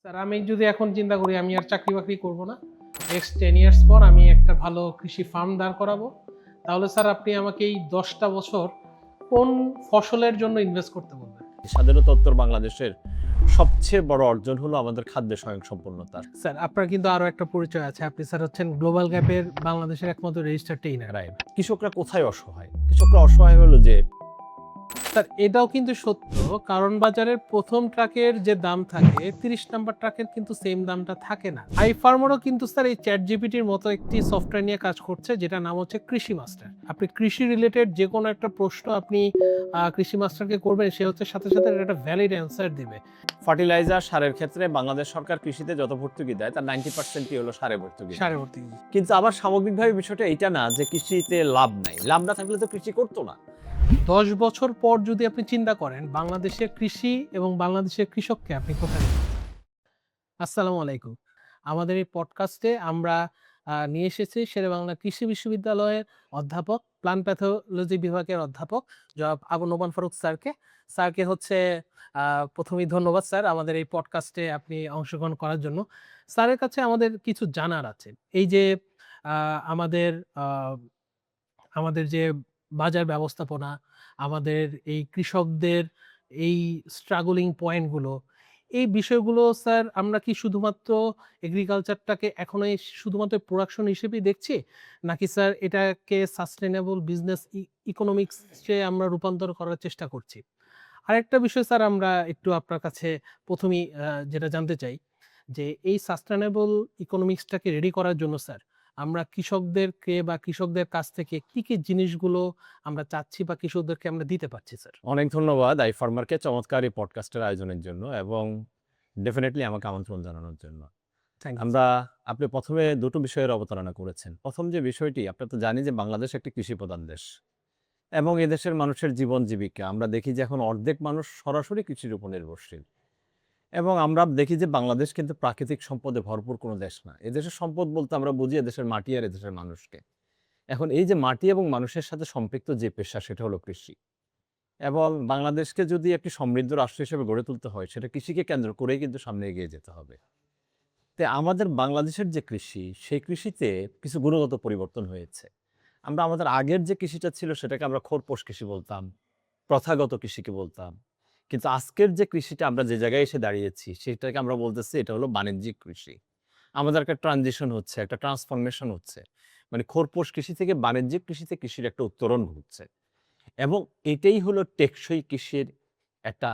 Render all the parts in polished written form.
Sir আমি যদি এখন চিন্তা করি আমি আর চাকরি-বাকরি করব না। নেক্সট 10 ইয়ার্স পর আমি একটা ভালো কৃষি ফার্ম দাঁড় করাবো। তাহলে স্যার আপনি আমাকে এই ১০ টা বছর কোন ফসলের জন্য ইনভেস্ট করতে বলবেন? স্বাধীনোত্তর বাংলাদেশের সবচেয়ে বড় অর্জন হলো আমাদের খাদ্যে স্বয়ংসম্পূর্ণতা। স্যার আপনার কিন্তু আরো একটা পরিচয় আছে। আপনি স্যার হচ্ছেন গ্লোবাল গ্যাপের বাংলাদেশের একমাত্র রেজিস্টার্ড ট্রেইনার। রাইট। কৃষকরা কোথায় অসহায়? কৃষকরা অসহায় হলো যে স্যার এটাও কিন্তু সত্য কারণ বাজারের প্রথম ট্রাকের যে দাম থাকে ৩০ নাম্বার ট্রাকের কিন্তু সেম দামটা থাকে না। আই ফার্মারও কিন্তু স্যার এই চ্যাট জিপিটির মতো একটি সফটওয়্যার নিয়ে কাজ করছে যেটা নাম হচ্ছে কৃষি মাস্টার। আপনি কৃষি রিলেটেড যে কোনো একটা প্রশ্ন আপনি কৃষি মাস্টারকে করবেন, সে হচ্ছে সাথে সাথে একটা ভ্যালিড অ্যান্সার দিবে। ফার্টিলাইজার, সারের ক্ষেত্রে বাংলাদেশ সরকার কৃষিতে যত ভর্তুকি দেয় তার 90% হলো সারে ভর্তুকি। সারে ভর্তি। কিন্তু আবার সামগ্রিকভাবে বিষয়টা এইটা না যে কৃষিতে লাভ নাই। লাভ না থাকলে তো কৃষি করতো না। ১০ বছর পর যদি আপনি চিন্তা করেন বাংলাদেশের কৃষি এবং বাংলাদেশের কৃষককে আপনি কোথায় দেখবেন? আসসালামু আলাইকুম। আমাদের এই পডকাস্টে আমরা নিয়ে এসেছি শেরেবাংলা কৃষি বিশ্ববিদ্যালয়ের অধ্যাপক, প্লান্ট প্যাথোলজি বিভাগের অধ্যাপক জনাব আবু নোমান ফারুক স্যারকে। স্যারকে হচ্ছে ১ম এই ধন্যবাদ স্যার আমাদের এই পডকাস্টে আপনি অংশগ্রহণ করার জন্য। স্যারের কাছে আমাদের কিছু জানার আছে। এই যে আ আমাদের আ আমাদের যে বাজার ব্যবস্থাপনা, আমাদের এই কৃষকদের এই স্ট্রাগলিং পয়েন্ট গুলো, এই বিষয়গুলো স্যার আমরা কি শুধুমাত্র এগ্রিকালচারটাকে এখনো এই শুধুমাত্র প্রোডাকশন হিসেবেই দেখছি? নাকি স্যার এটাকে সাস্টেইনেবল বিজনেস ইকোনমিক্স এ আমরা রূপান্তর করার চেষ্টা করছি? আরেকটা বিষয় স্যার আমরা একটু আপনার কাছে ১ম এই যেটা জানতে চাই যে এই সাস্টেইনেবল ইকোনমিক্সটাকে রেডি করার জন্য স্যার আমরা কৃষকদেরকে বা কৃষকদের কাছ থেকে কি জিনিসগুলো আমরা চাচ্ছি বা কৃষকদেরকে আমরা দিতে পারছি স্যার? অনেক ধন্যবাদ ফার্মারকে চমৎকার এই পডকাস্টের আয়োজনের জন্য এবং ডেফিনিটলি আমাকে আমন্ত্রণ জানানোর জন্য। থ্যাংক ইউ আমরা স্যার। আপনি ১ম এ দুটো বিষয়ের অবতারণা করেছেন। ১ম যে বিষয়টি আপনি তো জানি যে বাংলাদেশ একটি কৃষিপ্রধান দেশ। এবং এদেশের মানুষের জীবন জীবিকা আমরা দেখি যে এখন অর্ধেক মানুষ সরাসরি কৃষির উপর নির্ভরশীল। এবং আমরা দেখি যে বাংলাদেশ কিন্তু প্রাকৃতিক সম্পদে ভরপুর কোনো দেশ না। এদেশের সম্পদ বলতে আমরা বুঝি এদেশের মাটি আর এদেশের মানুষকে। এখন এই যে মাটি এবং মানুষের সাথে সম্পৃক্ত যে পেশা সেটা হলো কৃষি। এবং বাংলাদেশকে যদি একটি সমৃদ্ধ রাষ্ট্র হিসেবে গড়ে তুলতে হয় সেটা কৃষিকে কেন্দ্র করেই কিন্তু সামনে এগিয়ে যেতে হবে। তো আমাদের বাংলাদেশের যে কৃষি সেই কৃষিতে কিছু গুণগত পরিবর্তন হয়েছে। আমরা আমাদের আগের যে কৃষিটা ছিল সেটাকে আমরা খোরপোশ কৃষি বলতাম, প্রথাগত কৃষিকে বলতাম। কিন্তু আজকের যে কৃষিটা আমরা যে জায়গায় এসে দাঁড়িয়েছি সেটাকে আমরা বলতেছি এটা হলো বাণিজ্যিক কৃষি। আমাদের একটা ট্রানজিশন হচ্ছে, একটা ট্রান্সফরমেশন হচ্ছে। মানে খোরপোশ কৃষি থেকে বাণিজ্যিক কৃষিতে কৃষির একটা উত্তরণ ঘটছে। এবং এটাই হলো টেকসই কৃষির একটা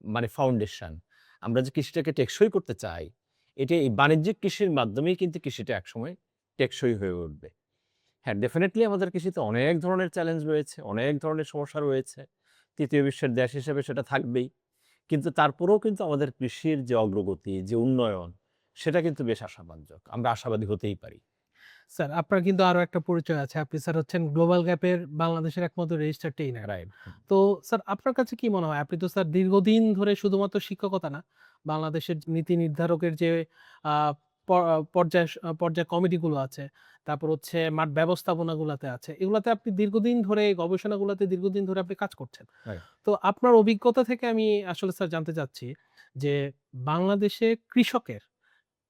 মানে ফাউন্ডেশন। আমরা যে কৃষিটাকে টেকসই করতে চাই, এটা এই বাণিজ্যিক কৃষির মাধ্যমেই কিন্তু কৃষিটা একসময় টেকসই হয়ে উঠবে। হ্যাঁ, ডেফিনিটলি আমাদের কৃষিতে অনেক ধরনের চ্যালেঞ্জ রয়েছে, অনেক ধরনের সমস্যা রয়েছে। ৩য় বিশ্বের দেশ হিসেবে সেটা থাকবেই। কিন্তু তারপরেও কিন্তু আমাদের কৃষির যে অগ্রগতি, যে উন্নয়ন, সেটা কিন্তু বেশ আশাবাঞ্জক। আমরা আশাবাদী হতেই পারি। স্যার আপনার কিন্তু আরো একটা পরিচয় আছে। আপনি স্যার হচ্ছেন গ্লোবাল গ্যাপের বাংলাদেশের একমাত্র রেজিস্টার্ড ট্রেইনার। রাইট। তো স্যার আপনার কাছে কি মনে হয়? আপনি তো স্যার দীর্ঘদিন ধরে শুধুমাত্র শিক্ষকতা না, বাংলাদেশের নীতি নির্ধারকের যে আ প পর্যায় কমিটিগুলো আছে, তারপর হচ্ছে মাঠ ব্যবস্থাপনাগুলাতে আছে। এগুলাতে আপনি দীর্ঘদিন ধরে গবেষণাগুলাতে দীর্ঘদিন ধরে আপনি কাজ করছেন। রাইট। তো আপনার অভিজ্ঞতা থেকে আমি আসলে স্যার জানতে চাচ্ছি যে বাংলাদেশে কৃষকের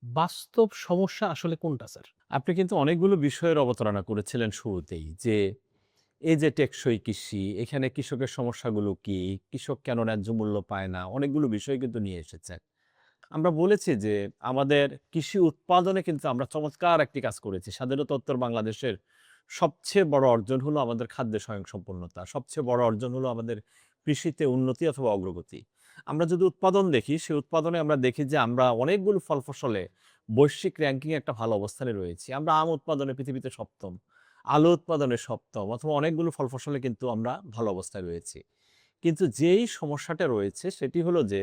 বাস্তব সমস্যা আসলে কোনটা স্যার? আপনি কিন্তু অনেকগুলো বিষয়ের অবতারণা করেছিলেন শুরুতেই যে এই যে টেকসই কৃষি, এখানে কৃষকের সমস্যাগুলো কি? কৃষক কেন ন্যায্য মূল্য পায় না? অনেকগুলো বিষয় কিন্তু নিয়ে এসেছেন। আমরা বলেছি যে আমাদের কৃষি উৎপাদনে কিন্তু আমরা চমৎকার একটি কাজ করেছি। স্বাধীনোত্তর বাংলাদেশের সবচেয়ে বড় অর্জন হলো আমাদের খাদ্যে স্বয়ংসম্পূর্ণতা। সবচেয়ে বড় অর্জন হলো আমাদের কৃষিতে উন্নতি অথবা অগ্রগতি। আমরা যদি উৎপাদন দেখি, সেই উৎপাদনে আমরা দেখি যে আমরা অনেকগুলো ফল-ফসলে বৈশ্বিক র‍্যাংকিং এ একটা ভালো অবস্থানে রয়েছি। আমরা আম উৎপাদনে পৃথিবীতে ৭ম, আলু উৎপাদনে ৭ম অথবা অনেকগুলো ফল-ফসলে কিন্তু আমরা ভালো অবস্থায় রয়েছি। কিন্তু যেই সমস্যাটা রয়েছে সেটি হলো যে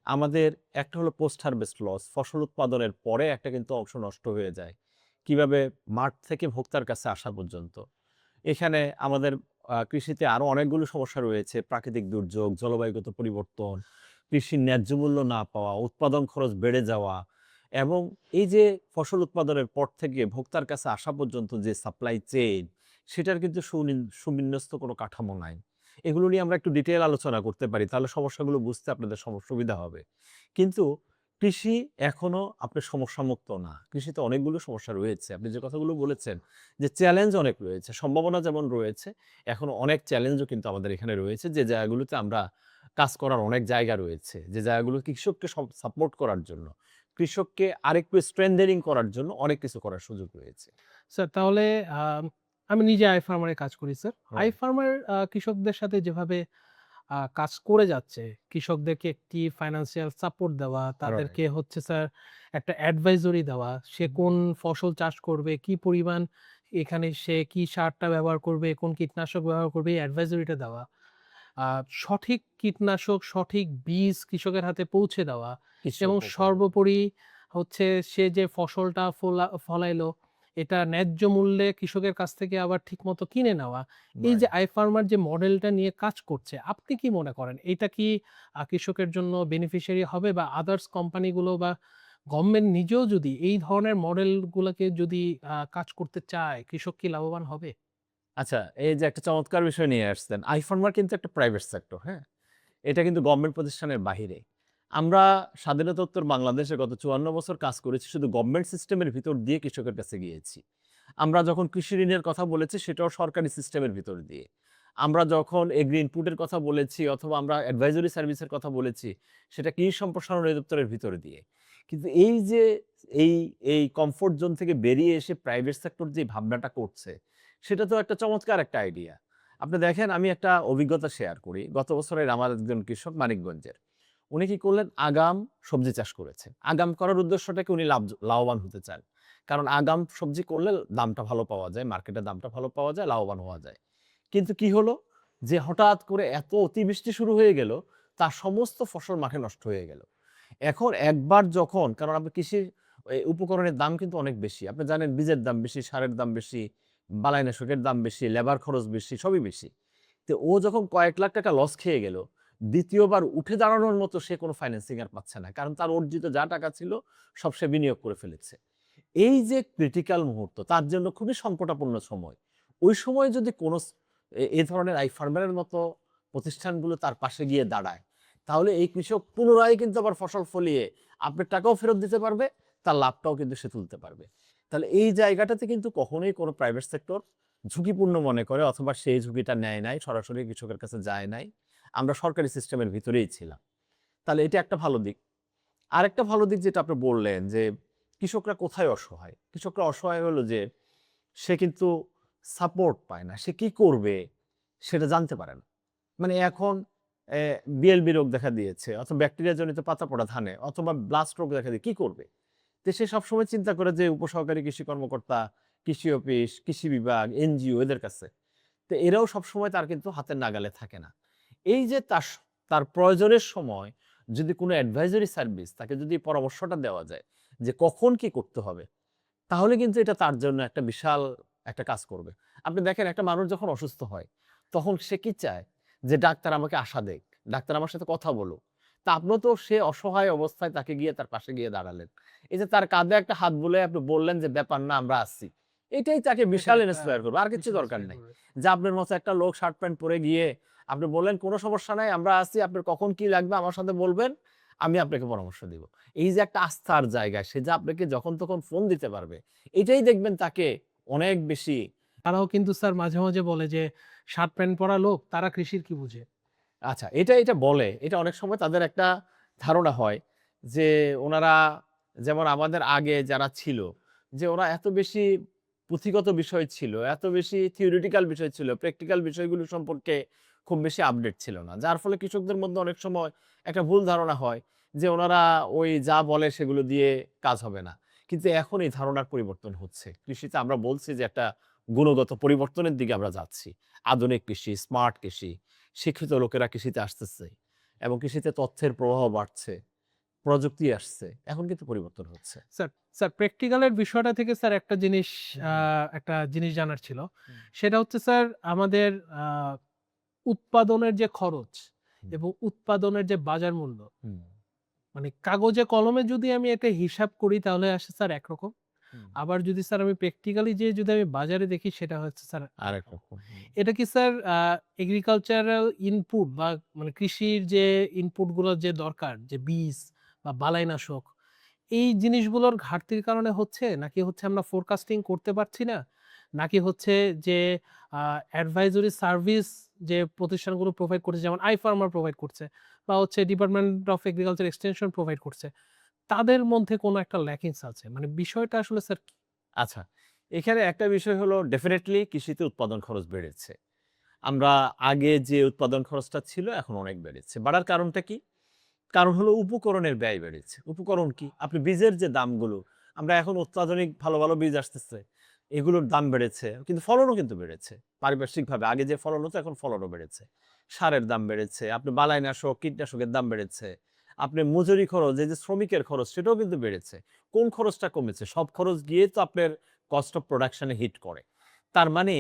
আমাদের একটা হলো পোস্ট হারভেস্ট লস। ফসল উৎপাদনের পরে একটা কিন্তু অংশ নষ্ট হয়ে যায়। কিভাবে মাঠ থেকে ভোক্তার কাছে আসা পর্যন্ত। এখানে আমাদের কৃষিতে আরো অনেকগুলো সমস্যা রয়েছে। প্রাকৃতিক দুর্যোগ, জলবায়ুগত পরিবর্তন, কৃষির ন্যায্য মূল্য না পাওয়া, উৎপাদন খরচ বেড়ে যাওয়া এবং এই যে ফসল উৎপাদনের পর থেকে ভোক্তার কাছে আসা পর্যন্ত যে সাপ্লাই চেইন সেটার কিন্তু সুবিন্যস্ত কোনো কাঠামো নাই। এগুলো নিয়ে আমরা একটু ডিটেইল আলোচনা করতে পারি। তাহলে সমস্যাগুলো বুঝতে আপনাদের সুবিধা হবে। কিন্তু কৃষি এখনো আপনার সমস্যামুক্ত না। কৃষিতে অনেকগুলো সমস্যা রয়েছে। আপনি যে কথাগুলো বলেছেন যে চ্যালেঞ্জ অনেক রয়েছে, সম্ভাবনা যেমন রয়েছে, এখনো অনেক চ্যালেঞ্জও কিন্তু আমাদের এখানে রয়েছে যে জায়গাগুলোতে আমরা কাজ করার অনেক জায়গা রয়েছে। যে জায়গাগুলো কৃষককে সাপোর্ট করার জন্য, কৃষককে আরেকটু স্ট্রেংথেনিং করার জন্য অনেক কিছু করার সুযোগ রয়েছে। স্যার তাহলে আমি নিজে আই ফার্মারে কাজ করি স্যার। আই রাইট, ফার্মার কৃষকদের সাথে যেভাবে কাজ করে যাচ্ছে, কৃষকদেরকে একটি ফাইন্যান্সিয়াল সাপোর্ট দেওয়া, রাইট। তাদেরকে হচ্ছে স্যার একটা অ্যাডভাইজরি দেওয়া, সে কোন ফসল চাষ করবে, কি পরিমাণ এখানে সে কি সারটা ব্যবহার করবে, কোন কীটনাশক ব্যবহার করবে, এই অ্যাডভাইজরিটা দেওয়া। আ সঠিক কীটনাশক, সঠিক বীজ কৃষকের হাতে পৌঁছে দেওয়া কৃষি এবং উপকরণ। সর্বোপরি হচ্ছে সে যে ফসলটা ফলাইলো এটা ন্যায্য মূল্যে কৃষকের কাছ থেকে আবার ঠিকমতো কিনে নেওয়া। এই যে রাইট। আই ফার্মার যে মডেলটা নিয়ে কাজ করছে, আপনি কি মনে করেন এইটা কি কৃষকের জন্য বেনিফিশিয়ারি হবে বা আদার্স কোম্পানিগুলো বা গভর্নমেন্ট নিজেও যদি এই ধরনের মডেলগুলোকে যদি কাজ করতে চায়, কৃষক কি লাভবান হবে? আচ্ছা, এই যে একটা চমৎকার বিষয় নিয়ে আসছেন। আইফার্মার কিন্তু একটা প্রাইভেট সেক্টর, হ্যাঁ? এটা কিন্তু গভর্নমেন্ট প্রতিষ্ঠানের বাহিরে। আমরা স্বাধীনতোত্তর বাংলাদেশে গত ৫৪ বছর কাজ করেছি শুধু গভর্নমেন্ট সিস্টেমের ভিতর দিয়ে কৃষকের কাছে গিয়েছি। আমরা যখন কৃষি ঋণের কথা বলেছি সেটাও সরকারি সিস্টেমের ভিতর দিয়ে। আমরা যখন এগ্রি ইনপুটের কথা বলেছি অথবা আমরা অ্যাডভাইজরি সার্ভিসের কথা বলেছি সেটা কৃষি সম্প্রসারণ অধিদপ্তরের ভিতর দিয়ে। কিন্তু এই যে এই, এই কমফোর্ট জোন থেকে বেরিয়ে এসে প্রাইভেট সেক্টর যে ভাবনাটা করছে সেটা তো একটা চমৎকার একটা আইডিয়া। আপনি দেখেন আমি একটা অভিজ্ঞতা শেয়ার করি। গত বছরের আমার একজন কৃষক মানিকগঞ্জের। উনি কি করলেন? আগাম সবজি চাষ করেছেন। আগাম করার উদ্দেশ্যটা কি উনি লাভবান হতে চান। কারণ আগাম সবজি করলে দামটা ভালো পাওয়া যায়, মার্কেটে দামটা ভালো পাওয়া যায়, লাভবান হওয়া যায়। কিন্তু কি হলো? যে হঠাৎ করে এত অতিবৃষ্টি শুরু হয়ে গেল, তার সমস্ত ফসল মাঠে নষ্ট হয়ে গেল। এখন একবার যখন কারণ আপনি কৃষির উপকরণের দাম কিন্তু অনেক বেশি। আপনি জানেন বীজের দাম বেশি, সারের দাম বেশি, বালাইনাশকের দাম বেশি, লেবার খরচ বেশি, সবই বেশি। তো ও যখন কয়েক লাখ টাকা লস খেয়ে গেল, দ্বিতীয়বার উঠে দাঁড়ানোর মতো সে কোনো ফাইন্যান্সিং আর পাচ্ছে না। কারণ তার অর্জিত যা টাকা ছিল সব সে বিনিয়োগ করে ফেলেছে। এই যে ক্রিটিক্যাল মুহূর্ত তার জন্য খুবই সংকটাপন্ন সময়। ওই সময় যদি কোনো এ ধরনের ফার্মারের মতো প্রতিষ্ঠানগুলো তার পাশে গিয়ে দাঁড়ায়, তাহলে এই কৃষক পুনরায় কিন্তু আবার ফসল ফলিয়ে আপনার টাকাও ফেরত দিতে পারবে, তার লাভটাও কিন্তু সে তুলতে পারবে। তাহলে এই জায়গাটাতে কিন্তু কখনোই কোনো প্রাইভেট সেক্টর ঝুঁকিপূর্ণ মনে করে অথবা সেই ঝুঁকিটা নেয় নাই, সরাসরি কৃষকের কাছে যায় নাই। আমরা সরকারি সিস্টেমের ভিতরেই ছিলাম। তাহলে এটা একটা ভালো দিক। আরেকটা ভালো দিক যেটা আপনি বললেন যে, কৃষকরা কোথায় অসহায়? কৃষকরা অসহায় হলো যে, সে কিন্তু সাপোর্ট পায় না। সে কি করবে? সেটা জানতে পারে না। মানে এখন বিএলবি রোগ দেখা দিয়েছে অথবা ব্যাকটেরিয়া জনিত পাতা পড়া ধানে অথবা ব্লাস্ট রোগ দেখা দিয়ে কি করবে? তো সে সবসময় চিন্তা করে যে উপসহকারী কৃষি কর্মকর্তা, কৃষি অফিস, কৃষি বিভাগ, এনজিও এদের কাছে। তো এরাও সবসময় তার কিন্তু হাতের নাগালে থাকে না। এই যে তার প্রয়োজনের সময় যদি কোনো অ্যাডভাইজরি সার্ভিস তাকে যদি পরামর্শটা দেওয়া যায় যে কখন কি করতে হবে, তাহলে কিন্তু এটা তার জন্য একটা বিশাল একটা কাজ করবে। আপনি দেখেন একটা মানুষ যখন অসুস্থ হয়, তখন সে কি চায়? যে ডাক্তার আমাকে আশা দেক, ডাক্তার আমার সাথে কথা বলুক। তা আপনিও তো সে অসহায় অবস্থায় তাকে গিয়ে তার পাশে গিয়ে দাঁড়ালেন। এই যে তার কাঁধে একটা হাত বুলায়ে আপনি বললেন যে, "ব্যাপার না আমরা আছি।" এটাই তাকে এটা বিশাল একটা ইন্সপায়ার করবে। আর কিচ্ছু বিশাল দরকার ইন্সপায়ার নাই। করবে। যে আপনার মতো একটা লোক শার্ট প্যান্ট পরে গিয়ে আপনি বললেন, "কোনো সমস্যা নাই, আমরা আছি। আপনার কখন কি লাগবে আমার সাথে বলবেন, আমি আপনাকে পরামর্শ দিব।" এই যে একটা আস্থার জায়গা, সে যে আপনাকে যখন তখন ফোন দিতে পারবে, এটাই দেখবেন তাকে অনেক বেশি তারাও কিন্তু স্যার মাঝে, মাঝে বলে যে শার্ট প্যান্ট পরা লোক তারা কৃষির কি বুঝে? আচ্ছা, এটা বলে। এটা অনেক সময় তাদের একটা ধারণা হয় যে, ওনারা যেমন আমাদের আগে যারা ছিল, যে ওরা এত বেশি পুঁথিগত বিষয় ছিল, এত বেশি থিওরিটিক্যাল বিষয় ছিল, প্র্যাকটিক্যাল বিষয়গুলো সম্পর্কে খুব বেশি আপডেট ছিল না। যার ফলে কৃষকদের মধ্যে অনেক সময় একটা ভুল ধারণা হয় যে, ওনারা ওই যা বলে সেগুলো দিয়ে কাজ হবে না। কিন্তু এখন এই ধারণার পরিবর্তন হচ্ছে। কৃষিতে আমরা বলছি যে একটা গুণগত পরিবর্তনের দিকে আমরা যাচ্ছি। আধুনিক কৃষি, স্মার্ট কৃষি। শিক্ষিত লোকেরা কৃষিতে আসতেছে এবং কৃষিতে তথ্যের প্রবাহ বাড়ছে, প্রযুক্তি আসছে। এখন কিন্তু পরিবর্তন হচ্ছে। স্যার, স্যার প্র্যাকটিক্যাল এর বিষয়টা থেকে স্যার হুম, আ হুম, একটা জিনিস জানার ছিল। হুম, সেটা হচ্ছে স্যার আমাদের আ উৎপাদনের যে খরচ হুম, এবং উৎপাদনের যে বাজার মূল্য, হুম, মানে কাগজে কলমে যদি আমি একটা হিসাব করি তাহলে আসে স্যার একরকম। হুম। আবার যদি স্যার আমি প্র্যাকটিক্যালি যেয়ে যদি আমি বাজারে দেখি সেটা হচ্ছে স্যার আরেক আরেকরকম। রকম। হুম, এটা কি স্যার এগ্রিকালচারাল ইনপুট বা মানে কৃষির যে ইনপুট গুলো যে দরকার যে বীজ বা বালাইনাশক এই জিনিসগুলোর ঘাটতির কারণে হচ্ছে, নাকি হচ্ছে আমরা ফোরকাস্টিং করতে পারছি না, নাকি হচ্ছে যে অ্যাডভাইজরি সার্ভিস যে প্রতিষ্ঠানগুলো প্রোভাইড করছে, যেমন আই ফার্মার প্রোভাইড করছে বা হচ্ছে department of agriculture extension provide করছে, তাদের মধ্যে কোনো একটা ল্যাকিংস আছে? মানে বিষয়টা আসলে স্যার কি? আচ্ছা, এখানে একটা বিষয় হলো ডেফিনিটলি কৃষিতে উৎপাদন খরচ বেড়েছে। আমরা আগে যে উৎপাদন খরচটা ছিল এখন অনেক বেড়েছে। বাড়ার কারণটা কি? কারণ হলো উপকরণের ব্যয় বেড়েছে। উপকরণ কি? আপনি বীজের যে দামগুলো, আমরা এখন অত্যাধুনিক ভালো, ভালো বীজ আসতেছে। এগুলোর দাম বেড়েছে। কিন্তু ফলনও কিন্তু বেড়েছে। পারিপার্শ্বিকভাবে আগে যে ফলন হতো এখন ফলনও বেড়েছে। সারের দাম বেড়েছে, আপনি বালাইনাশক, কীটনাশকের দাম বেড়েছে। আপনি মজুরি খরচ, এই যে শ্রমিকের খরচ সেটাও কিন্তু বেড়েছে। কোন খরচটা কমেছে? সব খরচ গিয়ে তো আপনার কস্ট অফ প্রোডাকশন এ হিট করে। তার মানে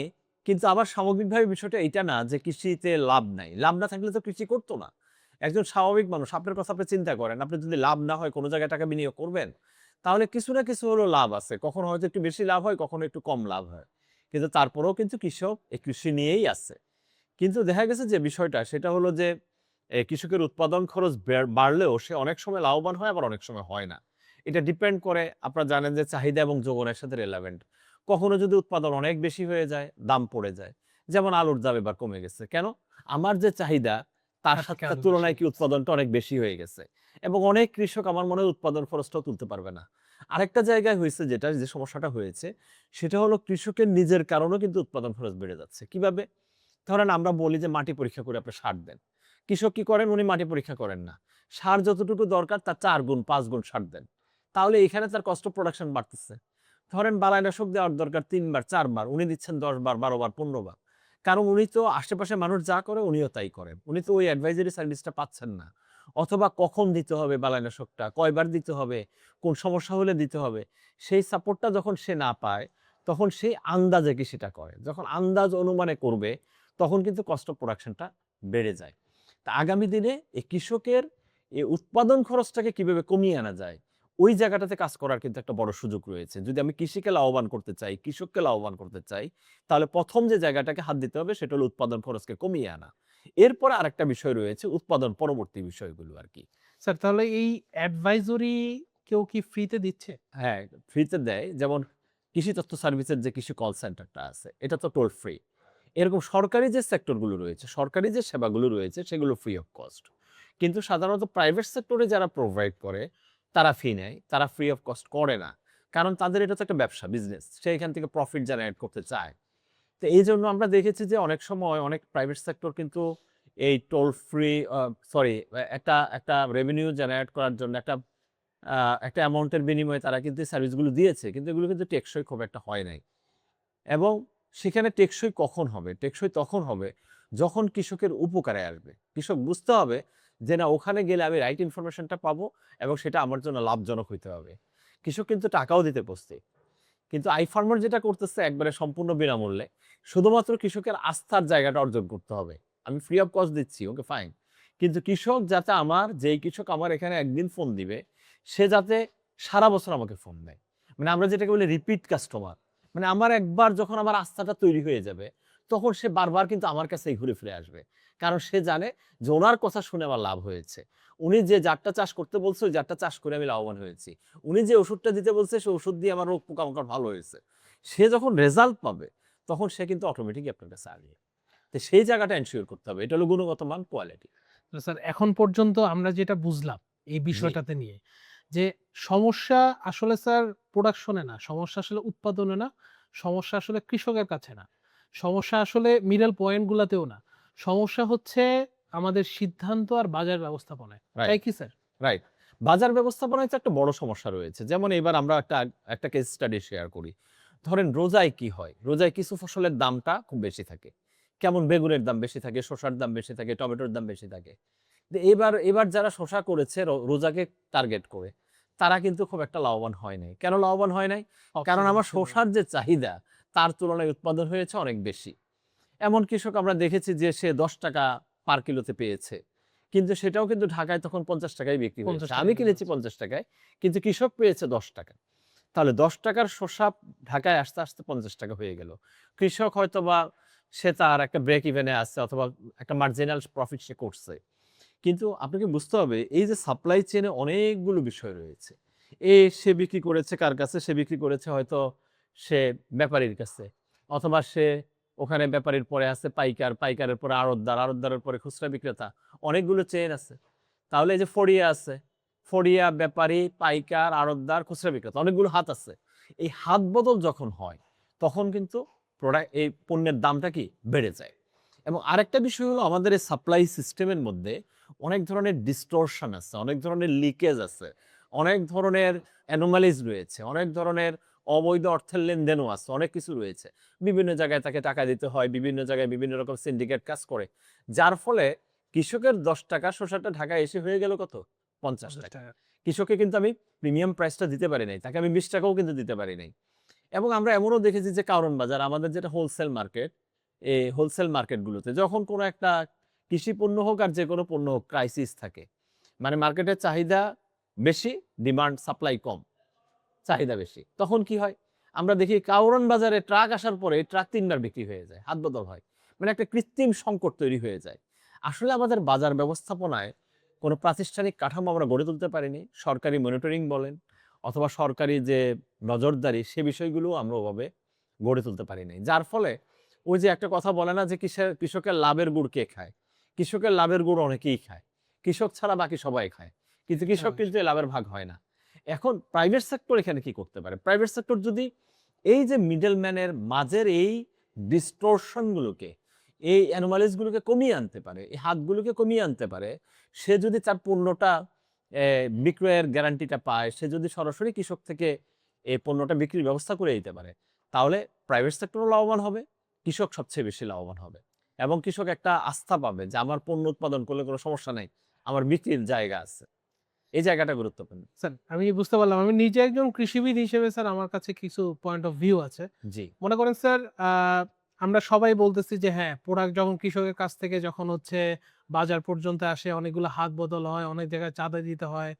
কিন্তু আবার সামগ্রিকভাবে বিষয়টা এইটা না যে কৃষিতে লাভ নাই। লাভ না থাকলে তো কৃষি করত না। একজন স্বাভাবিক মানুষ, আপনার কথা আপনি চিন্তা করেন। আপনি যদি লাভ না হয় কোন জায়গায় টাকা বিনিয়োগ করবেন, তাহলে কিছু না কিছু হলেও লাভ আছে। কখনো হয়তো একটু বেশি লাভ হয়, কখনো একটু কম লাভ হয়। কিন্তু তারপরেও কিন্তু কৃষক এই কৃষি নিয়েই আছে। কিন্তু দেখা গেছে যে বিষয়টা সেটা হলো যে কৃষকের উৎপাদন খরচ বাড়লেও সে অনেক সময় লাভবান হয়, আবার অনেক সময় হয় না। এটা ডিপেন্ড করে, আপনারা জানেন যে চাহিদা এবং যোগানের সাথে রিলেভেন্ট। কখনো যদি উৎপাদন অনেক বেশি হয়ে যায়, দাম পড়ে যায়। যেমন আলুর দাম এবার কমে গেছে। কেন? আমার যে চাহিদা তার তার থেকে সাথে আরো বেশি তুলনায় হয়ে কি গেছে। উৎপাদনটা অনেক বেশি হয়ে গেছে। এবং অনেক কৃষক আমার মনে হয় উৎপাদন খরচটাও তুলতে পারবে না। আরেকটা জায়গায় হয়েছে যেটা, যে সমস্যাটা হয়েছে সেটা হলো কৃষকের নিজের কারণেও কিন্তু উৎপাদন খরচ বেড়ে যাচ্ছে। কিভাবে? ধরেন আমরা বলি যে মাটি পরীক্ষা করে আপনি সার দেন। কৃষক কি করেন? উনি মাটি পরীক্ষা করেন না। সার যতটুকু দরকার তার ৪ গুণ ৫ গুণ সার দেন। তাহলে এখানে তার কস্ট অফ প্রোডাকশন বাড়তেছে। ধরেন বালাইনাশক দেওয়ার দরকার ৩ বার ৪ বার, উনি দিচ্ছেন ১০ বার, ১২ বার, ১৫ বার। কারণ উনি তো আশেপাশের মানুষ যা করে উনিও তাই করেন। উনি তো ওই অ্যাডভাইজারি সার্ভিসটা পাচ্ছেন না। অথবা কখন দিতে হবে বালাইনাশকটা, কয়বার দিতে হবে, কোন সমস্যা হলে দিতে হবে, সেই সাপোর্টটা যখন সে না পায়, তখন সে আন্দাজে কৃষিটা করে। যখন আন্দাজ অনুমানে করবে, তখন কিন্তু কস্ট অফ প্রোডাকশনটা বেড়ে যায়। তা আগামী দিনে এই কৃষকের এই উৎপাদন খরচটাকে কিভাবে কমিয়ে আনা যায়, ওই জায়গাটাতে কাজ করার কিন্তু একটা বড় সুযোগ রয়েছে। যদি আমি কৃষিকে লাভবান করতে চাই, কৃষককে লাভবান করতে চাই, তাহলে ১ম যে জায়গাটাকে হাত দিতে হবে সেটা হলো উৎপাদন খরচকে কমিয়ে আনা। এরপরে আরেকটা বিষয় রয়েছে উৎপাদন পরবর্তী বিষয়গুলো আরকি। স্যার তাহলে এই অ্যাডভাইজরি কেউ কি ফ্রিতে দিচ্ছে? হ্যাঁ, ফ্রিতে দেয়। যেমন কৃষি তথ্য সার্ভিসের যে কৃষি কল সেন্টারটা আছে, এটা তো টোল ফ্রি। এরকম সরকারি যে সেক্টরগুলো রয়েছে, সরকারি যে সেবাগুলো রয়েছে সেগুলো ফ্রি অফ কস্ট। কিন্তু সাধারণত প্রাইভেট সেক্টরে যারা প্রোভাইড করে তারা ফি নেয়। তারা ফ্রি অফ কস্ট করে না। কারণ তাদের এটা তো একটা ব্যবসা, বিজনেস। সে এখান থেকে প্রফিট জেনারেট করতে চায়। তো এইজন্য আমরা দেখেছি যে অনেক সময় অনেক প্রাইভেট সেক্টর কিন্তু এই টোল ফ্রি সরি একটা একটা রেভিনিউ জেনারেট করার জন্য আ একটা অ্যামাউন্টের বিনিময়ে তারা কিন্তু এই সার্ভিসগুলো দিয়েছে। কিন্তু এগুলো কিন্তু টেকসই খুব একটা হয় নাই। এবং সেখানে টেকসই কখন হবে? টেকসই তখন হবে যখন কৃষকের উপকারে আসবে। কৃষক বুঝতে হবে যে না, ওখানে গেলে আমি রাইট ইনফরমেশনটা পাবো এবং সেটা আমার জন্য লাভজনক হইতে হবে। কৃষক কিন্তু টাকাও দিতে প্রস্তুত। কিন্তু আইফার্মার যেটা করতেছে একবারে সম্পূর্ণ বিনামূল্যে। শুধুমাত্র কৃষকের আস্থার জায়গাটা অর্জন করতে হবে। আমি ফ্রি অফ কস্ট দিচ্ছি, ওকে ফাইন। কিন্তু কৃষক যাতে যেই কৃষক আমার এখানে একদিন ফোন দিবে, সে যাতে সারা বছর আমাকে ফোন দেয়। মানে আমরা যেটাকে বলি রিপিট কাস্টমার। মানে আমার একবার যখন আমার আস্থাটা তৈরি হয়ে যাবে, তখন সে বারবার কিন্তু আমার কাছেই ঘুরে ফিরে আসবে। কারণ সে জানে যে উনার কথা শুনে আমার লাভ হয়েছে। উনি যে জাতটা চাষ করতে বলছে, ওই জাতটা চাষ করে আমি লাভবান হয়েছি। উনি যে ওষুধটা দিতে বলছে, সে ওষুধ দিয়ে আমার রোগ পোকামাকড় ভালো হয়েছে। সে যখন রেজাল্ট পাবে, তখন সে কিন্তু অটোমেটিকই আপনার কাছে আসবে। তো সেই জায়গাটা এনশিওর করতে হবে। এটা হলো গুণগত মান, কোয়ালিটি। তো স্যার এখন পর্যন্ত আমরা যেটা বুঝলাম এই জি, বিষয়টাতে নিয়ে, যে সমস্যা আসলে স্যার প্রোডাকশনে না, সমস্যা আসলে উৎপাদনে না, সমস্যা আসলে কৃষকের কাছে না, সমস্যা আসলে মিডল পয়েন্ট গুলাতেও না, সমস্যা হচ্ছে আমাদের সিদ্ধান্ত আর বাজার ব্যবস্থাপনায়, তাই রাইট, কি স্যার? রাইট। বাজার ব্যবস্থাপনায় তো একটা বড় সমস্যা রয়েছে। যেমন এবার আমরা একটা কেস স্টাডি শেয়ার করি। ধরেন রোজায় কি হয়? রোজায় কিছু ফসলের দামটা খুব বেশি থাকে। কেমন বেগুনের দাম বেশি থাকে, শসার দাম বেশি থাকে, টমেটোর দাম বেশি থাকে। এবার যারা শসা করেছে রোজাকে টার্গেট করে, তারা কিন্তু খুব একটা লাভবান হয় নাই। কেন লাভবান হয় নাই? কারণ অক্সিজেন আমার ছিল না। শসার যে চাহিদা, তার তুলনায় উৎপাদন হয়েছে অনেক বেশি। এমন কৃষক আমরা দেখেছি যে সে ৳১০ পার কিলোতে পেয়েছে। কিন্তু সেটাও কিন্তু ঢাকায় তখন ৳৫০ বিক্রি হয়েছে। ৫০ আমি টাকায় বিক্রি কিনেছি হচ্ছে। ৳৫০, কিন্তু কৃষক পেয়েছে ৳১০। তাহলে ৳১০ র শসা ঢাকায় আসতে ৳৫০ হয়ে গেল। কৃষক হয়তোবা সে তার একটা ব্রেক ইভেন এ আছে, অথবা একটা মার্জিনাল প্রফিট সে করছে। কিন্তু আপনাকে বুঝতে হবে এই যে সাপ্লাই চেইন এ অনেকগুলো বিষয় রয়েছে। সে বিক্রি করেছে কার কাছে? সে বিক্রি করেছে হয়তো সে ব্যাপারীর কাছে, অথবা সে ওখানে ব্যাপারীর পরে আছে পাইকার, পাইকারের পরে আড়তদার, আড়তদারের পরে খুচরা বিক্রেতা। অনেকগুলো চেইন আছে। তাহলে এই যে ফড়িয়া আছে, ফড়িয়া, ব্যাপারী, পাইকার, আড়তদার, খুচরা বিক্রেতা, অনেকগুলো হাত আছে। এই হাত বদল যখন হয় তখন কিন্তু এই পণ্যের দামটা কি বেড়ে যায়। এবং আরেকটা বিষয় হলো আমাদের এই সাপ্লাই সিস্টেমের মধ্যে অনেক ধরনের ডিস্টরশন আছে, অনেক ধরনের লিকেজ আছে, অনেক ধরনের অ্যানোমালিজ রয়েছে, অনেক ধরনের অবৈধ অর্থের লেনদেনও আছে, অনেক কিছু রয়েছে। বিভিন্ন জায়গায় তাকে টাকা দিতে হয়, বিভিন্ন জায়গায় বিভিন্ন রকম সিন্ডিকেট কাজ করে, যার ফলে কৃষকের 10 টাকা শসাটা ঢাকায় এসে হয়ে গেল কত? 50 টাকা। কৃষককে কিন্তু আমি প্রিমিয়াম প্রাইসটা দিতে পারি নাই, তাকে আমি 20 টাকাও কিন্তু দিতে পারি নাই। এবং আমরা এমনও দেখেছি যে কারণ বাজার, আমাদের যেটা হোলসেল মার্কেট, এই হোলসেল মার্কেটগুলোতে যখন কোনো একটা কৃষি পণ্য হোক আর যে কোনো পণ্য হোক, ক্রাইসিস থাকে, মানে মার্কেটের চাহিদা বেশি, ডিমান্ড সাপ্লাই কম, চাহিদা বেশি, তখন কি হয়? আমরা দেখি কাউরন বাজারে ট্রাক আসার পরে ট্রাক 3 বার বিক্রি হয়ে যায়, হাত বদল হয়। মানে একটা কৃত্রিম সংকট তৈরি হয়ে যায়। আসলে আমাদের বাজার ব্যবস্থাপনায় কোনো প্রাতিষ্ঠানিক কাঠামো আমরা গড়ে তুলতে পারিনি। সরকারি মনিটরিং বলেন অথবা সরকারি যে নজরদারি, সে বিষয়গুলোও আমরা ওভাবে গড়ে তুলতে পারি নাই। যার ফলে ওই যে একটা কথা বলে না যে কৃষকের লাভের গুড় কে খায়? কৃষকের লাভের গুড় অনেকেই খায়। কৃষক ছাড়া বাকি সবাই খায়। কিন্তু কৃষক কিন্তু এই লাভের ভাগ হয় না। এখন প্রাইভেট সেক্টর এখানে কি করতে পারে? প্রাইভেট সেক্টর যদি এই যে মিডলম্যানের মাঝের এই ডিস্টরশন গুলোকে, এই অ্যানোমালিস গুলোকে কমিয়ে আনতে পারে, এই হাতগুলোকে কমিয়ে আনতে পারে, সে যদি তার পণ্যটা বিক্রয়ের গ্যারান্টিটা পায়, সে যদি সরাসরি কৃষক থেকে এই পণ্যটা বিক্রির ব্যবস্থা করে দিতে পারে, তাহলে প্রাইভেট সেক্টরও লাভবান হবে, কৃষক সবচেয়ে বেশি লাভবান হবে। এবং কৃষক একটা আস্থা পাবে যে আমার পণ্য উৎপাদন করলে কোনো সমস্যা নাই, আমার বিক্রির জায়গা আছে। এই জায়গাটা গুরুত্বপূর্ণ। স্যার আমি বুঝতে পারলাম। আমি নিজে একজন কৃষিবিদ হিসেবে স্যার আমার কাছে কিছু পয়েন্ট অফ ভিউ আছে। জি। মনে করেন স্যার আমরা সবাই বলতেছি যে হ্যাঁ, প্রোডাক্ট যখন কৃষকের কাছ থেকে যখন হচ্ছে বাজার পর্যন্ত আসে অনেকগুলো হাত বদল হয়, অনেক জায়গায় চাঁদা দিতে হয়।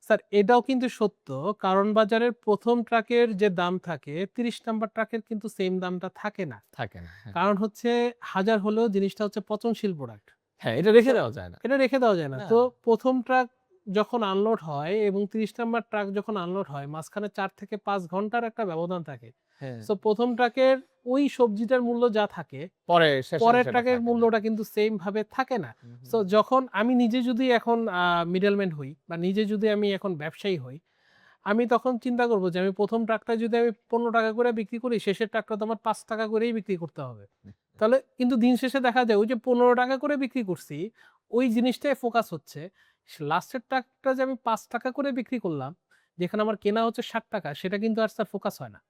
স্যার এটাও কিন্তু সত্য। কারণ বাজারের ১ম ট্রাকের যে দাম থাকে ৩০ নাম্বার ট্রাকের কিন্তু সেম দামটা থাকে না। থাকে না। হ্যাঁ। কারণ হচ্ছে হাজার হলেও জিনিসটা হচ্ছে পচনশীল প্রোডাক্ট। হ্যাঁ, এটা রেখে দেওয়া যায় না। এটা রেখে দেওয়া যায় না। না। তো ১ম ট্রাক যখন আনলোড হয় এবং ৩০ নাম্বার ট্রাক যখন আনলোড হয় মাঝখানে ৪ থেকে ৫ ঘন্টার একটা ব্যবধান থাকে। হ্যাঁ। সো ১ম ট্রাকের ওই সবজিটার মূল্য যা থাকে, শেষে পরের সেটা ট্রাকের থাকে না। মূল্যটা কিন্তু সেইম ভাবে থাকে না। হুম, হুম। সো যখন আমি নিজে যদি এখন মিডলম্যান হই বা নিজে যদি আমি এখন ব্যবসায়ী হই, আমি তখন চিন্তা করব যে আমি ১ম ট্রাকটা যদি আমি ৳১৫ করে বিক্রি করি, শেষের ট্রাকটা তো আমার ৳৫ করেই বিক্রি করতে হবে। তাহলে কিন্তু দিন শেষে দেখা যায় ওই যে ৳১৫ করে বিক্রি করছি, ওই জিনিসটায় ফোকাস হচ্ছে। লাস্টের ট্রাকটা যে আমি ৳৫ করে বিক্রি করলাম, যেখানে আমার কেনা হচ্ছে ৳৬০, সেটা কিন্তু আর স্যার ফোকাস হয় না।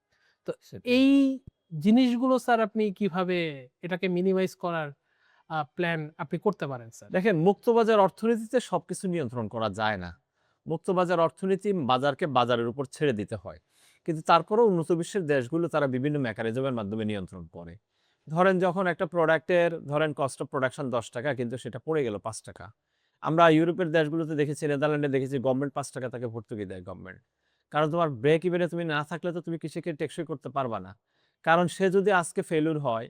তো সেটাই। এই জিনিসগুলো স্যার আপনি কিভাবে এটাকে মিনিমাইজ করার প্ল্যান আপনি করতে পারেন স্যার? দেখেন, মুক্তবাজার অর্থনীতিতে সবকিছু নিয়ন্ত্রণ করা যায় না। মুক্তবাজার অর্থনীতি বাজারকে বাজারের উপর ছেড়ে দিতে হয়। কিন্তু তারপরেও উন্নত বিশ্বের দেশগুলো তারা বিভিন্ন মেকানিজমের মাধ্যমে নিয়ন্ত্রণ করে। ধরেন যখন একটা প্রোডাক্টের কস্ট অফ প্রোডাকশন ৳১০ কিন্তু সেটা পড়ে গেল ৳৫। আমরা ইউরোপের দেশগুলোতে দেখেছি, নেদারল্যান্ডে দেখেছি গভর্নমেন্ট ৳৫ তাকে ভর্তুকি দেয় গভর্নমেন্ট। কারণ তোমার ব্রেক ইভেন এ তুমি না থাকলে তো তুমি কৃষিকে টেকসই করতে পারবা না। কারণ সে যদি আজকে ফেইলিউর হয়,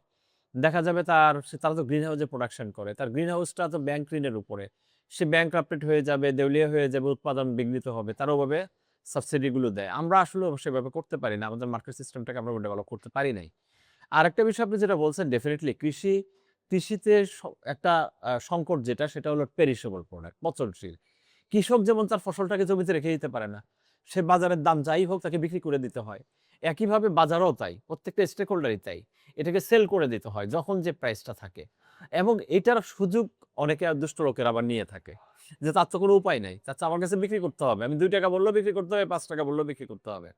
দেখা যাবে তারা তো গ্রিন হাউসে প্রোডাকশন করে। তার গ্রিন হাউসটা তো ব্যাংক ঋণের উপরে। সে ব্যাংক্রাপ্টেড হয়ে যাবে, দেউলিয়া হয়ে যাবে, উৎপাদন বিঘ্নিত হবে। তারা ওভাবে সাবসিডি গুলো দেয়। আমরা আসলে সেভাবে করতে পারি না। আমাদের মার্কেট সিস্টেমটাকে আমরা ডেভেলপ করতে পারি নাই। আরেকটা বিষয় আপনি যেটা বলছেন, ডেফিনিটলি কৃষিতে একটা সংকট যেটা, সেটা হলো পেরিশেবল প্রোডাক্ট, পচনশীল। কৃষক যেমন তার ফসলটাকে জমিতে রেখে দিতে পারে না। সে বাজারের দাম যাই হোক তাকে বিক্রি করে দিতে হয়। একইভাবে বাজারও তাই। প্রত্যেকটা স্টেক হোল্ডারই তাই। এটাকে সেল করে দিতে হয় যখন যে প্রাইসটা থাকে। এবং এটার সুযোগ অনেকে দুষ্ট লোকেরা আবার নিয়ে থাকে। যে তার তো কোনো উপায় নাই। তার চেয়ে আমার কাছে বিক্রি করতে হবে। আমি ৳২ বললেও বিক্রি করতে হবে, ৳৫ বললেও বিক্রি করতে হবে।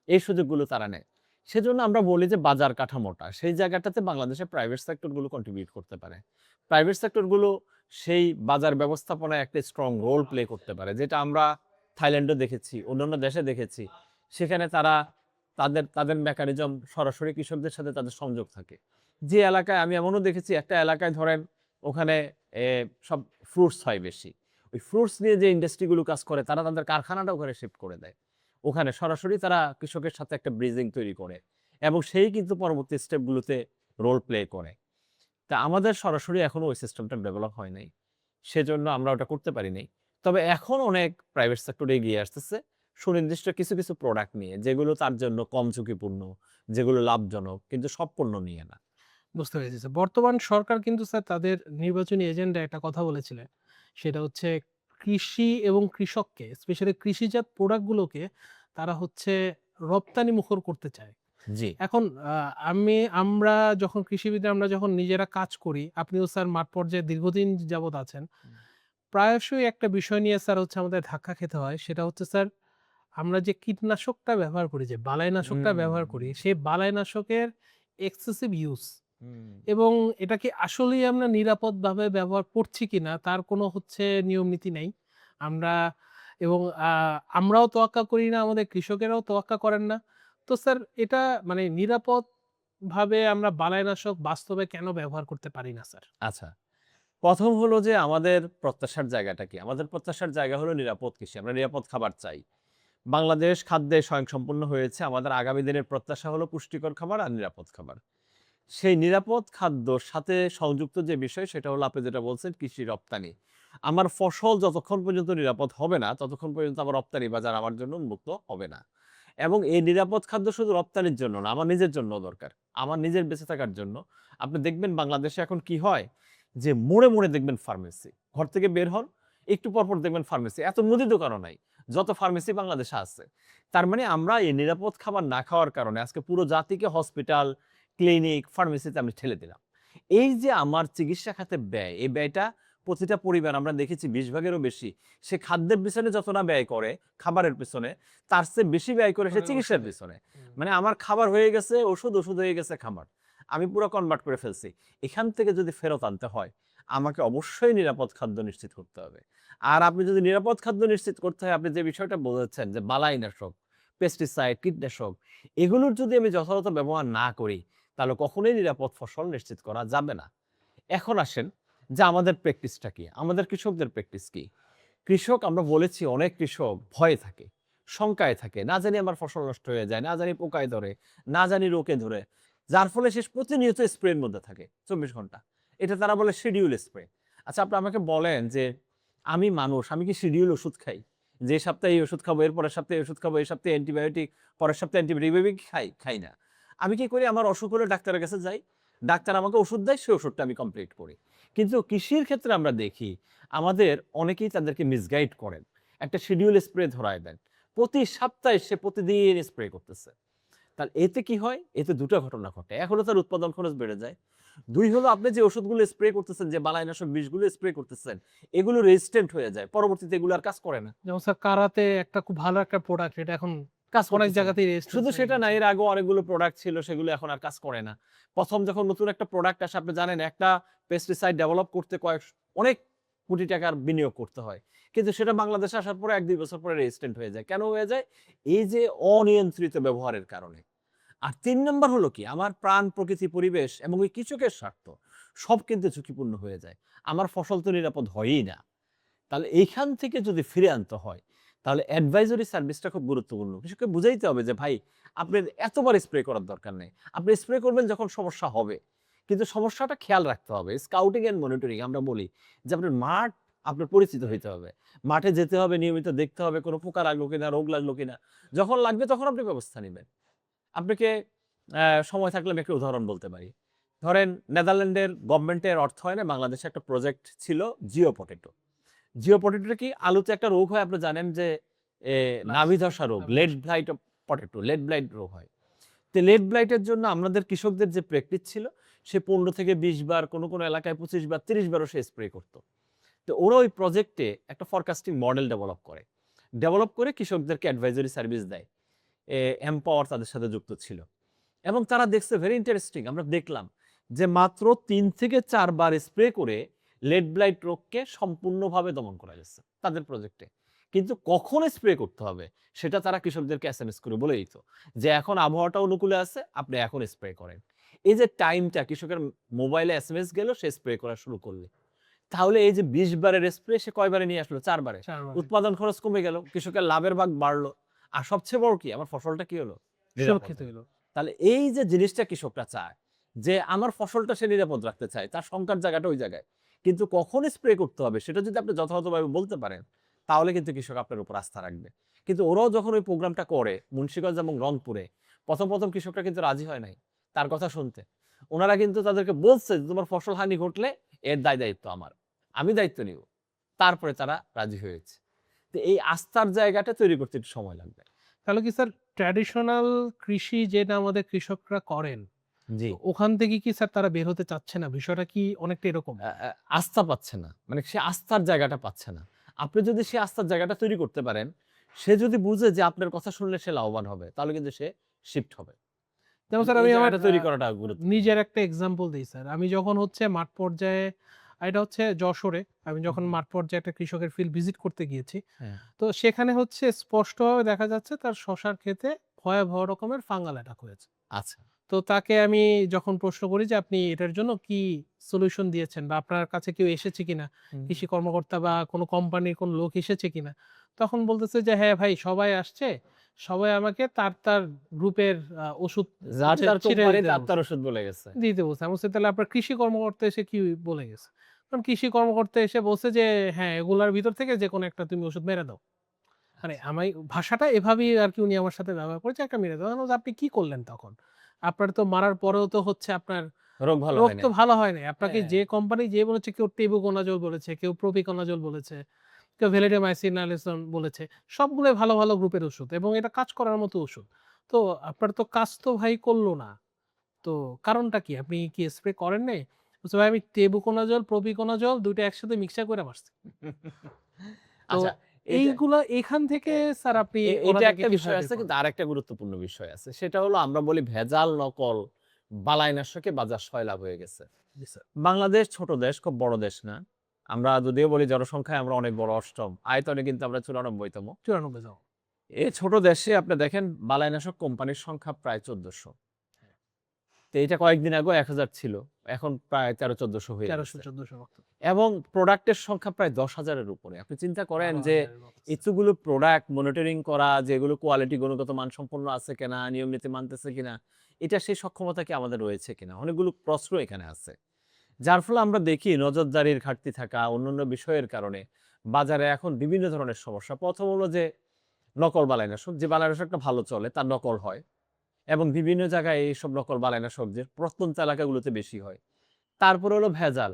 এই সুযোগগুলো তারা নেয়। সেজন্য আমরা বলি যে বাজার কাঠামোটা, সেই জায়গাটাতে বাংলাদেশের প্রাইভেট সেক্টর গুলো কন্ট্রিবিউট করতে পারে। প্রাইভেট সেক্টর গুলো সেই বাজার ব্যবস্থাপনায় একটা স্ট্রং রোল প্লে করতে পারে। যেটা আমরা থাইল্যান্ডে দেখেছি, অন্যান্য দেশে দেখেছি। সেখানে তারা তাদের মেকানিজম সরাসরি কৃষকদের সাথে তাদের সংযোগ থাকে। যে এলাকায় আমি এমনও দেখেছি, একটা এলাকায় ধরেন ওখানে এ সব ফ্রুটস হয় বেশি। ওই ফ্রুটস নিয়ে যে ইন্ডাস্ট্রি গুলো কাজ করে, তারা তাদের কারখানাটা ওখানে শিফট করে দেয়। ওখানে সরাসরি তারা কৃষকের সাথে একটা ব্রিজিং তৈরি করে এবং সেই কিন্তু পরবর্তী স্টেপগুলোতে রোল প্লে করে। তা আমাদের সরাসরি এখনো ওই সিস্টেমটা ডেভেলপ হয় নাই। সেজন্য আমরা ওটা করতে পারি নাই। তবে এখন অনেক প্রাইভেট সেক্টর এগিয়ে আসতেছে। সুনির্দিষ্ট কিছু কিছু প্রোডাক্ট নিয়ে, যেগুলো তার জন্য কম ঝুঁকিপূর্ণ, যেগুলো লাভজনক, কিন্তু সব পণ্য নিয়ে না। বুঝতে পেরেছি স্যার। বর্তমান সরকার কিন্তু স্যার তাদের নির্বাচনী এজেন্ডায় একটা কথা বলেছিলেন। সেটা হচ্ছে কৃষি এবং কৃষককে স্পেশালি কৃষিজাত প্রোডাক্ট গুলোকে তারা হচ্ছে রপ্তানি মুখর করতে চায়। জি। এখন আমরা যখন কৃষিবিদরা আমরা যখন নিজেরা কাজ করি, আপনিও স্যার মাঠ পর্যায়ে দীর্ঘদিন যাবৎ আছেন। প্রায়শই একটা বিষয় নিয়ে স্যার হচ্ছে আমাদের ধাক্কা খেতে হয়। সেটা হচ্ছে স্যার আমরা যে কীটনাশকটা ব্যবহার করি, যে বালাইনাশকটা ব্যবহার করি, সেই বালাইনাশকের এক্সেসিভ ইউজ এবং এটা কি আসলেই আমরা নিরাপদভাবে ব্যবহার করছি কিনা তার কোনো হচ্ছে নিয়ম নীতি নেই। আমরা এবং আমরাও তোয়াক্কা করি না, আমাদের কৃষকেরাও তোয়াক্কা করেন না। তো স্যার এটা মানে নিরাপদভাবে আমরা বালাইনাশক বাস্তবে কেন ব্যবহার করতে পারি না স্যার? আচ্ছা। ১ম হলো যে আমাদের প্রত্যাশার জায়গাটা কি? আমাদের প্রত্যাশার জায়গা হলো নিরাপদ কৃষি। আমরা নিরাপদ খাবার চাই। বাংলাদেশ খাদ্যে স্বয়ংসম্পূর্ণ হয়েছে। আমাদের আগামী দিনের প্রত্যাশা হলো পুষ্টিকর খাবার আর নিরাপদ খাবার। সেই নিরাপদ খাদ্যর সাথে সংযুক্ত যে বিষয় সেটা হলো আপনি যেটা বলছেন কৃষি রপ্তানি। আমার ফসল যতক্ষণ পর্যন্ত নিরাপদ হবে না, ততক্ষণ পর্যন্ত আমার রপ্তানি বাজার আমার জন্য উন্মুক্ত হবে না। এবং এই নিরাপদ খাদ্য শুধু রপ্তানির জন্য না, আমার নিজের জন্যও দরকার। আমার নিজের বেঁচে থাকার জন্য। আপনি দেখবেন বাংলাদেশে এখন কি হয়? যে মোড়ে, মোড়ে দেখবেন ফার্মেসি। ঘর থেকে বের হন, একটু পরপর দেখবেন ফার্মেসি। এত মুদি দোকানও নাই। যত ফার্মেসি বাংলাদেশে আছে। তার মানে আমরা এই নিরাপদ খাবার না খাওয়ার কারণে আজকে পুরো জাতিকে হসপিটাল, ক্লিনিক, ফার্মেসিতে আমি ঠেলে দিলাম। এই যে আমার চিকিৎসা খাতে ব্যয়, এই ব্যয়টা প্রতিটা পরিবার আমরা দেখেছি ২০ ভাগেরও বেশি। সে খাদ্যের পেছনে যত না ব্যয় করে, খাবারের পেছনে, তার চেয়ে বেশি ব্যয় করে সে চিকিৎসার ওষুধে। পেছনে। হুম। মানে আমার খাবার হয়ে গেছে ওষুধ, ওষুধ হয়ে গেছে খাবার। আমি পুরো কনভার্ট করে ফেলছি। এখান থেকে যদি ফেরত আনতে হয়, আমাকে অবশ্যই নিরাপদ খাদ্য নিশ্চিত করতে হবে। আর আপনি যদি নিরাপদ খাদ্য নিশ্চিত করতে হয়, আপনি যে বিষয়টা বলেছেন যে বালাইনাশক, পেস্টিসাইড, কীটনাশক, এগুলোর যদি আমি যথাযথ ব্যবহার না করি, তাহলে কখনোই নিরাপদ ফসল নিশ্চিত করা যাবে না। এখন আসেন যে আমাদের প্র্যাকটিসটা কি? আমাদের কৃষকদের প্র্যাকটিস কি? কৃষক আমরা বলেছি অনেক কৃষক ভয়ে থাকে, শঙ্কায় থাকে। না জানি আমার ফসল নষ্ট হয়ে যায়, না জানি পোকায় ধরে, না জানি রোগে ধরে। যার ফলে সে প্রতিনিয়ত স্প্রের মধ্যে থাকে ২৪ ঘন্টা। এটা তারা বলে শিডিউল স্প্রে। আচ্ছা আপনি আমাকে বলেন যে আমি মানুষ, আমি কি শিডিউল ওষুধ খাই? যে এই সপ্তাহে এই ওষুধ খাবো, এর পরের সপ্তাহে এই ওষুধ খাবো, এই সপ্তাহে অ্যান্টিবায়োটিক, পরের সপ্তাহে অ্যান্টিবায়োটিক এভাবে কি খাই? খাই না। আমি কি করি? আমার অসুখ হলে ডাক্তারের কাছে যাই। ডাক্তার আমাকে ওষুধ দেয়, সেই ওষুধটা আমি কমপ্লিট করি। কিন্তু কৃষির ক্ষেত্রে আমরা দেখি আমাদের অনেকেই তাদেরকে মিসগাইড করেন। একটা শিডিউল স্প্রে ধরায় দেন। প্রতি সপ্তাহে সে প্রতিদিন স্প্রে করতেছে। তাহলে এতে কি হয়? এতে ২ টা ঘটনা ঘটে। এক হলো তার উৎপাদন খরচ বেড়ে যায়। ২ হলো আপনি যে ওষুধগুলো স্প্রে করতেছেন, যে বালাইনাশক বিষগুলো স্প্রে করতেছেন, এগুলো রেজিস্ট্যান্ট হয়ে যায়। পরবর্তীতে এগুলো আর কাজ করে না। যেমন স্যার কারাতে একটা খুব ভালো একটা প্রোডাক্ট এটা এখন কাজ অনেক করতেছে না। জায়গাতেই রেজিস্ট্রেশন শুধু হয়ে সেটা না, গিয়েছে। এর আগেও অনেকগুলো প্রোডাক্ট ছিল, সেগুলো এখন আর কাজ করে না। ১ম যখন নতুন একটা প্রোডাক্ট আসে, আপনি জানেন একটা পেস্টিসাইড ডেভেলপ করতে অনেক কোটি টাকার বিনিয়োগ করতে হয়। কিন্তু সেটা বাংলাদেশে আসার পরে ১-২ বছর পরে রেজিস্ট্যান্ট হয়ে যায়। কেন হয়ে যায়? এই যে অনিয়ন্ত্রিত ব্যবহারের কারণে। আর ৩ নাম্বার হলো কি? আমার প্রাণ, প্রকৃতি, পরিবেশ এবং ওই কৃষকের স্বার্থ সব কিন্তু ঝুঁকিপূর্ণ হয়ে যায়। আমার ফসল তো নিরাপদ হয়ই না। তাহলে এইখান থেকে যদি ফিরে আনতে হয়, তাহলে অ্যাডভাইজরি সার্ভিসটা খুব গুরুত্বপূর্ণ। কৃষককে বুঝাইতে হবে যে, "ভাই, আপনার এতবার স্প্রে করার দরকার নেই। আপনি স্প্রে করবেন যখন সমস্যা হবে। কিন্তু সমস্যাটা খেয়াল রাখতে হবে।" স্কাউটিং অ্যান্ড মনিটরিং আমরা বলি যে, আপনার মাঠ আপনার পরিচিত হইতে হবে। মাঠে যেতে হবে, নিয়মিত দেখতে হবে কোনো পোকা লাগলো কিনা, রোগ লাগলো কিনা। যখন লাগবে তখন আপনি ব্যবস্থা নিবেন। আপনাকে সময় থাকলে আমি একটা উদাহরণ বলতে পারি। ধরেন নেদারল্যান্ডের গভর্নমেন্টের অর্থায়নে বাংলাদেশে একটা প্রজেক্ট ছিল জিও পটেটো। জিও পটেটোটা কি? আলুতে একটা রোগ হয় আপনি জানেন যে নাভি ধসা রোগ, late blight of potato, late blight রোগ হয়। তো লেট ব্লাইটের জন্য আমাদের কৃষকদের যে প্র্যাকটিস ছিল, সে ১৫ থেকে ২০ বার, কোনো এলাকায় ২৫ বার, ৩০ বারও সে স্প্রে করত। তো ওরা ওই প্রজেক্টে একটা ফরকাস্টিং মডেল ডেভেলপ করে। ডেভেলপ করে কৃষকদেরকে অ্যাডভাইজরি সার্ভিস দেয়। এমপাওয়ার তাদের সাথে যুক্ত ছিল। এবং তারা দেখছে ভেরি ইন্টারেস্টিং, আমরা দেখলাম যে মাত্র ৩ থেকে ৪ বার স্প্রে করে লেট ব্লাইট রোগকে সম্পূর্ণভাবে দমন করা গেছে তাদের প্রজেক্টে। কিন্তু কখন স্প্রে করতে হবে সেটা তারা কৃষকদেরকে এসএমএস করে বলে দিত যে এখন আবহাওয়াটা অনুকূলে আছে, আপনি এখন স্প্রে করেন। এই যে টাইমটা কৃষকের মোবাইলে এসএমএস গেল, সে স্প্রে করা শুরু করলে। তাহলে এই যে ২০ বারের স্প্রে সে কয়বারে নিয়ে আসলো? ৪ বারে। ৪ বার উৎপাদন খরচ কমে গেল, কৃষকের লাভের ভাগ বাড়লো। আর সবচেয়ে বড় কি? আমার ফসলটা কি হলো? নিরাপদ সুরক্ষিত হলো। হইল। তাহলে এই যে জিনিসটা কৃষকরা চায় যে আমার ফসলটা সে নিরাপদ রাখতে চায়, তার শঙ্কার জায়গাটা ওই জায়গায়। কিন্তু কখন স্প্রে করতে হবে সেটা যদি আপনি যথাযথভাবে বলতে পারেন, তাহলে কিন্তু কৃষক আপনার উপর আস্থা রাখবে। কিন্তু ওরাও যখন ওই প্রোগ্রামটা করে মুন্সিগঞ্জ এবং রংপুরে, প্রথম কৃষকরা কিন্তু রাজি হয় নাই তার কথা শুনতে। ওনারা কিন্তু তাদেরকে বলছে যে, "তোমার ফসল হানি ঘটলে এর দায়-দায়িত্ব আমার। আমি দায়িত্ব নিব।" তারপরে তারা রাজি হয়েছে। তো এই আস্থার জায়গাটা তৈরি করতে একটু সময় লাগবে। তাহলে কি স্যার ট্র্যাডিশনাল কৃষি যেটা আমাদের কৃষকরা করেন, জি। তো ওখান থেকে কি স্যার তারা বের হতে চাচ্ছে না? বিষয়টা কি অনেকটা এরকম? আস্থা পাচ্ছে না। মানে সে আস্থার জায়গাটা পাচ্ছে না। আপনি যদি সে আস্থার জায়গাটা তৈরি করতে পারেন, সে যদি বুঝে যে আপনার কথা শুনলে সে লাভবান হবে, তাহলে কিন্তু সে শিফট হবে। যেমন মানে স্যার এই আমি আমার জায়গাটা তৈরি করাটা গুরুত্বপূর্ণ। নিজের একটা এক্সাম্পল দেই স্যার। আমি যখন হচ্ছে মাঠ পর্যায়ে এটা হচ্ছে যশোরে। আমি যখন হুম। মাঠ পর্যায়ে একটা কৃষকের ফিল্ড ভিজিট করতে গিয়েছি। হ্যাঁ, তো সেখানে হচ্ছে স্পষ্টভাবে দেখা যাচ্ছে তার শসার ক্ষেতে ভয়াবহ রকমের ফাঙ্গাল অ্যাটাক হয়েছে। আচ্ছা। তো তাকে আমি যখন প্রশ্ন করি যে, "আপনি এটার জন্য কি সলিউশন দিয়েছেন বা আপনার কাছে কেউ এসেছে কিনা? হুম। কৃষি কর্মকর্তা বা কোনো কোম্পানির কোনো লোক এসেছে কিনা?" তখন বলতেছে যে, "হ্যাঁ ভাই সবাই আসছে। সবাই আমাকে তার গ্রুপের ওষুধ যার হচ্ছে তার ছিটায় কোম্পানি দিতে তার বলছে।" তার ওষুধ বলে গেছে। দিতে বলছে। আমি বলছি, "তাহলে আপনার কৃষি কর্মকর্তা এসে কি বলে গেছে?" কারণ কৃষি কর্মকর্তা এসে বলছে যে, "হ্যাঁ, এগুলার ভিতর থেকে যেকোনো একটা তুমি ওষুধ মেরে দাও।" মানে আচ্ছা। আমি ভাষাটা এভাবেই আরকি উনি আমার সাথে ব্যবহার করেছে, একটা মেরে দাও। আমি বলছি, "আপনি কি করলেন তখন? আপনার তো মারার পরেও তো হচ্ছে আপনার রোগ ভালো রোগ হয় তো নাই। ভালো হয় নাই। আপনাকে হ্যাঁ। যে কোম্পানি যে বলেছে কেউ টেবুকোনাজোল বলেছে, কেউ প্রোপিকোনাজোল বলেছে, কেউ ভ্যালিডামাইসিন, নালোসন বলেছে। সবগুলোই ভালো, ভালো গ্রুপের ওষুধ এবং এটা কাজ করার মতো ওষুধ। তো আপনার তো কাজ তো ভাই করল না। তো কারণটা কি? আপনি কি স্প্রে করেন নাই?" বলছে, "ভাই আমি টেবুকোনাজোল, প্রোপিকোনাজোল ২ টা একসাথে মিক্সচার করে মারছি।" তো আচ্ছা, এটা এইগুলা এখান থেকে এ স্যার আপনি এটা ওনাদেরকে একটা কিভাবে বিষয় বের আছে করেন? কিন্তু আরেকটা গুরুত্বপূর্ণ বিষয় আছে। সেটা হলো আমরা বলি ভেজাল, নকল, বালাইনাশকে বাজার সয়লাব হয়ে গেছে। জি স্যার। বাংলাদেশ ছোট দেশ, খুব বড় দেশ না। আমরা যদিও বলি জনসংখ্যায় আমরা অনেক বড় ৮ম, আয়তনে কিন্তু আমরা ৯৪ তম। ৯৪ জন। এই ছোট দেশে আপনি দেখেন বালাইনাশক কোম্পানির সংখ্যা প্রায় ১৪০০। তো এটা কয়েকদিন আগেও ১,০০০ ছিল। এখন প্রায় ১৩-১৪০০ হয়ে ১৩০০ গেছে। ১৪০০ মতো। এবং প্রোডাক্টের সংখ্যা প্রায় ১০,০০০ এর উপরে। আপনি চিন্তা করেন যে ১২,০০০ এর মতো স্যার। এতগুলো প্রোডাক্ট মনিটরিং করা, যেগুলো কোয়ালিটি গুণগত মানসম্পন্ন আছে কিনা, নিয়ম নীতি মানতেছে কিনা, এটা সেই সক্ষমতা কি আমাদের রয়েছে কিনা? অনেকগুলো প্রশ্ন এখানে আছে। যার ফলে আমরা দেখি নজরদারির ঘাটতি থাকা, অন্যান্য বিষয়ের কারণে বাজারে এখন বিভিন্ন ধরনের সমস্যা। ১ম হলো যে নকল বালাইনাশক। যে বালাইনাশকটা ভালো চলে তার নকল হয় এবং বিভিন্ন জায়গায় এইসব নকল বালাইনাশক যে প্রত্যন্ত এলাকাগুলোতে বেশি হয়। তারপরে হলো ভেজাল।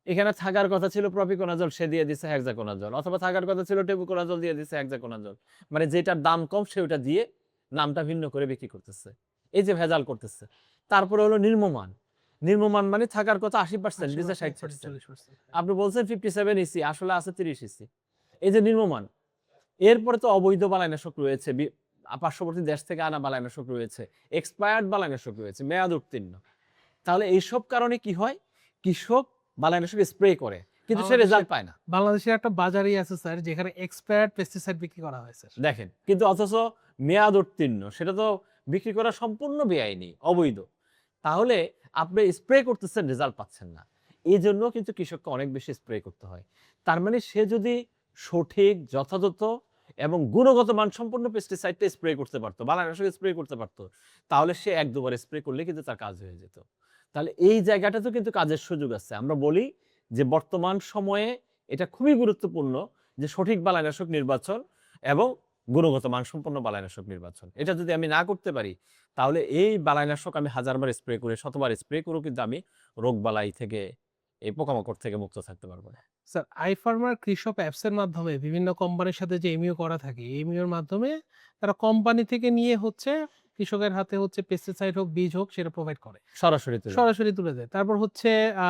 এখানে থাকার কথা ছিল প্রপিকোনাজল, সে দিয়ে দিছে হেক্সাকোনাজল, অথবা থাকার কথা ছিল টেবুকোনাজল, দিয়ে দিছে হেক্সাকোনাজল। মানে যেটার দাম কম সে ওটা দিয়ে নামটা ভিন্ন করে বিক্রি করতেছে। এই যে ভেজাল করতেছে। তারপরে হলো নিম্নমান। নিম্নমান মানে থাকার কথা ৮০% দিছে ৮০% ৬০%। ৪০%। আপনি বলছেন 57 ইসি, আসলে আছে 30 ইসি। এই যে নিম্নমান। এরপরে তো অবৈধ বালাইনাশক রয়েছে, পার্শ্ববর্তী দেশ থেকে আনা বালাইনাশক রয়েছে, এক্সপায়ার্ড বালাইনাশক রয়েছে, মেয়াদ উত্তীর্ণ। তাহলে এইসব কারণে কি হয়? কৃষক বালাইনাশক স্প্রে করে। কিন্তু সে বাংলাদেশে রেজাল্ট পায় না। বাংলাদেশের একটা বাজারই আছে স্যার যেখানে এক্সপায়ার্ড পেস্টিসাইড বিক্রি করা হয় স্যার। দেখেন, কিন্তু অথচ মেয়াদ উত্তীর্ণ সেটা তো বিক্রি করা সম্পূর্ণ বেআইনি, অবৈধ। তাহলে আপনি স্প্রে করতেছেন, রেজাল্ট পাচ্ছেন না। এজন্য কিন্তু কৃষককে অনেক বেশি স্প্রে করতে হয়। তার মানে সে যদি সঠিক, যথাযথ এবং গুণগত মানসম্পন্ন পেস্টিসাইডটা স্প্রে করতে পারত, বালাইনাশক স্প্রে করতে পারত, তাহলে সে ১-২ বার স্প্রে করলে কিন্তু তার কাজ হয়ে যেত। তাহলে এই জায়গাটাতেও কিন্তু কাজের সুযোগ আছে। আমরা বলি যে বর্তমান সময়ে এটা খুবই গুরুত্বপূর্ণ যে সঠিক বালাইনাশক নির্বাচন এবং গুণগত মানসম্পন্ন বালাইনাশক নির্বাচন। এটা যদি আমি না করতে পারি, তাহলে এই বালাইনাশক আমি হাজারবার স্প্রে করে, শতবার স্প্রে করেও কিন্তু আমি রোগবালাই থেকে, এই পোকামাকড় থেকে মুক্ত থাকতে পারব না। স্যার আইফার্মার কৃষক অ্যাপস এর মাধ্যমে বিভিন্ন কোম্পানির সাথে যে এমইও করা থাকে, এমইওর মাধ্যমে তারা কোম্পানি থেকে নিয়ে হচ্ছে কৃষকের হাতে হচ্ছে পেস্টিসাইড হোক, বীজ হোক সেটা প্রোভাইড করে। সরাসরি তুলে দেয়। সরাসরি তুলে দেয়। তারপর হচ্ছে আ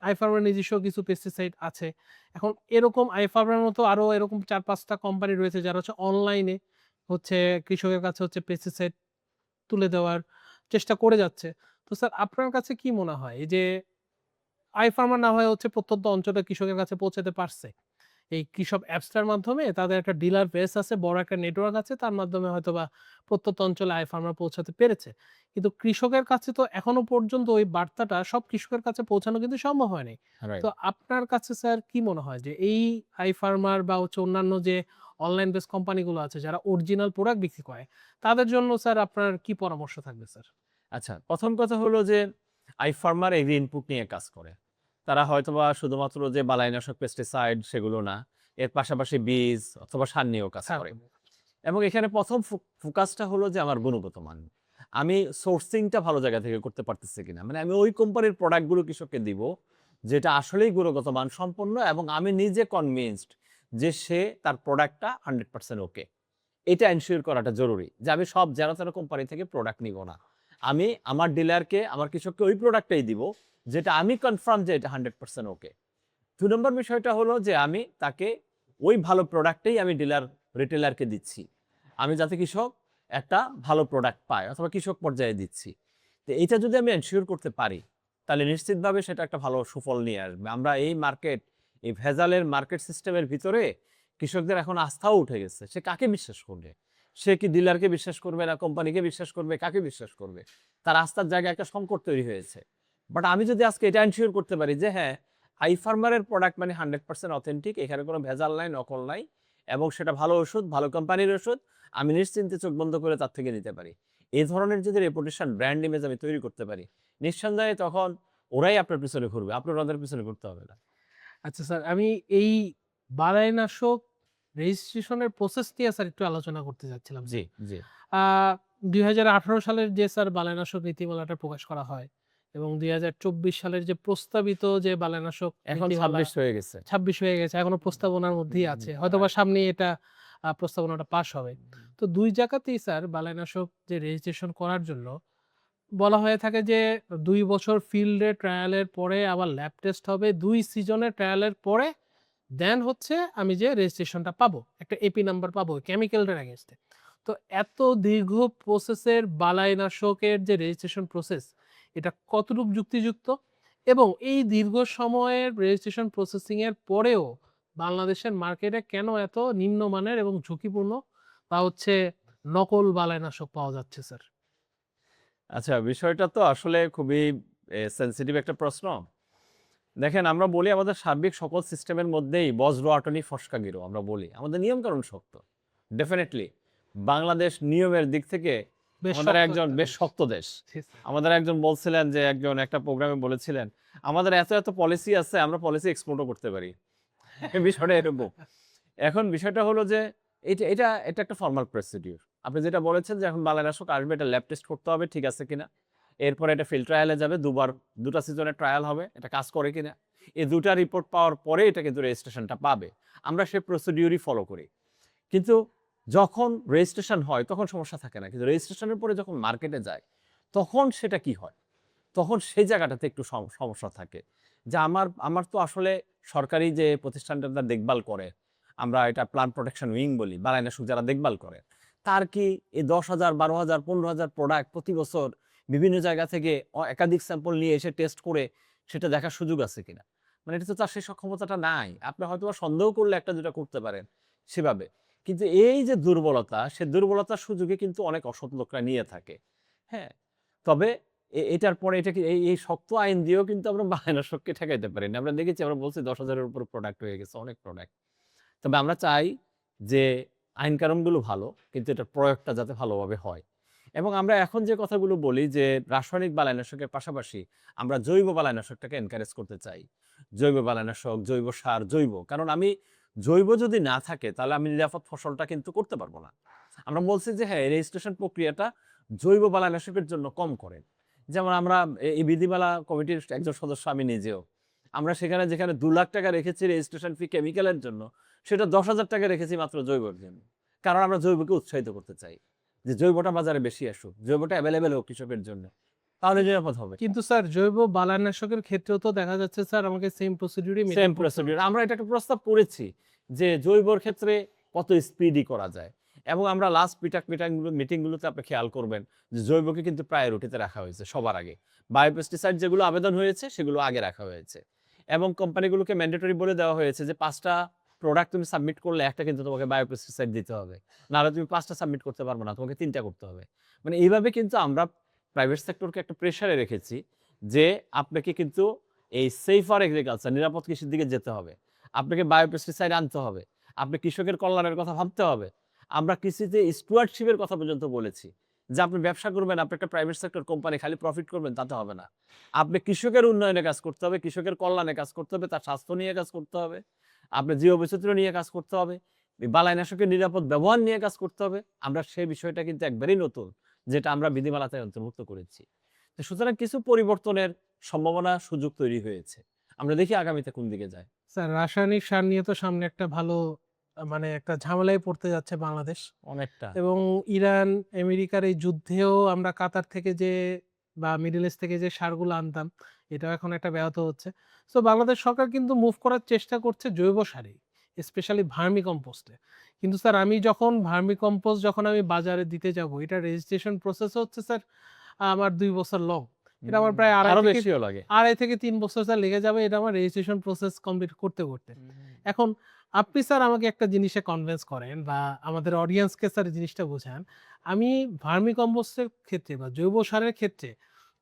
আইফার্মার নিজস্ব কিছু পেস্টিসাইড আছে। এখন এরকম আইফার্মার মতো আরো এরকম ৪-৫ টা কোম্পানি রয়েছে যারা হচ্ছে অনলাইনে হচ্ছে কৃষকের কাছে হচ্ছে পেস্টিসাইড তুলে দেওয়ার চেষ্টা করে যাচ্ছে। তো স্যার আপনার কাছে কি মনে হয় এই যে আইফার্মার না হয়ে হচ্ছে প্রত্যন্ত অঞ্চলে কৃষকের কাছে পৌঁছাতে পারছে। এই কৃষক অ্যাপসটার মাধ্যমে তাদের একটা ডিলার বেস আছে, বড় একটা নেটওয়ার্ক আছে। তার মাধ্যমে হয়তোবা প্রত্যন্ত অঞ্চলে আইফার্মার পৌঁছাতে পেরেছে। কিন্তু কৃষকের কাছে তো এখনো পর্যন্ত ওই বার্তাটা সব কৃষকের কাছে পৌঁছানো কিন্তু সম্ভব হয়নি। তো রাইট। আপনার কাছে স্যার কি মনে হয় যে এই আইফার্মার বা হচ্ছে অন্যান্য যে অনলাইন বেস কোম্পানিগুলো আছে যারা অরিজিনাল প্রোডাক্ট বিক্রি করে, তাদের জন্য স্যার আপনার কি পরামর্শ থাকবে স্যার? আচ্ছা, ১ম কথা হলো যে আইফার্মার এগ্রি ইনপুট নিয়ে কাজ করে। তারা হয়তোবা শুধুমাত্র যে বালাইনাশক পেস্টিসাইড সেগুলো না। এর পাশাপাশি বীজ অথবা সার নিয়েও কাজ স্যার করে। এবং এখানে প্রথম ফোকাসটা হলো যে আমার গুণগত মান। আমি সোর্সিংটা ভালো জায়গা থেকে করতে পারতেছি কিনা। মানে আমি ওই কোম্পানির প্রোডাক্টগুলো কৃষককে দিব, যেটা আসলেই গুণগত মান সম্পন্ন এবং আমি নিজে কনভিন্সড যে সে তার প্রোডাক্টটা 100% ওকে। এটা এনশিওর করাটা জরুরি। যে আমি সব যেন তেন কোম্পানি থেকে প্রোডাক্ট নিব না। আমি আমার ডিলারকে, আমার কৃষককে ওই প্রোডাক্টটাই দিব, যেটা আমি কনফার্ম যে এটা 100% ওকে। ২ নম্বর বিষয়টা হলো যে আমি তাকে ওই ভালো প্রোডাক্টটাই আমি রিটেলারকে দিচ্ছি। আমি যাতে কৃষক একটা ভালো প্রোডাক্ট পায় অথবা কৃষক পর্যায়ে দিচ্ছি। তো এইটা যদি আমি এনশিওর করতে পারি, তাহলে নিশ্চিতভাবে সেটা একটা ভালো সুফল নিয়ে আসবে। আমরা এই ভেজালের মার্কেট সিস্টেমের ভিতরে কৃষকদের এখন আস্থাও উঠে গেছে। সে কাকে বিশ্বাস করবে? সে কি ডিলারকে বিশ্বাস করবে না কোম্পানিকে বিশ্বাস করবে, কাকে বিশ্বাস করবে? তার আস্থার জায়গায় একটা সংকট তৈরি হয়েছে। বাট আমি যদি আজকে এটা এনশিওর করতে পারি যে হ্যাঁ, আই ফার্মারের প্রোডাক্ট মানে 100% অথেন্টিক, এখানে কোনো ভেজাল নাই, নকল নাই এবং সেটা ভালো ওষুধ, ভালো কোম্পানির ওষুধ, আমি নিশ্চিন্তে চোখ বন্ধ করে তার থেকে নিতে পারি। এই ধরনের যদি রেপুটেশন, ব্র্যান্ড ইমেজ আমি তৈরি করতে পারি, নিঃসন্দেহে তখন ওরাই আপনার পিছনে ঘুরবে। আপনার ওদের পিছনে ঘুরতে হবে না। আচ্ছা স্যার, আমি এই বালাইনাশক রেজিস্ট্রেশনের প্রসেস নিয়ে স্যার একটু আলোচনা করতে চাচ্ছিলাম জি, স্যার। জি। আ ২০১৮ সালের যে স্যার বালাইনাশক নীতিমালাটা প্রকাশ করা হয় এবং ২০২৪ সালের যে প্রস্তাবিত যে বালাইনাশক এখন নীতিমালা ২৬ হয়ে গেছে। ২৬ হয়ে গেছে। এখনো প্রস্তাবনার মধ্যেই আছে। হয়তোবা সামনেই এটা প্রস্তাবনাটা পাস হবে। তো ২ জায়গাতেই স্যার বালাইনাশক যে রেজিস্ট্রেশন করার জন্য বলা হয়ে থাকে যে ২ বছর ফিল্ডে ট্রায়ালের পরে আবার ল্যাব টেস্ট হবে। ২ সিজনে ট্রায়ালের পরে দেন হচ্ছে আমি যে রেজিস্ট্রেশনটা পাবো। একটা এপি নাম্বার পাবো কেমিক্যালটার এগেইনস্ট এ। তো এত দীর্ঘ প্রসেসের বালাইনাশকের যে রেজিস্ট্রেশন প্রসেস, এটা কতটুকু যুক্তিযুক্ত? এবং এই দীর্ঘ সময়ের রেজিস্ট্রেশন প্রসেসিং এর পরেও বাংলাদেশের মার্কেটে কেন এত নিম্নমানের এবং ঝুঁকিপূর্ণ বা হচ্ছে নকল বালাইনাশক পাওয়া যাচ্ছে স্যার? আচ্ছা, বিষয়টা তো আসলে খুবই সেনসিটিভ একটা প্রশ্ন। দেখেন, আমরা বলি আমাদের সার্বিক সকল সিস্টেমের মধ্যেই বজ্র আটনি ফসকা গিরো আমরা বলি। আমাদের নিয়মকানুন শক্ত। ডেফিনিটলি বাংলাদেশ নিয়মের দিক থেকে বেশ আমাদের শক্ত একজন একটা বেশ দেশ। শক্ত দেশ। জি স্যার। আমাদের একজন বলছিলেন যে একটা প্রোগ্রামে বলেছিলেন, "আমাদের এত পলিসি আছে, আমরা পলিসি এক্সপোর্টও করতে পারি।" বিষয়টা এরকম। এখন বিষয়টা হলো যে এটা একটা ফরমাল প্রসিডিউর। আপনি যেটা বলেছেন যে এখন বালাইনাশক আসবে, এটা ল্যাব টেস্ট করতে হবে ঠিক আছে কিনা। এরপরে এটা ফিল্ড ট্রায়ালে যাবে, ২ টা সিজনের ট্রায়াল হবে, এটা কাজ করে কিনা। এই ২ টা রিপোর্ট পাওয়ার পরে এটা কিন্তু রেজিস্ট্রেশনটা পাবে। আমরা সেই প্রসিডিউরই ফলো করি। কিন্তু যখন রেজিস্ট্রেশন হয় তখন সমস্যা থাকে না। কিন্তু রেজিস্ট্রেশনের পরে যখন মার্কেটে যায়, তখন সেটা কি হয়? তখন সেই জায়গাটাতে একটু সমস্যা থাকে। যে আমার তো আসলে সরকারি যে প্রতিষ্ঠানটা দেখভাল করে, আমরা এটা প্লান্ট প্রোটেকশন উইং বলি, বালাইনাশক যারা দেখভাল করে, তার কি এই ১০,০০০, ১২,০০০, ১৫,০০০ প্রোডাক্ট প্রতি বছর বিভিন্ন জায়গা থেকে একাধিক স্যাম্পল নিয়ে এসে টেস্ট করে সেটা দেখার সুযোগ আছে কিনা? মানে এটা তো তার সেই সক্ষমতাটা নাই। আপনি হয়তোবা সন্দেহ করলে ১ টা ২ টা করতে পারেন সেভাবে। কিন্তু এই যে দুর্বলতা, সে দুর্বলতার সুযোগে কিন্তু অনেক অসৎ লোকরা নিয়ে থাকে। হ্যাঁ? তবে এটার পরে এটা কি এই শক্ত আইন দিয়েও কিন্তু আমরা বায়নাশককে ঠেকাইতে পারি না। আমরা দেখেছি, আমরা বলছি ১০,০০০ এর উপর প্রোডাক্ট হয়ে গেছে, অনেক প্রোডাক্ট। তবে আমরা চাই যে আইন কানুনগুলো ভালো, কিন্তু এটার প্রয়োগটা যাতে ভালোভাবে হয়। এবং আমরা এখন যে কথাগুলো বলি যে রাসায়নিক বালাইনাশকের পাশাপাশি আমরা জৈব বালাইনাশকটাকে এনকারেজ করতে চাই। জৈব বালাইনাশক, জৈব সার, জৈব। কারণ আমি জৈব যদি না থাকে তাহলে আমি নিরাপদ ফসলটা কিন্তু করতে পারব না। আমরা বলছি যে হ্যাঁ, রেজিস্ট্রেশন প্রক্রিয়াটা জৈব বালাইনাশকের জন্য কম করেন। যেমন আমরা এই বিধিমালা কমিটির একজন সদস্য আমি নিজেও। আমরা সেখানে যেখানে ৳২,০০,০০০ রেখেছি রেজিস্ট্রেশন ফি কেমিক্যালের জন্য, সেটা ৳১০,০০০ রেখেছি মাত্র জৈবর জন্য। কারণ আমরা জৈবকে উৎসাহিত করতে চাই। যে জৈবটা বাজারে বেশি আসুক, জৈবটা এভেইলেবল হোক কৃষকের জন্য। তাহলে নিরাপদ হবে। কিন্তু স্যার জৈব বালাইনাশকের ক্ষেত্রেও তো দেখা যাচ্ছে স্যার আমাকে সেম প্রসিডিউরই সেম মেইনটেইন করতে প্রসিডিউর। হচ্ছে। আমরা এটা একটা প্রস্তাব করেছি যে জৈবর ক্ষেত্রে কত স্পিডি করা যায়। এবং আমরা লাস্ট মিটিংগুলোতে আপনি খেয়াল করবেন যে জৈবকে কিন্তু প্রায়োরিটিতে রাখা হয়েছে সবার আগে। বায়োপেস্টিসাইড যেগুলো আবেদন হয়েছে সেগুলো আগে রাখা হয়েছে। এবং কোম্পানিগুলোকে ম্যান্ডেটরি বলে দেওয়া হয়েছে যে ৫ টা প্রোডাক্ট তুমি সাবমিট করলে একটা কিন্তু তোমাকে বায়োপেস্টিসাইড দিতে হবে। নাহলে তুমি ৫ টা সাবমিট করতে পারবে না, তোমাকে ৩ টা করতে হবে। মানে এইভাবে কিন্তু আমরা প্রাইভেট সেক্টরকে একটা প্রেশারে রেখেছি যে আপনাকে কিন্তু এই সেফার এগ্রিকালচার, নিরাপদ কৃষির দিকে যেতে হবে। আপনাকে বায়োপেস্টিসাইড আনতে হবে। আপনি কৃষকের কল্যাণের কথা ভাবতে হবে। আমরা কৃষিতে স্টুয়ার্ডশিপ এর কথা পর্যন্ত বলেছি। যে আপনি ব্যবসা করবেন, আপনি একটা প্রাইভেট সেক্টর কোম্পানি খালি প্রফিট করবেন তাতে হবে না। আপনি কৃষকের উন্নয়নে কাজ করতে হবে, কৃষকের কল্যাণে কাজ করতে হবে, তার স্বাস্থ্য নিয়ে কাজ করতে হবে। আপনার জীববৈচিত্র্য নিয়ে কাজ করতে হবে, বালাইনাশকের নিরাপদ ব্যবহার নিয়ে কাজ করতে হবে। আমরা সেই বিষয়টা কিন্তু একবারেই নতুন, যেটা আমরা বিধিমালাতে অন্তর্ভুক্ত করেছি। তো সুতরাং কিছু পরিবর্তনের সম্ভাবনা, সুযোগ তৈরি হয়েছে। আমরা দেখি আগামীতে কোন দিকে যায়। স্যার রাসায়নিক সার নিয়ে তো সামনে একটা ভালো মানে একটা ঝামেলায় পড়তে যাচ্ছে বাংলাদেশ। অনেকটা। এবং ইরান আমেরিকার এই যুদ্ধেও আমরা কাতার থেকে যে বা মিডল ইস্ট থেকে যে সারগুলো আনতাম, এটাও এখন একটা ব্যাহত হচ্ছে। সো বাংলাদেশ সরকার কিন্তু মুভ করার চেষ্টা করছে জৈব সারে, স্পেশালি ভার্মি কম্পোস্টে। কিন্তু স্যার আমি যখন ভার্মি কম্পোস্ট যখন আমি বাজারে দিতে যাব, এটা রেজিস্ট্রেশন প্রসেস হচ্ছে স্যার আমার ২ বছর লং। এটা আমার প্রায় আরো বেশিও লাগে। ২.৫ থেকে ৩ বছর স্যার লেগে যাবে এটা আমার রেজিস্ট্রেশন প্রসেস কমপ্লিট করতে। এখন আপনি স্যার আমাকে একটা জিনিসে কনভিন্স করেন বা আমাদের অডিয়েন্সকে স্যার এই জিনিসটা বোঝান। আমি ভার্মি কম্পোস্টের ক্ষেত্রে বা জৈব সারের ক্ষেত্রে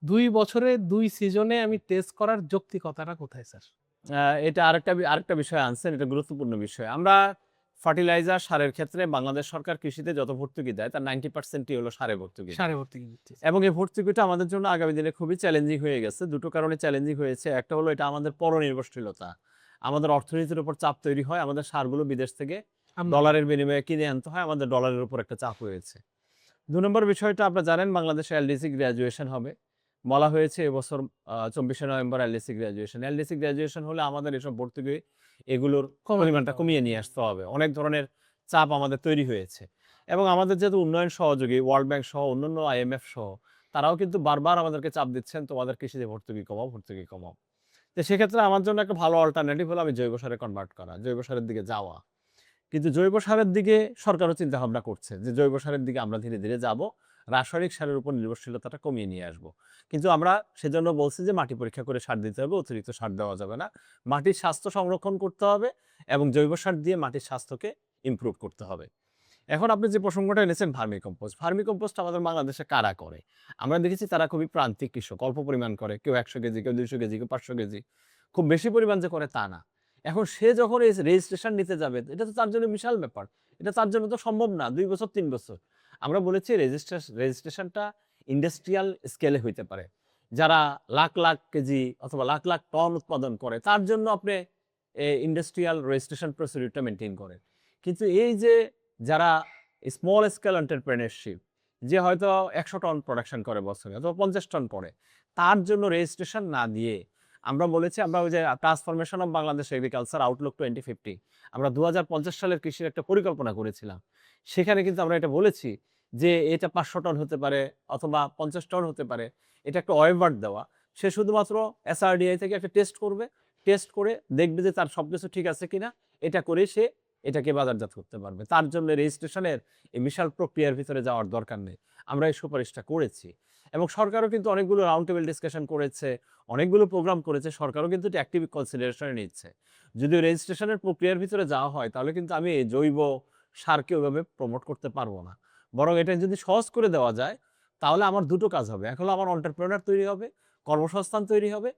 ২ বছরে ২ সিজনে আমি টেস্ট করার যৌক্তিকতাটা কোথায় স্যার? এটা আরেকটা বিষয় আনছেন, এটা গুরুত্বপূর্ণ বিষয়। আমরা ফার্টিলাইজার, সারের ক্ষেত্রে বাংলাদেশ সরকার কৃষিতে যত ভর্তুকি দেয় তার 90% হলো সারে ভর্তুকি দেয়। সারে ভর্তি দিচ্ছি। এবং এই ভর্তুকিটা আমাদের জন্য আগামী দিনে খুবই চ্যালেঞ্জিং হয়ে গেছে। দুটো কারণে চ্যালেঞ্জিং হয়েছে। একটা হলো এটা আমাদের পরনির্ভরশীলতা। আমাদের অর্থনীতির উপর চাপ তৈরি হয়। আমাদের সারগুলো বিদেশ থেকে ডলারের বিনিময়ে কিনে আনতে হয়। আমাদের ডলারের উপর একটা চাপ হয়েছে। ২ নম্বর বিষয়টা আপনারা জানেন বাংলাদেশে এলডিসি গ্র্যাজুয়েশন হবে। বলা হয়েছে এবছর ২৪শে November LDC graduation. LDC graduation হলে আমাদের এসব ভর্তুকি এগুলোর পরিমাণটা কমিয়ে নিয়ে আসতে হবে। অনেক ধরনের চাপ আমাদের তৈরি হয়েছে। এবং আমাদের যেহেতু উন্নয়ন সহযোগী ওয়ার্ল্ড ব্যাংক সহ অন্যান্য আইএমএফ সহ তারাও কিন্তু বারবার আমাদেরকে চাপ দিচ্ছেন তোমাদের কৃষিতে ভর্তুকি কমাও, ভর্তুকি কমাও। তো সেক্ষেত্রে আমার জন্য একটা ভালো অল্টারনেটিভ হলো আমি জৈব সারে কনভার্ট করা, জৈব সারের দিকে যাওয়া। কিন্তু জৈব সারের দিকে সরকারও চিন্তাভাবনা করছে যে জৈব সারের দিকে আমরা ধীরে, ধীরে যাব। রাসায়নিক সারের উপর নির্ভরশীলতাটা কমিয়ে নিয়ে আসব। কিন্তু আমরা সেজন্য বলছি যে মাটি পরীক্ষা করে সার দিতে হবে, অতিরিক্ত সার দেওয়া যাবে না। মাটির স্বাস্থ্য সংরক্ষণ করতে হবে এবং জৈব সার দিয়ে মাটির স্বাস্থ্যকে ইমপ্রুভ করতে হবে। এখন আপনি যে প্রসঙ্গটা এনেছেন ভার্মি কম্পোস্ট। ভার্মি কম্পোস্ট আমাদের বাংলাদেশে কারা করে? আমরা দেখেছি তারা খুবই প্রান্তিক কৃষক, অল্প পরিমাণ করে। কেউ ১০০ কেজি, কেউ ২০০ কেজি, কেউ ৫০০ কেজি। খুব বেশি পরিমাণ যে করে তা না। এখন সে যখন এই রেজিস্ট্রেশন নিতে যাবে, এটা তো তার জন্য বিশাল ব্যাপার। এটা তার জন্য তো সম্ভব না ২ বছর ৩ বছর। আমরা বলেছি রেজিস্ট্রেশনটা ইন্ডাস্ট্রিয়াল স্কেলে হইতে পারে। যারা লাখ, লাখ কেজি অথবা লাখ, লাখ টন উৎপাদন করে তার জন্য আপনি ইন্ডাস্ট্রিয়াল রেজিস্ট্রেশন প্রসিডিউরটা মেইনটেইন করেন। কিন্তু এই যে যারা স্মল স্কেল এন্টারপ্রেনারশিপ, যে হয়তো ১০০ টন প্রোডাকশন করে বছরে অথবা ৫০ টন করে, তার জন্য রেজিস্ট্রেশন না দিয়ে আমরা বলেছি আমরা ওই যে transformation of Bangladesh agriculture Outlook 2050 আমরা ২০৫০ সালের কৃষির একটা পরিকল্পনা করেছিলাম। সেখানে কিন্তু আমরা এটা বলেছি যে এটা ৫০০ টন হতে পারে অথবা ৫০ টন হতে পারে। এটা একটা ওয়েভার দেওয়া। সে শুধুমাত্র এসআরডিআই থেকে একটা টেস্ট করবে। টেস্ট করে দেখবে যে তার সবকিছু ঠিক আছে কিনা। এটা করে সে এটাকে বাজারজাত করতে পারবে। তার জন্য রেজিস্ট্রেশনের এই বিশাল প্রক্রিয়ার ভিতরে যাওয়ার দরকার নেই। আমরা এই সুপারিশটা করেছি। এবং সরকারও কিন্তু অনেকগুলো রাউন্ড টেবল ডিসকাশন করেছে, অনেকগুলো প্রোগ্রাম করেছে। সরকারও কিন্তু এটা অ্যাক্টিভ কনসিডারেশনে নিচ্ছে। যদি রেজিস্ট্রেশনের প্রক্রিয়ার ভিতরে যাওয়া হয় তাহলে কিন্তু আমি এই জৈব সারকে ওইভাবে প্রমোট করতে পারবো না। বরং এটা যদি সহজ করে দেওয়া যায় তাহলে আমার দুটো কাজ হবে। এক হলো আমার এন্টারপ্রেনার তৈরি হবে, কর্মসংস্থান তৈরি হবে।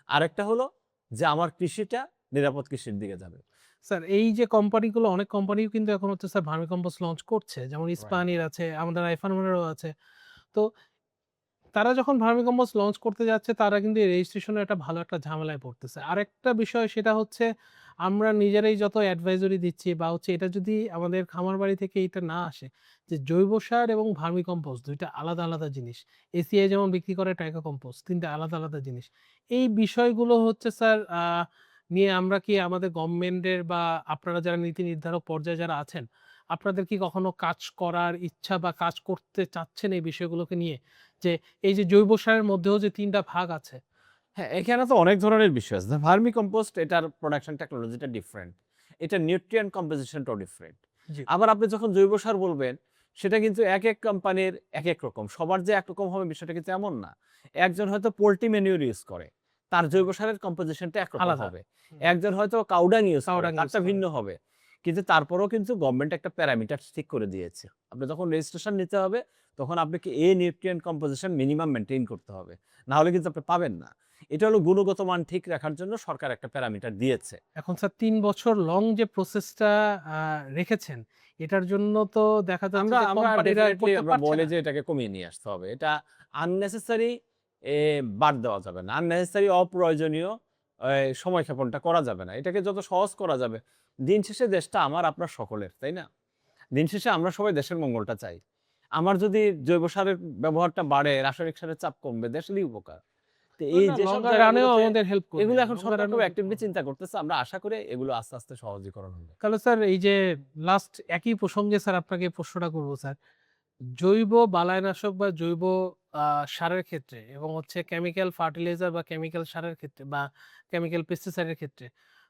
আরেকটা হলো যে আমার কৃষিটা নিরাপদ কৃষির দিকে যাবে। স্যার এই যে কোম্পানিগুলো অনেক কোম্পানিও কিন্তু এখন হচ্ছে স্যার ভার্মি কম্পোস্ট লঞ্চ করছে। যেমন রাইট। ইস্পাহানির আছে, আমাদের আইফারমেরও আছে। তো তারা যখন ভার্মি কম্পোস্ট লঞ্চ করতে যাচ্ছে তারা কিন্তু এই রেজিস্ট্রেশনে একটা ভালো একটা ঝামেলায় পড়তেছে। আরেকটা বিষয় সেটা হচ্ছে আমরা নিজেরাই যত অ্যাডভাইজরি দিচ্ছি বা হচ্ছে এটা যদি আমাদের খামার বাড়ি থেকে এটা না আসে যে জৈব সার এবং ভার্মি কম্পোস্ট ২ টা আলাদা জিনিস। এসিআই যেমন বিক্রি করে টাইকো কম্পোস্ট ৩ টা আলাদা জিনিস। এই বিষয়গুলো হচ্ছে স্যার নিয়ে আমরা কি আমাদের গভর্নমেন্টের বা আপনারা যারা নীতি নির্ধারক পর্যায়ে যারা আছেন, আপনাদের কি কখনো কাজ করার ইচ্ছা বা কাজ করতে চাচ্ছেন এই বিষয়গুলোকে নিয়ে? যে এই যে জৈব সারের মধ্যেও যে ৩ টা ভাগ আছে। হ্যাঁ, এখানে তো অনেক ধরনের বিষয় আছে। ভার্মি কম্পোস্ট এটার প্রোডাকশন টেকনোলজিটা ডিফারেন্ট। এটার নিউট্রিয়েন্ট কম্পোজিশনটাও ডিফারেন্ট। জি। আবার আপনি যখন জৈব সার বলবেন, সেটা কিন্তু একেক কোম্পানির একেক রকম। সবার যে একরকম হবে বিষয়টা কিন্তু এমন না। একজন হয়তো পোল্ট্রি ম্যানিউর ইউজ করে। তার জৈব সারের কম্পোজিশনটা একরকম আলাদা। হবে। হুম। একজন হয়তো কাউ ডাং ইউজ কাউ করে, ডাং ইউজ তারটা করে। ভিন্ন হবে। কিন্তু তারপরেও কিন্তু গভর্নমেন্ট একটা প্যারামিটার ঠিক করে দিয়েছে। আপনি যখন রেজিস্ট্রেশন নিতে হবে, তখন আপনাকে নিউট্রিয়েন্ট কম্পোজিশন মিনিমাম মেইনটেইন করতে হবে। না হলে কিন্তু আপনি পাবেন না। এটা হলো গুণগত মান ঠিক রাখার জন্য সরকার একটা প্যারামিটার দিয়েছে। এখন স্যার ৩ বছর লং যে প্রসেসটা আ রেখেছেন, এটার জন্য তো দেখা যাচ্ছে আমরা যে আমরা কোম্পানিরা ডেফিনিটলি করতে আমরা পারছে বলি না। যে এটাকে কমিয়ে নিয়ে আসতে হবে। এটা আননেসেসারি বাদ দেওয়া যাবে না। আননেসেসারি অপ্রয়োজনীয় সময় ক্ষেপণটা করা যাবে না। এটাকে যত সহজ করা যাবে, দিন শেষে দেশটা আমার আপনার সকলের, তাই না? দিন শেষে আমরা সবাই দেশের মঙ্গলটা চাই। আমার যদি জৈব সারের ব্যবহারটা বাড়ে, রাসায়নিক সারের চাপ কমবে, দেশেরই উপকার। তো এই না যেসব লঙ্গার রানেও জায়গাগুলোতে আমাদের হেল্প করবে, এগুলো এখন লঙ্গার সরকার রানেও খুব হেল্প অ্যাক্টিভলি করবে। চিন্তা করতেছে। আমরা আশা করি এগুলো আস্তে, আস্তে সহজীকরণ হবে। তাহলে স্যার এই যে লাস্ট একই প্রসঙ্গে স্যার আপনাকে প্রশ্নটা করব স্যার। জৈব বালাইনাশক বা জৈব সারের ক্ষেত্রে এবং হচ্ছে কেমিক্যাল ফার্টিলাইজার বা কেমিক্যাল সারের ক্ষেত্রে বা কেমিক্যাল পেস্টিসাইডের ক্ষেত্রে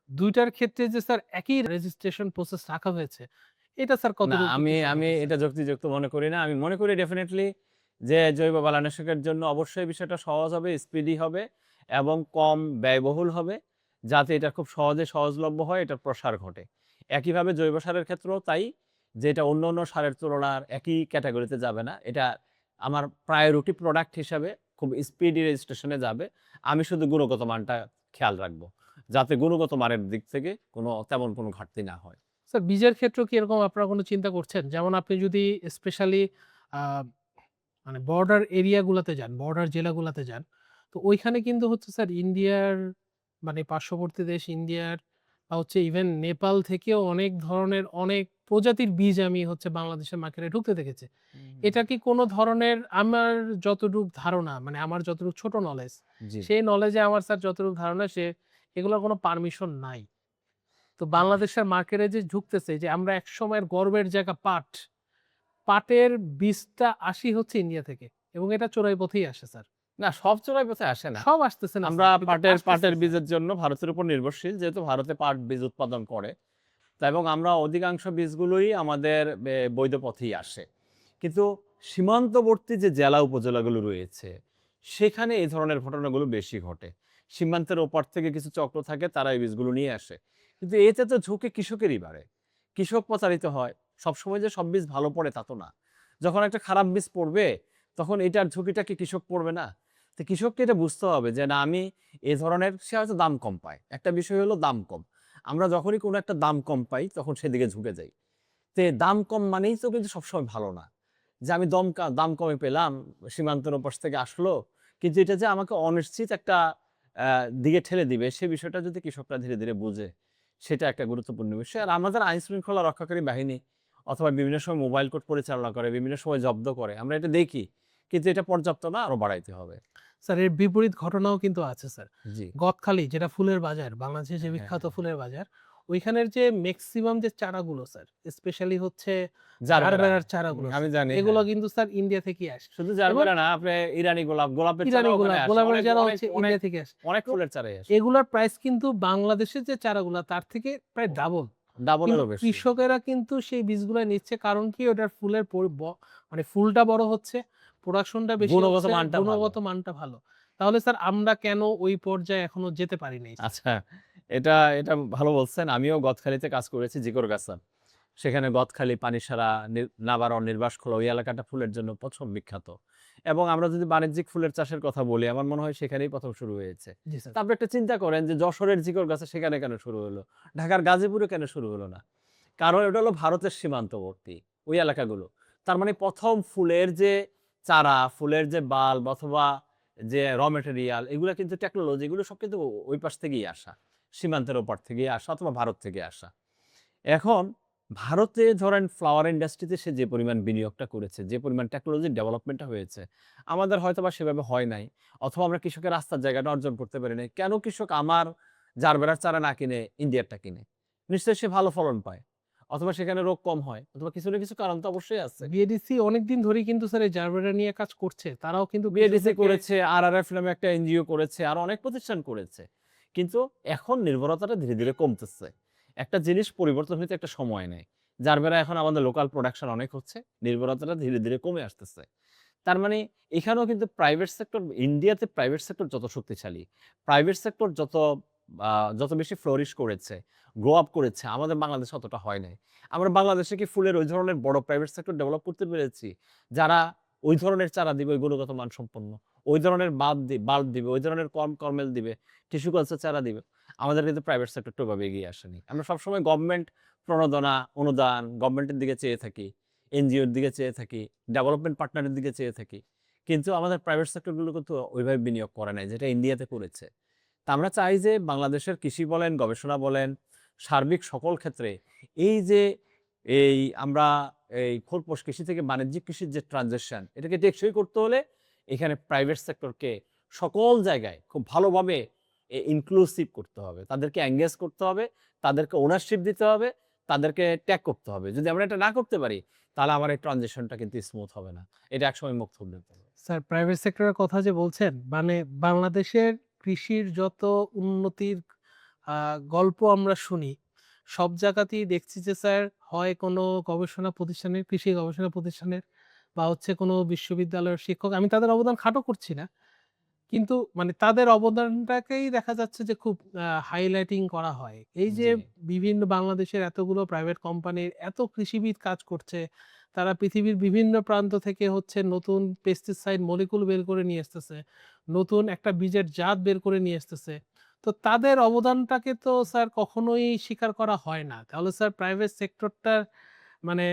২ টার ক্ষেত্রে যে স্যার একই রেজিস্ট্রেশন প্রসেস রাখা হয়েছে, এটা স্যার না, কতটুকু আমি যুক্তিসঙ্গত আমি স্যার? এটা যুক্তিযুক্ত মনে করি না। আমি মনে করি ডেফিনিটলি যে জৈব বালাইনাশকের জন্য অবশ্যই বিষয়টা সহজ হবে, স্পিডি হবে এবং কম ব্যয়বহুল হবে। যাতে এটা খুব সহজে সহজলভ্য হয়, এটার প্রসার ঘটে। একইভাবে জৈব সারের ক্ষেত্রেও তাই, যে এটা অন্য সারের তুলনার একই ক্যাটেগরিতে যাবে না। এটা আমার প্রায়োরিটি প্রোডাক্ট হিসাবে খুব স্পিডি রেজিস্ট্রেশনে যাবে। আমি শুধু গুণগত মানটা খেয়াল রাখবো। যাতে গুণগত মানের দিক থেকে তেমন কোনো ঘাটতি না হয়। স্যার বীজের ক্ষেত্রেও কি এরকম আপনারা কোনো চিন্তা করছেন? যেমন আপনি যদি স্পেশালি আ মানে বর্ডার এরিয়া গুলাতে যান, বর্ডার জেলাগুলাতে যান, তো ওইখানে কিন্তু হচ্ছে স্যার ইন্ডিয়ার মানে পার্শ্ববর্তী দেশ ইন্ডিয়ার বা হচ্ছে ইভেন নেপাল থেকেও অনেক ধরনের অনেক প্রজাতির বীজ আমি হচ্ছে বাংলাদেশের মার্কেটে ঢুকতে দেখেছি। এটা কি কোনো ধরনের আমার যতটুক ধারণা মানে আমার যতটুক ছোট নলেজ, জি। সেই নলেজে আমার স্যার যতটুক ধারণা এগুলোর কোনো পারমিশন নাই। তো বাংলাদেশের মার্কেটে যে ঢুকতেছে যে আমরা একসময়ের গর্বের জায়গা পাট, পাটের বীজটা আসি হচ্ছে ইন্ডিয়া থেকে এবং এটা চোরাই পথেই আসে স্যার। না, সব চোরাই পথে আসে না। সব আসতেছে না আমরা স্যার কিন্তু পাটের আসতেছে পাটের স্যার। বীজের জন্য ভারতের উপর নির্ভরশীল। যেহেতু ভারতে পাট বীজ উৎপাদন করে। এবং আমরা অধিকাংশ বীজগুলোই আমাদের বৈধ পথেই আসে। কিন্তু সীমান্তবর্তী যে জেলা উপজেলাগুলো রয়েছে, সেখানে এই ধরনের ঘটনাগুলো বেশি ঘটে। সীমান্তের ওপার থেকে কিছু চক্র থাকে, তারা এই বীজগুলো নিয়ে আসে। কিন্তু এতে তো ঝুঁকি কৃষকেরই বাড়ে। কৃষক প্রতারিত হয়। সবসময় যে সব বীজ ভালো পড়ে তা তো না। যখন একটা খারাপ বীজ পড়বে, তখন এটার ঝুঁকিটা কি কৃষক পড়বে না? তো কৃষককে এটা বুঝতে হবে যে না, আমি এ ধরনের, সে হয়তো দাম কম পায়। একটা বিষয় হলো দাম কম। আমরা যখনই কোনো একটা দাম কম পাই, তখন সেদিকে ঝুঁকে যাই। দাম কম মানেই তো কিন্তু সবসময় ভালো না। যে আমি দাম কমে পেলাম, সীমান্তের ওপাশ থেকে আসলো। কিন্তু এটা যে আমাকে অনিশ্চিত একটা দিকে ঠেলে দিবে, সে বিষয়টা যদি কৃষকরা ধীরে, ধীরে বুঝে, সেটা একটা গুরুত্বপূর্ণ বিষয়। আর আমাদের আইন-শৃঙ্খলা রক্ষাকারী বাহিনী অথবা বিভিন্ন সময় মোবাইল কোর্ট পরিচালনা করে, বিভিন্ন সময় জব্দ করে। আমরা এটা দেখি। কিন্তু এটা পর্যাপ্ত না, আরো বাড়াইতে হবে। স্যার এর বিপরীত ঘটনাও কিন্তু আছে স্যার। জি। গদখালি যেটা ফুলের বাজার, বাংলাদেশের যে হ্যাঁ, হ্যাঁ, বিখ্যাত হ্যাঁ। ফুলের বাজার, ওইখানের যে মেক্সিমাম যে চারাগুলো স্যার, স্পেশালি হচ্ছে জারবেরা। জারবেরার চারাগুলো আমি স্যার, জানি, এগুলো হ্যাঁ। কিন্তু স্যার ইন্ডিয়া থেকেই আসে শুধু এবং জারবেরা না, আপনি ইরানি গোলাপ, গোলাপের ইরানি চারাও ওখানে গোলাপ, আসে। গোলাপের অনেক, চারা অনেক, হচ্ছে অনেক, ইন্ডিয়া থেকে আসে। অনেক তো ফুলের চারাই আসে। এগুলার প্রাইস কিন্তু বাংলাদেশের যে চারাগুলা তার থেকে প্রায় ডাবল। কিন্তু ডাবলেরও বেশি। কৃষকেরা কিন্তু সেই বীজগুলা নিচ্ছে কারণ কি ওটার ফুলের মানে ফুলটা বড় হচ্ছে, প্রোডাকশনটা বেশি গুণগত হচ্ছে, মানটা ভালো। গুণগত মানটা ভালো। তাহলে স্যার আমরা কেন ওই পর্যায়ে এখনো যেতে পারি নাই স্যার? আচ্ছা, এটা এটা ভালো বলছেন। আমিও গদখালিতে কাজ করেছি, জিকরগাছা। সেখানে গদখালি, পানিসারা, নাবারণ, নির্বাসখোলা, ওই এলাকাটা ফুলের জন্য ১ম বিখ্যাত। এবং আমরা যদি বাণিজ্যিক ফুলের চাষের কথা বলি, আমার মনে হয় সেখানেই ১ম শুরু হয়েছে। জি স্যার। তা আপনি একটা চিন্তা করেন যে যশোরের জিকরগাছা সেখানে কেন শুরু হলো? ঢাকার গাজীপুরে কেন শুরু হলো না? কারণ ওটা হলো ভারতের সীমান্তবর্তী ওই এলাকাগুলো। তার মানে ১ম ফুলের যে চারা, ফুলের যে বাল্ব অথবা যে ম্যাটেরিয়াল, এগুলা কিন্তু টেকনোলজি, এগুলো সব কিন্তু ওই পাশ থেকেই আসা। সীমান্তের ওপার থেকেই আসা অথবা ভারত থেকে আসা। এখন ভারতে ধরেন ফ্লাওয়ার ইন্ডাস্ট্রিতে সে যে পরিমাণ বিনিয়োগটা করেছে, যে পরিমাণ টেকনোলজির ডেভেলপমেন্টটা হয়েছে, আমাদের হয়তোবা সেভাবে হয় নাই। অথবা আমরা কৃষকের রাস্তার জায়গাটা অর্জন করতে পারি নাই। কেন কৃষক আমার জারবেরার চারা না কিনে ইন্ডিয়ারটা কিনে? নিশ্চয়ই সে ভালো ফলন পায়। অথবা সেখানে রোগ কম হয়। অথবা কিছু না কিছু কারণ তো অবশ্যই আছে। বিএডিসি অনেকদিন ধরেই কিন্তু স্যার এই জারবেরা নিয়ে কাজ করছে। তারাও কিন্তু বিএডিসি কৃষকদেরকে করেছে, আরআরএফ নামে একটা এনজিও করেছে, আরো অনেক প্রতিষ্ঠান করেছে। কিন্তু এখন নির্ভরতাটা ধীরে, ধীরে কমতেছে। একটা জিনিস পরিবর্তন হইতে একটা সময় নেয়। যার বেলা এখন আমাদের লোকাল প্রোডাকশন অনেক হচ্ছে। নির্ভরতাটা ধীরে, ধীরে কমে আসতেছে। তার মানে এখানেও কিন্তু প্রাইভেট সেক্টর, ইন্ডিয়াতে প্রাইভেট সেক্টর যত শক্তিশালী, প্রাইভেট সেক্টর আ যত বেশি ফ্লোরিশ করেছে, গ্রো আপ করেছে, আমাদের বাংলাদেশে অতটা হয় নাই। আমরা বাংলাদেশে কি ফুলের ওই ধরনের বড় প্রাইভেট সেক্টর ডেভেলপ করতে পেরেছি? যারা ওই ধরনের চারা দিবে, ওই গুণগত মানসম্পন্ন। ওই ধরনের বাল্ব দিবে, ওই ধরনের কর্মেল দিবে, টিস্যু কালচার চারা দিবে। আমাদের কিন্তু প্রাইভেট সেক্টরটা ওভাবে এগিয়ে আসেনি। আমরা সবসময় গভর্নমেন্ট প্রণোদনা, অনুদান, গভর্নমেন্টের দিকে চেয়ে থাকি, এনজিওর দিকে চেয়ে থাকি, ডেভেলপমেন্ট পার্টনারের দিকে চেয়ে থাকি। কিন্তু আমাদের প্রাইভেট সেক্টর গুলো কিন্তু ওইভাবে বিনিয়োগ করে নাই, যেটা ইন্ডিয়াতে করেছে। তা আমরা চাই যে বাংলাদেশের কৃষি বলেন, গবেষণা বলেন, সার্বিক সকল ক্ষেত্রে এই যে আমরা খোলপোশ কৃষি থেকে বাণিজ্যিক কৃষির যে ট্রানজিশন, এটাকে টেকসই করতে হলে এখানে প্রাইভেট সেক্টরকে সকল জায়গায় খুব ভালোভাবে ইনক্লুসিভ করতে হবে। তাদেরকে এনগেজ করতে হবে, তাদেরকে ওনারশিপ দিতে হবে, তাদেরকে ট্যাগ করতে হবে। যদি আমরা এটা না করতে পারি, তাহলে আমার এই ট্রানজিশনটা কিন্তু স্মুথ হবে না। এটা একসময় মুখ থুবড়ে পড়বে। স্যার প্রাইভেট সেক্টরের কথা যে বলছেন, মানে বাংলাদেশের কৃষির যত উন্নতির গল্প আমরা শুনি, সব জায়গাতেই দেখছি যে স্যার হয় কোনো গবেষণা প্রতিষ্ঠানের, কৃষি গবেষণা প্রতিষ্ঠানের বা হচ্ছে কোনো বিশ্ববিদ্যালয়ের শিক্ষক, আমি তাদের অবদান খাটো করছি না। কিন্তু মানে তাদের অবদানটাকেই দেখা যাচ্ছে যে খুব হাইলাইটিং করা হয়। এই যে জি। বিভিন্ন বাংলাদেশের এতগুলো প্রাইভেট কোম্পানির এত কৃষিবিদ কাজ করছে, তারা পৃথিবীর বিভিন্ন প্রান্ত থেকে হচ্ছে নতুন পেস্টিসাইড মলিকুল বের করে নিয়ে আসতেছে, নতুন একটা বীজের জাত বের করে নিয়ে আসতেছে। তো তাদের অবদানটাকে তো স্যার কখনোই স্বীকার করা হয় না। তাহলে স্যার প্রাইভেট সেক্টরটার মানে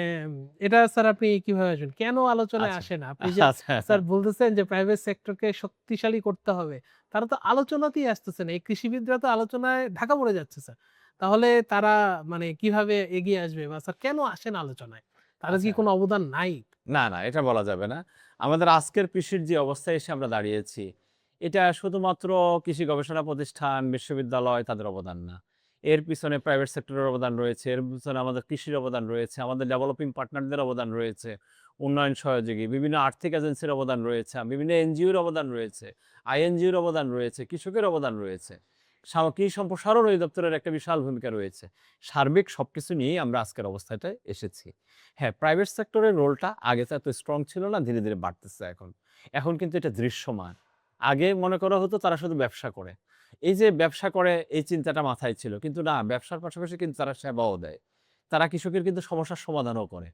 এটা স্যার আপনি কিভাবে আসবেন? কেন আলোচনায় আচ্ছা, আসে না? আপনি যে আচ্ছা। স্যার বলতেছেন যে প্রাইভেট সেক্টরকে শক্তিশালী করতে হবে। তারা তো আলোচনাতেই আসতেছে না। এই কৃষিবিদরা তো আলোচনায় ঢাকা পড়ে যাচ্ছে স্যার। তাহলে তারা মানে কিভাবে এগিয়ে আসবে বা স্যার কেন আসে না আলোচনায়? তাদের কি আচ্ছা। কোনো অবদান নাই? না, এটা বলা যাবে না। আমাদের আজকের কৃষির যে অবস্থায় এসে আমরা দাঁড়িয়েছি, এটা শুধুমাত্র কৃষি গবেষণা প্রতিষ্ঠান, বিশ্ববিদ্যালয় তাদের অবদান না। এর পিছনে প্রাইভেট সেক্টরের অবদান রয়েছে, এর পিছনে আমাদের কৃষির অবদান রয়েছে, আমাদের ডেভেলপিং পার্টনারদের অবদান রয়েছে, উন্নয়ন সহযোগী, বিভিন্ন আর্থিক এজেন্সির অবদান রয়েছে, বিভিন্ন এনজিওর অবদান রয়েছে, আইএনজিওর অবদান রয়েছে, কৃষকের অবদান রয়েছে। কৃষি সম্প্রসারণ অধিদপ্তরের একটা বিশাল ভূমিকা রয়েছে। সার্বিক সবকিছু নিয়েই আমরা আজকের অবস্থাটায় এসেছি। হ্যাঁ, প্রাইভেট সেক্টরের রোলটা আগে তো এত স্ট্রং ছিল না, ধীরে, ধীরে বাড়তেছে এখন। এখন কিন্তু এটা দৃশ্যমান। আগে মনে করা হতো তারা শুধু ব্যবসা করে। এই যে ব্যবসা করে এই চিন্তাটা মাথায় ছিল। কিন্তু না, ব্যবসার পাশাপাশি কিন্তু তারা সেবাও দেয়। তারা কৃষকের কিন্তু সমস্যার সমাধানও করে।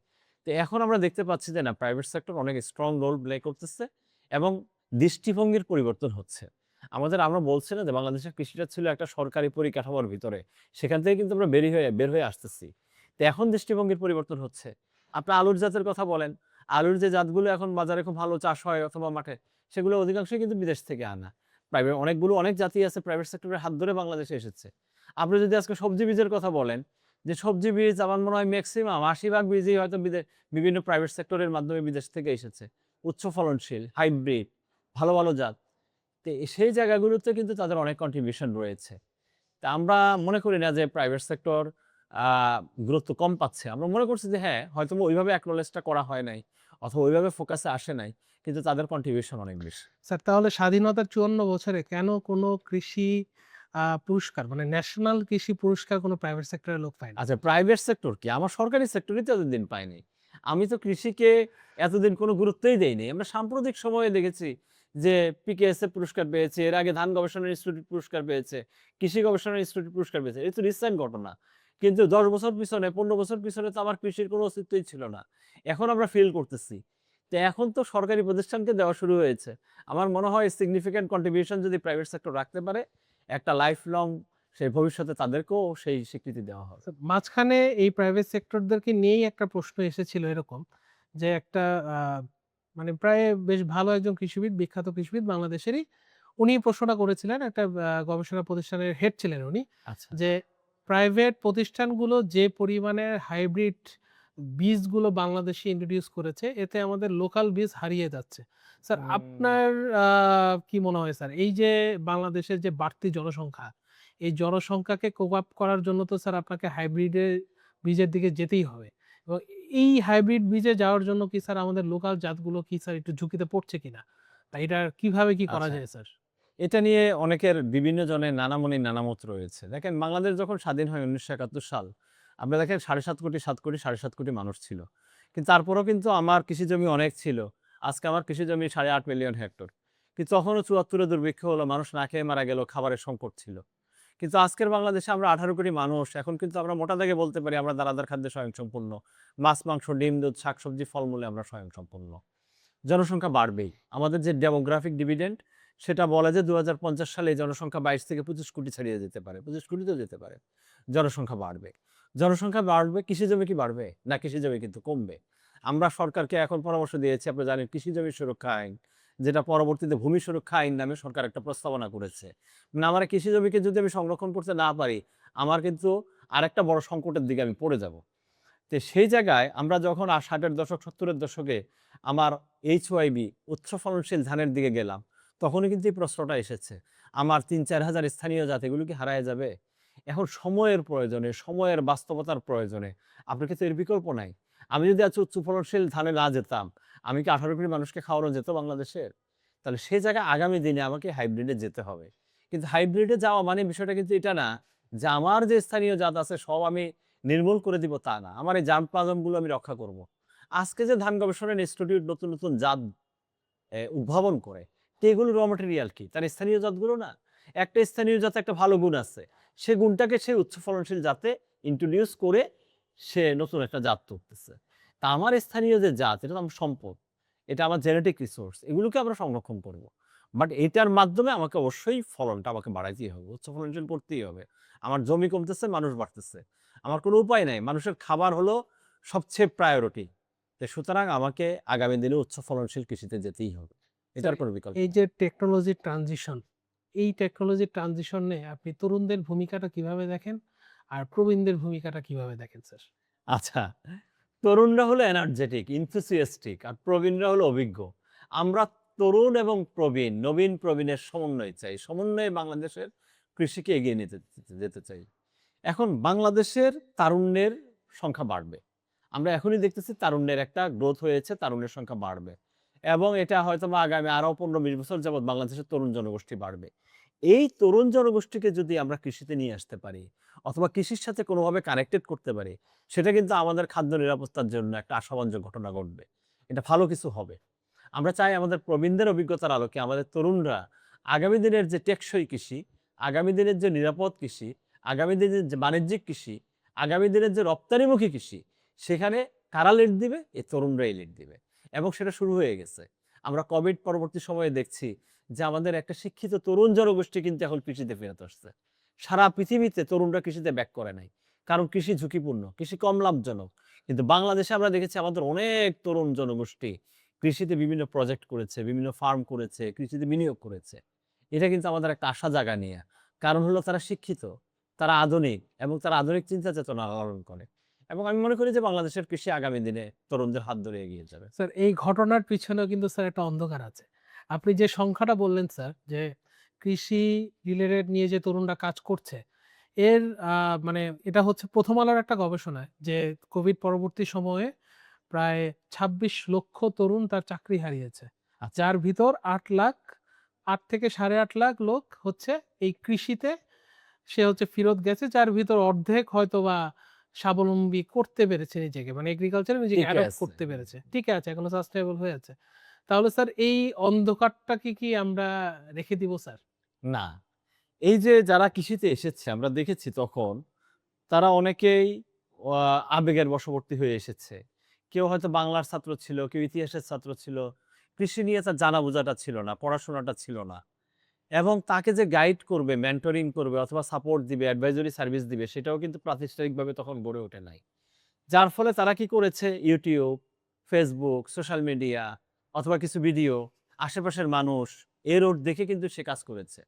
তো এখন আমরা দেখতে পাচ্ছি যে না, প্রাইভেট সেক্টর অনেক স্ট্রং রোল প্লে করতেছে এবং দৃষ্টিভঙ্গির পরিবর্তন হচ্ছে। আমরা বলছি না যে বাংলাদেশের কৃষিটা ছিল একটা সরকারি পরিকাঠামোর ভিতরে। সেখান থেকে কিন্তু আমরা বের হয়ে আসতেছি। তো এখন দৃষ্টিভঙ্গির পরিবর্তন হচ্ছে। আপনি আলুর জাতের কথা বলেন। আলুর যে জাতগুলো এখন বাজারে খুব ভালো চাষ হয় অথবা মাঠে, সেগুলো অধিকাংশই কিন্তু বিদেশ থেকে আনা। অনেক জাতি আছে প্রাইভেট সেক্টরের হাত ধরে বাংলাদেশে এসেছে। আপনি যদি আজকে সবজি বীজের কথা বলেন, যে সবজি বীজ আমার মনে হয় মেক্সিমাম ৮০% বীজই হয়তো বিভিন্ন প্রাইভেট সেক্টরের মাধ্যমে বিদেশ থেকে এসেছে। উচ্চ ফলনশীল, হাইব্রিড, ভালো জাত। তো সেই জায়গাগুলোতে কিন্তু তাদের অনেক কন্ট্রিবিউশন রয়েছে। তা আমরা মনে করি না যে প্রাইভেট সেক্টর আ গুরুত্ব কম পাচ্ছে। আমরা মনে করছি যে হ্যাঁ, হয়তোবা ওইভাবে acknowledge করা হয় নাই অথবা ওইভাবে ফোকাসে আসে নাই। কিন্তু তাদের কন্ট্রিবিউশন অনেক বেশি। স্যার তাহলে স্বাধীনতার ৫৪ বছরে কেন কোনো কৃষি পুরস্কার মানে ন্যাশনাল কৃষি পুরস্কার কোনো প্রাইভেট সেক্টরের লোক পায় না? আচ্ছা, প্রাইভেট সেক্টর কি? আমার সরকারি সেক্টরই তো এতদিন পায়নি। আমি তো কৃষিকে এতদিন কোনো গুরুত্বই দেইনি। আমরা সাম্প্রতিক সময়ে দেখেছি যে পিকেএসএ পুরস্কার পেয়েছে। এর আগে ধান গবেষণা ইনস্টিটিউট পুরস্কার পেয়েছে। কৃষি গবেষণা ইনস্টিটিউট পুরস্কার পেয়েছে। এই তো রিসেন্ট ঘটনা। কিন্তু ১০ বছর পিছনে ১৫ বছর পিছনে তো আমার কৃষির কোনো অস্তিত্বই ছিল না। এখন আমরা ফিল করতেছি। তো এখন তো সরকারি প্রতিষ্ঠানকে দেওয়া শুরু হয়েছে। আমার মনে হয় সিগনিফিক্যান্ট কন্ট্রিবিউশন যদি প্রাইভেট সেক্টর রাখতে পারে, একটা লাইফ লং সেই ভবিষ্যতে তাদেরকেও সেই স্বীকৃতি দেওয়া হবে। তো মাঝখানে এই প্রাইভেট সেক্টরদেরকে নিয়েই একটা প্রশ্ন এসেছিল এরকম যে একটা আ মানে প্রায় বেশ ভালো একজন কৃষিবিদ, বিখ্যাত কৃষিবিদ বাংলাদেশেরই। উনি প্রশ্নটা করেছিলেন, একটা গবেষণা প্রতিষ্ঠানের হেড ছিলেন উনি। আচ্ছা। যে প্রাইভেট প্রতিষ্ঠানগুলো যে পরিমাণে হাইব্রিড বীজগুলো বাংলাদেশে ইন্ট্রোডিউস করেছে, এতে আমাদের লোকাল বীজ হারিয়ে যাচ্ছে। স্যার হুম। আপনার আ কি মনে হয় স্যার? এই যে বাংলাদেশের যে বাড়তি জনসংখ্যা, এই জনসংখ্যাকে কোপ আপ করার জন্য তো স্যার আপনাকে হাইব্রিডের বীজের দিকে যেতেই হবে। এবং এই হাইব্রিড বীজে যাওয়ার জন্য কি স্যার আমাদের লোকাল জাতগুলো কি স্যার একটু ঝুঁকিতে পড়ছে কিনা? বা এটা কিভাবে কি করা আচ্ছা। যায় স্যার? এটা নিয়ে অনেকের বিভিন্ন জনের নানা মনে নানা মত রয়েছে। দেখেন, বাংলাদেশ যখন স্বাধীন হয় ১৯৭১ সাল, আমরা দেখেন ৭.৫ কোটি মানুষ ছিল। কিন্তু তারপরেও কিন্তু আমার কৃষি জমি অনেক ছিল। আজকে আমার কৃষি জমি ৮.৫ মিলিয়ন হেক্টর। কিন্তু তখনও ৭৪ এ দুর্ভিক্ষ হলো, মানুষ না খেয়ে মারা গেল, খাবারের সংকট ছিল। কিন্তু আজকের বাংলাদেশে আমরা ১৮ কোটি মানুষ। এখন কিন্তু আমরা মোটা দাগে বলতে পারি আমরা দানাদার খাদ্যে স্বয়ংসম্পূর্ণ। মাছ, মাংস, ডিম, দুধ, শাকসবজি, ফলমূলে আমরা স্বয়ংসম্পূর্ণ। জনসংখ্যা বাড়বেই। আমাদের যে ডেমোগ্রাফিক ডিভিডেন্ড, সেটা বলে যে ২০৫০ সালে এই জনসংখ্যা ২২ থেকে ২৫ কোটি ছাড়িয়ে যেতে পারে। ২৫ কোটিতেও যেতে পারে। জনসংখ্যা বাড়বে। জনসংখ্যা বাড়বে, কৃষি জমি কি বাড়বে? না, কৃষি জমি কিন্তু কমবে। আমরা সরকারকে এখন পরামর্শ দিয়েছি, আপনি জানেন কৃষি জমি সুরক্ষা আইন, যেটা পরবর্তীতে ভূমি সুরক্ষা আইন নামে সরকার একটা প্রস্তাবনা করেছে। মানে আমার কৃষি জমিকে যদি আমি সংরক্ষণ করতে না পারি, আমার কিন্তু আরেকটা বড় সংকটের দিকে আমি পড়ে যাব। তো সেই জায়গায় আমরা যখন 60-এর দশক 70-এর দশকে আমার এইচওয়াইবি উচ্চ ফলনশীল ধানের দিকে গেলাম, তখনই কিন্তু এই প্রশ্নটা এসেছে। আমার ৩-৪ হাজার স্থানীয় জাত এগুলো কি হারায় যাবে? এখন সময়ের প্রয়োজনে, সময়ের বাস্তবতার প্রয়োজনে আপনার কাছে এর বিকল্প নাই। আমি যদি আজ উচ্চ ফলনশীল ধানে না যেতাম, আমি কি 18 কোটি মানুষকে খাওয়ানো যেত বাংলাদেশের? তাহলে সেই জায়গায় আগামী দিনে আমাকে হাইব্রিডে যেতে হবে। কিন্তু হাইব্রিডে যাওয়া মানে বিষয়টা কিন্তু এটা না যে আমার যে স্থানীয় জাত আছে সব আমি নির্মূল করে দিব তা না। আমার এই জাতপাজমগুলো আমি রক্ষা করব। আজকে যে ধান গবেষণা ইনস্টিটিউট নতুন, নতুন জাত উদ্ভাবন করে, তো এগুলো র ম্যাটেরিয়াল কি? তার স্থানীয় জাতগুলো না? একটা স্থানীয় জাতে একটা ভালো গুণ আছে। সে গুণটাকে সে উচ্চ ফলনশীল জাতে ইন্ট্রোডিউস করে সে নতুন একটা জাত তুলতেছে। তা আমার স্থানীয় যে জাত এটা তো আমার সম্পদ। এটা আমার জেনেটিক রিসোর্স। এগুলোকে আমরা সংরক্ষণ করব। বাট এটার মাধ্যমে আমাকে অবশ্যই ফলনটা আমাকে বাড়াইতেই হবে। উচ্চ ফলনশীল করতেই হবে। আমার জমি কমতেছে, মানুষ বাড়তেছে। আমার কোনো উপায় নাই। মানুষের খাবার হলো সবচেয়ে প্রায়োরিটি। তো সুতরাং আমাকে আগামী দিনে উচ্চ ফলনশীল কৃষিতে যেতেই হবে। এটার কোনো বিকল্প এই নেই। যে টেকনোলজি ট্রানজিশন, এই টেকনোলজি ট্রানজিশনে আপনি তরুণদের ভূমিকাটা কিভাবে দেখেন? আর প্রবীণদের ভূমিকাটা কিভাবে দেখেন স্যার? আচ্ছা, তরুণরা হলো এনার্জেটিক, enthusiastic আর প্রবীণরা হলো অভিজ্ঞ। আমরা তরুণ এবং প্রবীণ, নবীন প্রবীণের সমন্বয় চাই। সমন্বয়ে বাংলাদেশের কৃষিকে এগিয়ে নিতে যেতে চাই। এখন বাংলাদেশের তারুণ্যের সংখ্যা বাড়বে। আমরা এখনই দেখতেছি তারুণ্যের একটা গ্রোথ হয়েছে, তারুণ্যের সংখ্যা বাড়বে। এবং এটা হয়তোবা আগামী আরো ১৫-২০ বছর যাবৎ বাংলাদেশের তরুণ জনগোষ্ঠী বাড়বে। এই তরুণ জনগোষ্ঠীকে যদি আমরা কৃষিতে নিয়ে আসতে পারি অথবা কৃষির সাথে কোনোভাবে কানেক্টেড করতে পারি, সেটা কিন্তু আমাদের খাদ্য নিরাপত্তার জন্য একটা আশাব্যঞ্জক ঘটনা ঘটবে। এটা ভালো কিছু হবে। আমরা চাই আমাদের প্রবীণদের অভিজ্ঞতার আলোকে আমাদের তরুণরা আগামী দিনের যে টেকসই কৃষি, আগামী দিনের যে নিরাপদ কৃষি, আগামী দিনের যে বাণিজ্যিক কৃষি, আগামী দিনের যে রপ্তানিমুখী কৃষি, সেখানে কারা লিড দিবে? এই তরুণরাই লিড দিবে। এবং সেটা শুরু হয়ে গেছে। আমরা কোভিড পরবর্তী সময়ে দেখছি যে আমাদের একটা শিক্ষিত তরুণ জনগোষ্ঠী কিন্তু এখন কৃষিতে ফেরত আসছে। সারা পৃথিবীতে তরুণরা কৃষিতে ব্যাক করে নাই। কারণ কৃষি ঝুঁকিপূর্ণ, কৃষি কম লাভজনক। কিন্তু বাংলাদেশে আমরা দেখেছি আমাদের অনেক তরুণ জনগোষ্ঠী কৃষিতে বিভিন্ন প্রজেক্ট করেছে, বিভিন্ন ফার্ম করেছে, কৃষিতে বিনিয়োগ করেছে। এটা কিন্তু আমাদের একটা আশা জাগা নিয়া। কারণ হলো তারা শিক্ষিত, তারা আধুনিক এবং তারা আধুনিক চিন্তা চেতনা লালন করে। এবং আমি মনে করি যে বাংলাদেশের কৃষি আগামী দিনে তরুণদের হাত ধরে এগিয়ে যাবে। স্যার এই ঘটনার পিছনেও কিন্তু স্যার একটা অন্ধকার আছে। আপনি যে সংখ্যাটা বললেন স্যার যে কৃষি রিলেটেড নিয়ে যে তরুণরা কাজ করছে, এর মানে এটা হচ্ছে প্রথম আলোর একটা গবেষণায় যে কোভিড পরবর্তী সময়ে প্রায় ২৬ লক্ষ তরুণ তার চাকরি হারিয়েছে। আচ্ছা, যার ভিতর ৮ লাখ ৮ থেকে ৮.৫ লাখ লোক হচ্ছে এই কৃষিতে সে হচ্ছে ফেরত গেছে, যার ভিতর অর্ধেক হয়তোবা স্বাবলম্বী করতে পেরেছে নিজেকে। মানে এগ্রিকালচারে নিজেকে ঠিকই অ্যাডপ্ট আছে। করতে পেরেছে। টিকে আছে, এখনো সাস্টেইনেবল হয়ে আছে। তাহলে স্যার এই অন্ধকারটাকে কি আমরা রেখে দিব স্যার? না, এই যে যারা কৃষিতে এসেছে আমরা দেখেছি তখন তারা অনেকেই আ আবেগের বশবর্তী হয়ে এসেছে। কেউ হয়তো বাংলার ছাত্র ছিল, কেউ ইতিহাসের ছাত্র ছিল। কৃষি নিয়ে তার জানা বোঝাটা ছিল না, পড়াশোনাটা ছিল না। এবং তাকে যে গাইড করবে, মেন্টরিং করবে অথবা সাপোর্ট দিবে, অ্যাডভাইজরি সার্ভিস দিবে সেটাও কিন্তু প্রাতিষ্ঠানিকভাবে তখন গড়ে ওঠে নাই। যার ফলে তারা কি করেছে YouTube, Facebook, সোশ্যাল মিডিয়া অথবা কিছু ভিডিও, আশেপাশের মানুষ এর ওর দেখে কিন্তু সে কাজ করেছে।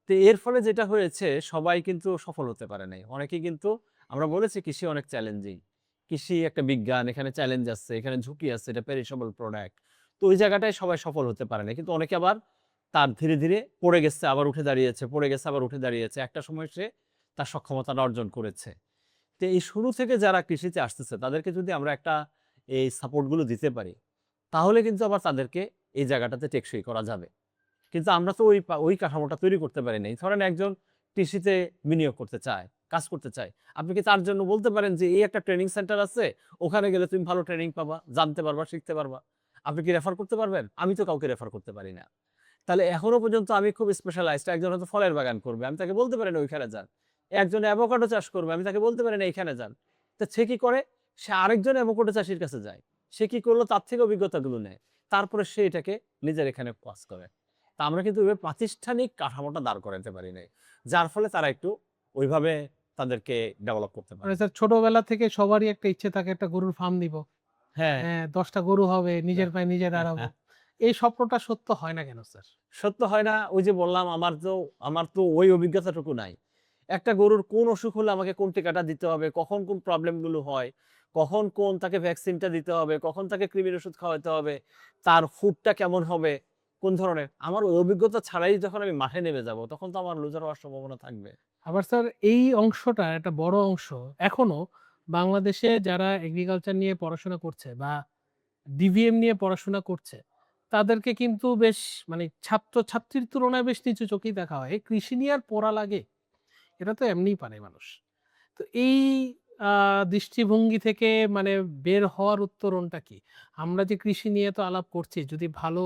তো এর ফলে যেটা হয়েছে সবাই কিন্তু সফল হতে পারে নাই। অনেকেই কিন্তু আমরা বলেছি কৃষি অনেক চ্যালেঞ্জিং। কৃষি একটা বিজ্ঞান, এখানে চ্যালেঞ্জ আছে, এখানে ঝুঁকি আছে, এটা পেরিশবল প্রোডাক্ট। তো ওই জায়গাটায় সবাই সফল হতে পারে নাই। কিন্তু অনেকে আবার তার ধীরে, ধীরে পড়ে গেছে, আবার উঠে দাঁড়িয়েছে, পড়ে গেছে, আবার উঠে দাঁড়িয়েছে। একটা সময় সে তার সক্ষমতাটা অর্জন করেছে। তো এই শুরু থেকে যারা কৃষিতে আসতেছে তাদেরকে যদি আমরা একটা এই সাপোর্ট গুলো দিতে পারি, তাহলে কিন্তু আবার তাদেরকে এই জায়গাটাতে টেকসই করা যাবে। কিন্তু আমরা তো ওই কাঠামোটা তৈরি করতে পারি নাই। ধরেন একজন কৃষিতে বিনিয়োগ করতে চায়, কাজ করতে চায়। আপনি কি তার জন্য বলতে পারেন যে এই একটা ট্রেনিং সেন্টার আছে, ওখানে গেলে তুমি ভালো ট্রেনিং পাবা, জানতে পারবা, শিখতে পারবা। আপনি কি রেফার করতে পারবেন? আমি তো কাউকে রেফার করতে পারি না। তাহলে এখনো পর্যন্ত আমি খুব স্পেশালাইজড। একজন হয়তো ফলের বাগান করবে। আমি তাকে বলতে পারি না ওইখানে যান। একজন অ্যাভোকাডো চাষ করবে। আমি তাকে বলতে পারি না এইখানে যান। তো সে কি করে? সে আরেকজন অ্যাভোকাডো চাষীর কাছে যায়। সে কি করলো? তার থেকে অভিজ্ঞতাগুলো নেয়। তারপরে সে এটাকে নিজের এখানে কাজ করে। তা আমরা কিন্তু ওইভাবে প্রাতিষ্ঠানিক কাঠামোটা দাঁড় করাতে পারি নাই। যার ফলে তারা একটু ওইভাবে তাদেরকে ডেভেলপ করতে পারে মানে না। স্যার ছোটবেলা থেকে সবারই একটা ইচ্ছে থাকে একটা গরুর ফার্ম দিব। হ্যাঁ। হ্যাঁ, ১০ টা গরু হবে, নিজের পায়ে নিজে দাঁড়াবো। এই স্বপ্নটা সত্য হয় না কেন স্যার? সত্য হয় না, ওই যে বললাম আমার তো ওই অভিজ্ঞতাটুকু নাই। একটা গরুর কোন অসুখ হলে আমাকে কোন টিকাটা দিতে হবে, কখন কোন প্রবলেম গুলো হয়, কখন কোন তাকে ভ্যাকসিনটা দিতে হবে, কখন তাকে কৃমির ওষুধ খাওয়াতে হবে, তার ফুডটা কেমন হবে, কোন ধরনের। আমার ওই অভিজ্ঞতা ছাড়াই যখন আমি মাঠে নেমে যাব, তখন তো আমার লুজার হওয়ার সম্ভাবনা থাকবে। আবার স্যার এই অংশটা একটা বড় অংশ এখনো বাংলাদেশে যারা এগ্রিকালচার নিয়ে পড়াশোনা করছে বা ডিভিএম নিয়ে পড়াশোনা করছে, তাদেরকে কিন্তু বেশ মানে ছাত্র-ছাত্রীর তুলনায় বেশ নিচু চোখেই দেখা হয়। এই কৃষি নিয়ে আর পড়া লাগে? এটা তো এমনিই পারে মানুষ। তো এই আ দৃষ্টিভঙ্গি থেকে মানে বের হওয়ার উত্তরণটা কি? আমরা যে কৃষি নিয়ে তো আলাপ করছি, যদি ভালো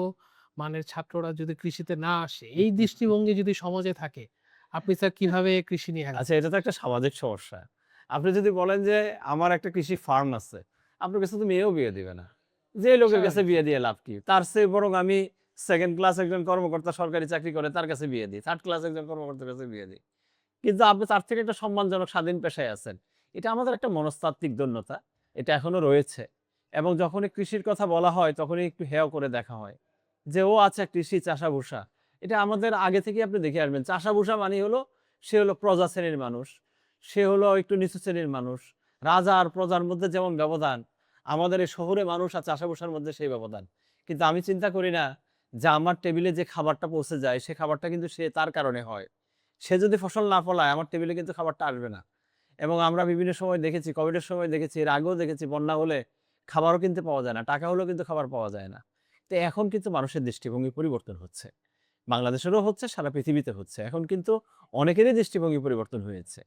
মানের ছাত্ররা যদি কৃষিতে না আসে, এই দৃষ্টিভঙ্গি যদি সমাজে থাকে, আপনি স্যার কিভাবে কৃষি নিয়ে আচ্ছা, আগাচ্ছেন? এটা তো একটা সামাজিক সমস্যা। আপনি যদি বলেন যে আমার একটা কৃষি ফার্ম আছে, আপনার কাছে তো মেয়েও বিয়ে দিবে না। যে লোকের কাছে স্বাভাবিক বিয়ে স্যার। দিয়ে লাভ কি? তার চেয়ে বরং আমি 2nd ক্লাস একজন কর্মকর্তা সরকারি চাকরি করে তার কাছে বিয়ে দিই। 3rd ক্লাস একজন কর্মকর্তার কাছে বিয়ে দিই। কিন্তু আপনি তার থেকে একটা সম্মানজনক স্বাধীন পেশায় আছেন। এটা আমাদের একটা মনস্তাত্ত্বিক দৈন্যতা। এটা এখনো রয়েছে। এবং যখনই কৃষির কথা বলা হয় তখনই একটু হেয় করে দেখা হয়। যে ও আচ্ছা কৃষি চাষাভুষা। এটা আমাদের আগে থেকেই আপনি দেখে আসবেন। চাষাভুষা মানেই হলো সে হলো প্রজা শ্রেণীর মানুষ। সে হলো একটু নিচু শ্রেণীর মানুষ। রাজা আর প্রজার মধ্যে যেমন ব্যবধান, আমাদের এই শহুরে মানুষ আর চাষাভুষার মধ্যে সেই ব্যবধান। কিন্তু আমি চিন্তা করি না যে আমার টেবিলে যে খাবারটা পৌঁছে যায় সে খাবারটা কিন্তু সে তার কারণে হয়। সে যদি ফসল না ফলায় আমার টেবিলে কিন্তু খাবারটা আসবে না। এবং আমরা বিভিন্ন সময় দেখেছি, কোভিডের সময় দেখেছি, এর আগেও দেখেছি বন্যা হলে খাবারও কিনতে পাওয়া যায় না। টাকা হলেও কিন্তু খাবার পাওয়া যায় না। তো এখন কিন্তু মানুষের দৃষ্টিভঙ্গি পরিবর্তন হচ্ছে। বাংলাদেশেরও হচ্ছে, সারা পৃথিবীতে হচ্ছে। এখন কিন্তু অনেকেরই দৃষ্টিভঙ্গি পরিবর্তন হয়েছে।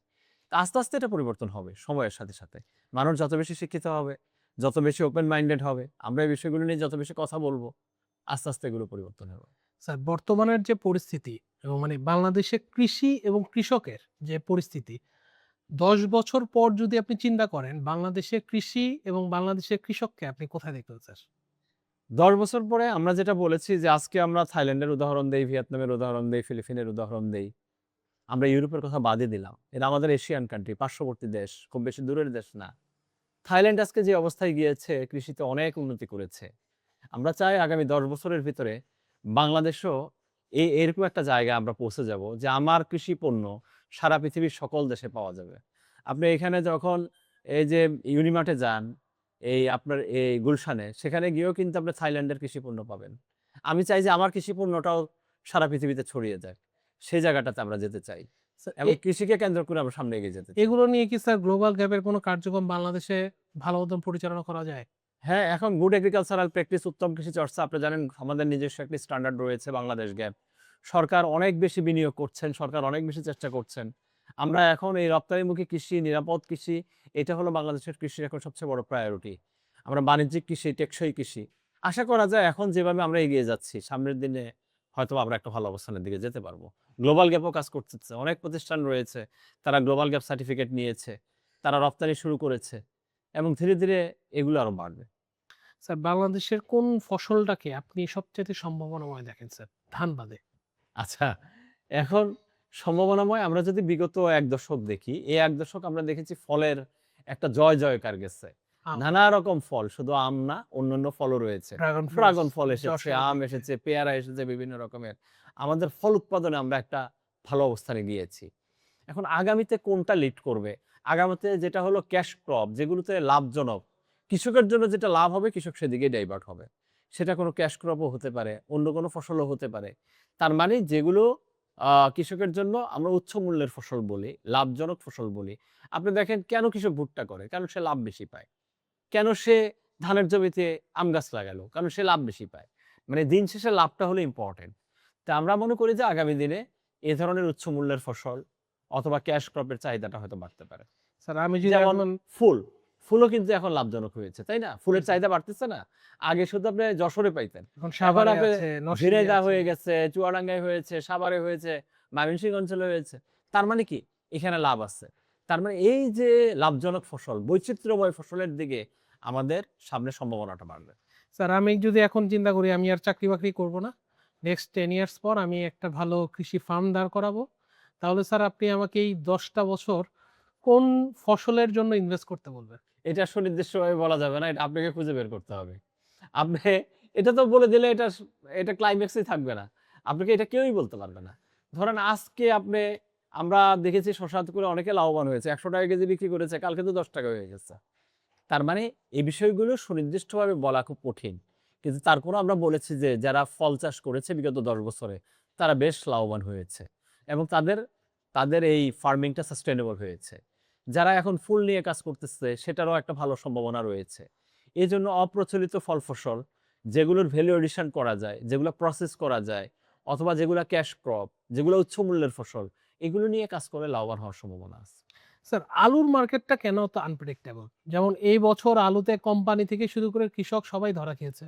তো আস্তে, আস্তে এটা পরিবর্তন হবে সময়ের সাথে, সাথে। মানুষ যত বেশি শিক্ষিত হবে, যত বেশি ওপেন মাইন্ডেড হবে, আমরা এই বিষয়গুলো নিয়ে যত বেশি কথা বলব, আস্তে, আস্তে এগুলো পরিবর্তন হবে। স্যার বর্তমানের যে পরিস্থিতি এবং মানে বাংলাদেশে কৃষি এবং কৃষকের যে পরিস্থিতি, ১০ বছর পর যদি আপনি চিন্তা করেন, বাংলাদেশের কৃষি এবং বাংলাদেশের কৃষককে আপনি কোথায় দেখবেন স্যার? ১০ বছর পরে আমরা যেটা বলেছি যে আজকে আমরা থাইল্যান্ডের উদাহরণ দেই, ভিয়েতনামের উদাহরণ দেই, ফিলিপিনের উদাহরণ দেই। আমরা ইউরোপের কথা বাদই দিলাম। এরা আমাদের এশিয়ান কান্ট্রি, পার্শ্ববর্তী দেশ, খুব বেশি দূরের দেশ না। থাইল্যান্ড আজকে যে অবস্থায় গিয়েছে, কৃষিতে অনেক উন্নতি করেছে। আমরা চাই আগামী ১০ বছরের ভিতরে বাংলাদেশও এরকম একটা জায়গায় আমরা পৌঁছে যাব যে আমার কৃষি পণ্য সারা পৃথিবীর সকল দেশে পাওয়া যাবে। আপনি এখানে যখন এই যে ইউনিমার্টে যান, এই আপনার এই গুলশানে, সেখানে গিয়েও কিন্তু আপনি থাইল্যান্ডের কৃষি পণ্য পাবেন। আমি চাই যে আমার কৃষি পণ্যটাও সারা পৃথিবীতে ছড়িয়ে যাক। সেই জায়গাটাতে আমরা যেতে চাই স্যার এবং কৃষিকে কেন্দ্র করে আমরা সামনে এগিয়ে যেতে চাই। এগুলো নিয়ে কি স্যার গ্লোবাল গ্যাপের কোনো কার্যক্রম বাংলাদেশে ভালো মতন পরিচালনা করা যায়? হ্যাঁ, এখন গুড এগ্রিকালচারাল প্র্যাকটিস, উত্তম কৃষি চর্চা, আপনি জানেন আমাদের নিজস্ব একটি স্ট্যান্ডার্ড রয়েছে বাংলাদেশ গ্যাপ। সরকার অনেক বেশি বিনিয়োগ করছেন, সরকার অনেক বেশি চেষ্টা করছেন। আমরা এখন এই রপ্তানিমুখী কৃষি, নিরাপদ কৃষি, এটা হলো বাংলাদেশের কৃষির এখন সবচেয়ে বড় প্রায়োরিটি। আমরা বাণিজ্যিক কৃষি, টেকসই কৃষি। আশা করা যায় এখন যেভাবে আমরা এগিয়ে যাচ্ছি, সামনের দিনে হয়তোবা আমরা একটা ভালো অবস্থানের দিকে যেতে পারবো। গ্লোবাল গ্যাপও কাজ করতেছে। অনেক প্রতিষ্ঠান রয়েছে, তারা গ্লোবাল গ্যাপ সার্টিফিকেট নিয়েছে। তারা রপ্তানি শুরু করেছে এবং ধীরে, ধীরে এগুলো আরো বাড়বে। স্যার বাংলাদেশের কোন ফসলটাকে আপনি সবচাইতে সম্ভাবনাময় দেখেন স্যার? ধান বাদে? আচ্ছা, এখন সম্ভাবনাময় আমরা যদি বিগত ১ দশক দেখি, এই ১ দশক আমরা দেখেছি ফলের একটা জয়-জয়কার গেছে। আম, নানা রকম ফল, শুধু আম না, অন্যান্য ফলও রয়েছে। ড্রাগন ফ্রুটস, ড্রাগন ফল এসেছে, যশোর আম এসেছে, পেয়ারা এসেছে, বিভিন্ন রকমের। আমাদের ফল উৎপাদনে আমরা একটা ভালো অবস্থানে গিয়েছি। এখন আগামীতে কোনটা লিড করবে? আগামীতে যেটা হলো ক্যাশ ক্রপ, যেগুলোতে লাভজনক, কৃষকের জন্য যেটা লাভ হবে কৃষক সেদিকেই ডাইভার্ট হবে। সেটা কোনো ক্যাশ ক্রপও হতে পারে, অন্য কোনো ফসলও হতে পারে। তার মানে যেগুলো কৃষকের জন্য আমরা উচ্চ মূল্যের ফসল বলি, লাভজনক ফসল বলি। আপনি দেখেন কেন কৃষক ভুট্টা করে? কারণ সে লাভ বেশি পায়। কেন সে ধানের জমিতে আম গাছ লাগালো? কারণ সে লাভ বেশি পায়। মানে দিন শেষে লাভটা হলো ইম্পোর্টেন্ট। তা আমরা মনে করি যে আগামী দিনে এ ধরনের উচ্চ মূল্যের ফসল অথবা ক্যাশ ক্রপের চাহিদাটা হয়তো বাড়তে পারে। স্যার আমি যদি যেমন এখন ফুল, ফুলও কিন্তু এখন লাভজনক হয়েছে, তাই না? ফুলের চাহিদা বাড়তেছে না? আগে শুধু আপনি যশোরে পাইতেন। এখন এখন সাভারে আপনি আছে, নরসিংদী ঝিনাইদহ আছে। হয়ে গেছে, চুয়াডাঙ্গায় হয়েছে, সাভারে হয়েছে, ময়মনসিংহ অঞ্চলে হয়েছে। তার মানে কি? এখানে লাভ আছে। তার মানে এই যে লাভজনক ফসল, বৈচিত্র্যময় ফসলের দিকে আমাদের সামনে সম্ভাবনাটা বাড়বে। স্যার আমি যদি এখন চিন্তা করি আমি আর চাকরি-বাকরি করব না। নেক্সট 10 ইয়ার্স পর আমি একটা ভালো কৃষি ফার্ম দাঁড় করাবো। তাহলে স্যার আপনি আমাকে এই ১০ টা বছর কোন ফসলের জন্য ইনভেস্ট করতে বলবেন? এটা সুনির্দিষ্টভাবে বলা যাবে না। এটা আপনাকে খুঁজে বের করতে হবে। আপনি এটা তো বলে দিলে এটা ক্লাইম্যাক্সই থাকবে না। আপনাকে এটা কেউই বলতে পারবে না। ধরেন আজকে আমরা দেখেছি শশাতে করে অনেকে লাভবান হয়েছে। ৳১০০ কেজি বিক্রি করেছে, কালকে তো ৳১০ হয়ে গেছে। তার মানে এই বিষয়গুলো সুনির্দিষ্টভাবে বলা খুব কঠিন। কিন্তু তারপরেও আমরা বলেছি যে যারা ফল চাষ করেছে বিগত ১০ বছরে তারা বেশ লাভবান হয়েছে এবং তাদের এই ফার্মিংটা সাস্টেইনেবল হয়েছে। যারা এখন ফুল নিয়ে কাজ করতেছে সেটারও একটা ভালো সম্ভাবনা রয়েছে। এজন্য অপ্রচলিত ফল-ফসল যেগুলোর ভ্যালু এডিশন করা যায়, যেগুলো প্রসেস করা যায় অথবা যেগুলা ক্যাশ ক্রপ, যেগুলো উচ্চ মূল্যের ফসল, এগুলো নিয়ে কাজ করলে লাভবান হওয়ার সম্ভাবনা আছে। স্যার আলুর মার্কেটটা কেন এত আনপ্রেডিক্টেবল? যেমন এই বছর আলুতে কোম্পানি থেকে শুরু করে কৃষক সবাই ধরা খেয়েছে।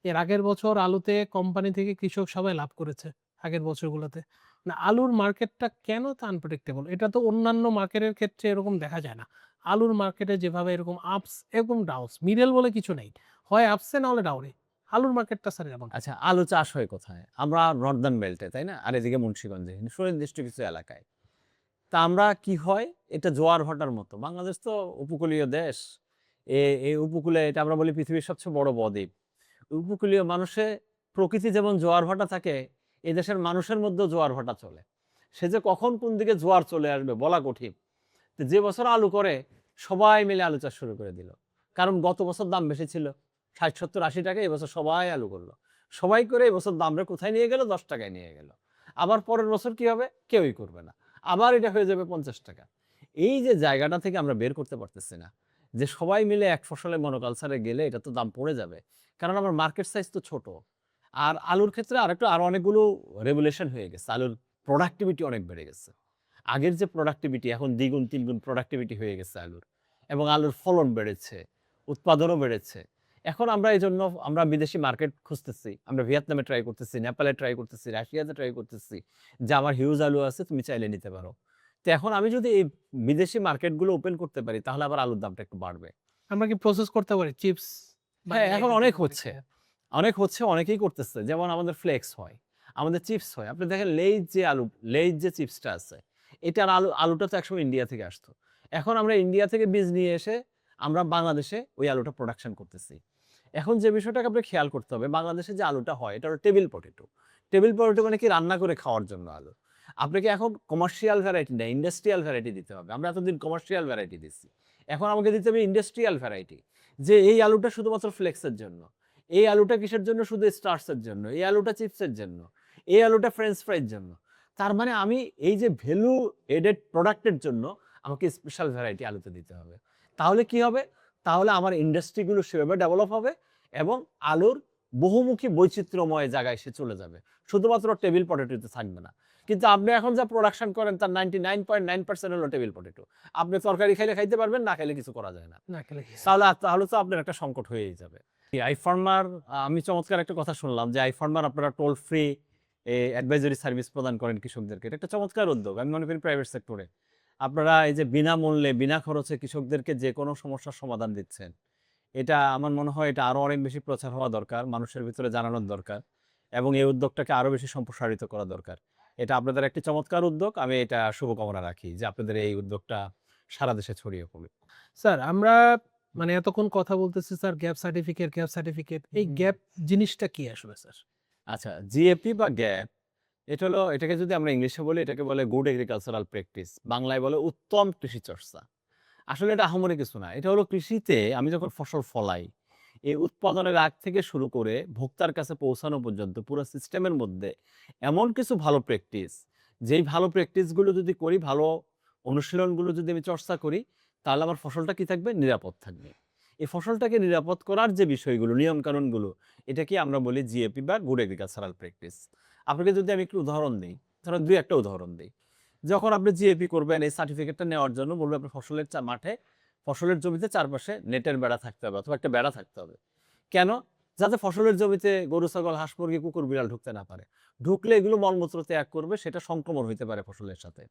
এর আগের বছর আলুতে কোম্পানি থেকে কৃষক সবাই লাভ করেছে আগের বছরগুলোতে। না আলুর মার্কেটটা কেন এত আনপ্রেডিক্টেবল? এটা তো অন্যান্য মার্কেটের ক্ষেত্রে এরকম দেখা যায় না। আলুর মার্কেটে যেভাবে এরকম আপস এবং ডাউনস, মিডল বলে কিছু নেই। হয় আপসে না হলে ডাউনে। আলুর মার্কেটটা স্যার এমন। আচ্ছা, আলু চাষ হয় কোথায়? আমরা নর্দার্ন বেল্টে, তাই না? আর এদিকে মুন্সিগঞ্জে, সুনির্দিষ্ট কিছু এলাকায়। তা আমরা কি হয়, এটা জোয়ার ভাটার মতো। বাংলাদেশ তো উপকূলীয় দেশ। এই উপকূলে এটা আমরা বলি পৃথিবীর সবচেয়ে বড় বদ্বীপ। উপকূলীয় প্রকৃতি যেমন জোয়ার ভাটা থাকে, এই দেশের মানুষের মধ্যেও জোয়ার ভাটা চলে। সে যে কখন কোন দিকে জোয়ার চলে আসবে বলা কঠিন। তো যে বছর আলু করে সবাই মিলে আলু চাষ শুরু করে দিল। কারণ গত বছর দাম বেশি ছিল। ৬০, ৭০, ৮০ টাকায় এবছর সবাই আলু করলো। সবাই করে এবছর দামটা কোথায় নিয়ে গেল? ১০ টাকায় নিয়ে গেল। আবার পরের বছর কি হবে? কেউই করবে না। আবার এটা হয়ে যাবে ৫০ টাকা। এই যে জায়গাটা থেকে আমরা বের করতে পারতেছি না। যে সবাই মিলে এক ফসলের মনোকালচারে গেলে এটা তো দাম পড়ে যাবে। কারণ আমার মার্কেট সাইজ তো ছোট। আর আলুর ক্ষেত্রে আরো অনেকগুলো রেগুলেশন হয়ে গেছে। আলুর প্রোডাক্টিভিটি অনেক বেড়ে গেছে। আগের যে প্রোডাক্টিভিটি এখন দ্বিগুণ, তিনগুণ প্রোডাক্টিভিটি হয়ে গেছে আলুর। এবং আলুর ফলন বেড়েছে, উৎপাদনও বেড়েছে। এখন এজন্য আমরা বিদেশি মার্কেট খুঁজতেছি। আমরা ভিয়েতনামে ট্রাই করতেছি, নেপালে ট্রাই করতেছি, রাশিয়াতে ট্রাই করতেছি। যে আমার হিউজ আলু আছে, তুমি চাইলে নিতে পারো। তো এখন আমি যদি এই বিদেশি মার্কেটগুলো ওপেন করতে পারি তাহলে আবার আলুর দামটা একটু বাড়বে। আমরা কি প্রসেস করতে পারি চিপস হ্যাঁ, বানিয়ে এখন দিতে অনেক পারি হচ্ছে। কিনা? অনেকেই করতেছে। যেমন আমাদের ফ্লেক্স হয়, আমাদের চিপস হয়। আপনি দেখেন লেইজ যে চিপসটা আছে, এটার আলুটা তো একসময় ইন্ডিয়া থেকে আসতো। এখন আমরা ইন্ডিয়া থেকে বীজ নিয়ে এসে আমরা বাংলাদেশে ওই আলুটা প্রোডাকশন করতেছি। এখন যে বিষয়টাকে আপনাকে খেয়াল করতে হবে, বাংলাদেশে যে আলুটা হয় এটা হলো টেবিল পটেটো। টেবিল পটেটো মানে কি রান্না করে খাওয়ার জন্য আলু। আপনাকে এখন কমার্শিয়াল ভ্যারাইটি না, ইন্ডাস্ট্রিয়াল ভ্যারাইটি দিতে হবে। আমরা এতদিন কমার্শিয়াল ভ্যারাইটি দিচ্ছি। এখন আমাকে দিতে হবে ইন্ডাস্ট্রিয়াল ভ্যারাইটি। যে এই আলুটা শুধুমাত্র ফ্লেক্সের জন্য। এই আলুটা কিসের জন্য? শুধু স্টার্চের জন্য। এই আলুটা চিপসের জন্য। এই আলুটা ফ্রেঞ্চ ফ্রাইয়ের জন্য। তার মানে আমি এই যে ভ্যালু এডেড প্রোডাক্টের জন্য আমাকে স্পেশাল ভ্যারাইটি আলুতে দিতে হবে। তাহলে কি হবে? তাহলে আমার ইন্ডাস্ট্রিগুলো সেভাবে ডেভেলপ হবে এবং আলুর বহুমুখী বৈচিত্র্যময় জায়গায় সে চলে যাবে। শুধুমাত্র টেবিল পটেটোতে থাকবে না। কিন্তু আপনি এখন যা প্রোডাকশন করেন তার 99.9% হলো টেবিল পটেটো। আপনি তরকারি খাইলে খাইতে পারবেন, না খাইলে কিছু করা যায় না। না খেলে কি? তাহলে তো আপনার একটা সংকট হয়েই যাবে। আইফার্মার, আমি চমৎকার একটা কথা শুনলাম যে আইফার্মার আপনারা টোল ফ্রি অ্যাডভাইজরি সার্ভিস প্রদান করেন কৃষকদেরকে। এটা একটা চমৎকার উদ্যোগ। আমি মনে করি প্রাইভেট সেক্টরে আপনারা এই যে বিনামূল্যে, বিনা খরচে কৃষকদেরকে যেকোনো সমস্যার সমাধান দিচ্ছেন। এটা আমার মনে হয় এটা আরো অনেক বেশি প্রচার হওয়া দরকার। মানুষের ভিতরে জানানোর দরকার এবং এই উদ্যোগটাকে আরো বেশি সম্প্রসারিত করা দরকার। এটা আপনাদের একটি চমৎকার উদ্যোগ। আমি এটা শুভকামনা রাখি যে আপনাদের এই উদ্যোগটা সারা দেশে ছড়িয়ে পড়ুক। স্যার আমরা মানে এতক্ষণ কথা বলতেছি স্যার গ্যাপ সার্টিফিকেট। এই গ্যাপ জিনিসটা কি আসলে স্যার? আচ্ছা, জিএপি বা গ্যাপ এটাকে যদি আমরা ইংলিশে বলি এটাকে বলে গুড এগ্রিকালচারাল প্র্যাকটিস। বাংলায় বলে উত্তম কৃষি চর্চা। আসলে এটা আহামরি কিছু না। এটা হলো কৃষিতে আমি যখন ফসল ফলাই, এই উৎপাদনের আগ থেকে শুরু করে ভোক্তার কাছে পৌঁছানো পর্যন্ত পুরো সিস্টেমের মধ্যে এমন কিছু ভালো প্র্যাকটিস, যেই ভালো প্র্যাকটিসগুলো যদি করি, ভালো অনুশীলনগুলো যদি আমি চর্চা করি, তাহলে আমার ফসলটা কি থাকবে? নিরাপদ থাকবে। এই ফসলটাকে নিরাপদ করার যে বিষয়গুলো, নিয়মকানুনগুলো, এটাকে আমরা বলি জিএপি বা গুড এগ্রিকালচারাল প্র্যাকটিস। আপনাকে যদি আমি একটু উদাহরণ দিই, ধরেন ২-১ টা উদাহরণ দিই। যখন আপনি জিএপি করবেন এই সার্টিফিকেটটা নেওয়ার জন্য বলবে আপনার ফসলের জমিতে চারপাশে নেটের বেড়া থাকতে হবে অথবা একটা বেড়া থাকতে হবে। কেন? যাতে ফসলের জমিতে গরু, ছাগল, হাঁস, মুরগি, কুকুর, বিড়াল ঢুকতে না পারে। ঢুকলে এগুলো মলমূত্র ত্যাগ করবে, সেটা সংক্রমণ হইতে পারে ফসলের সাথে।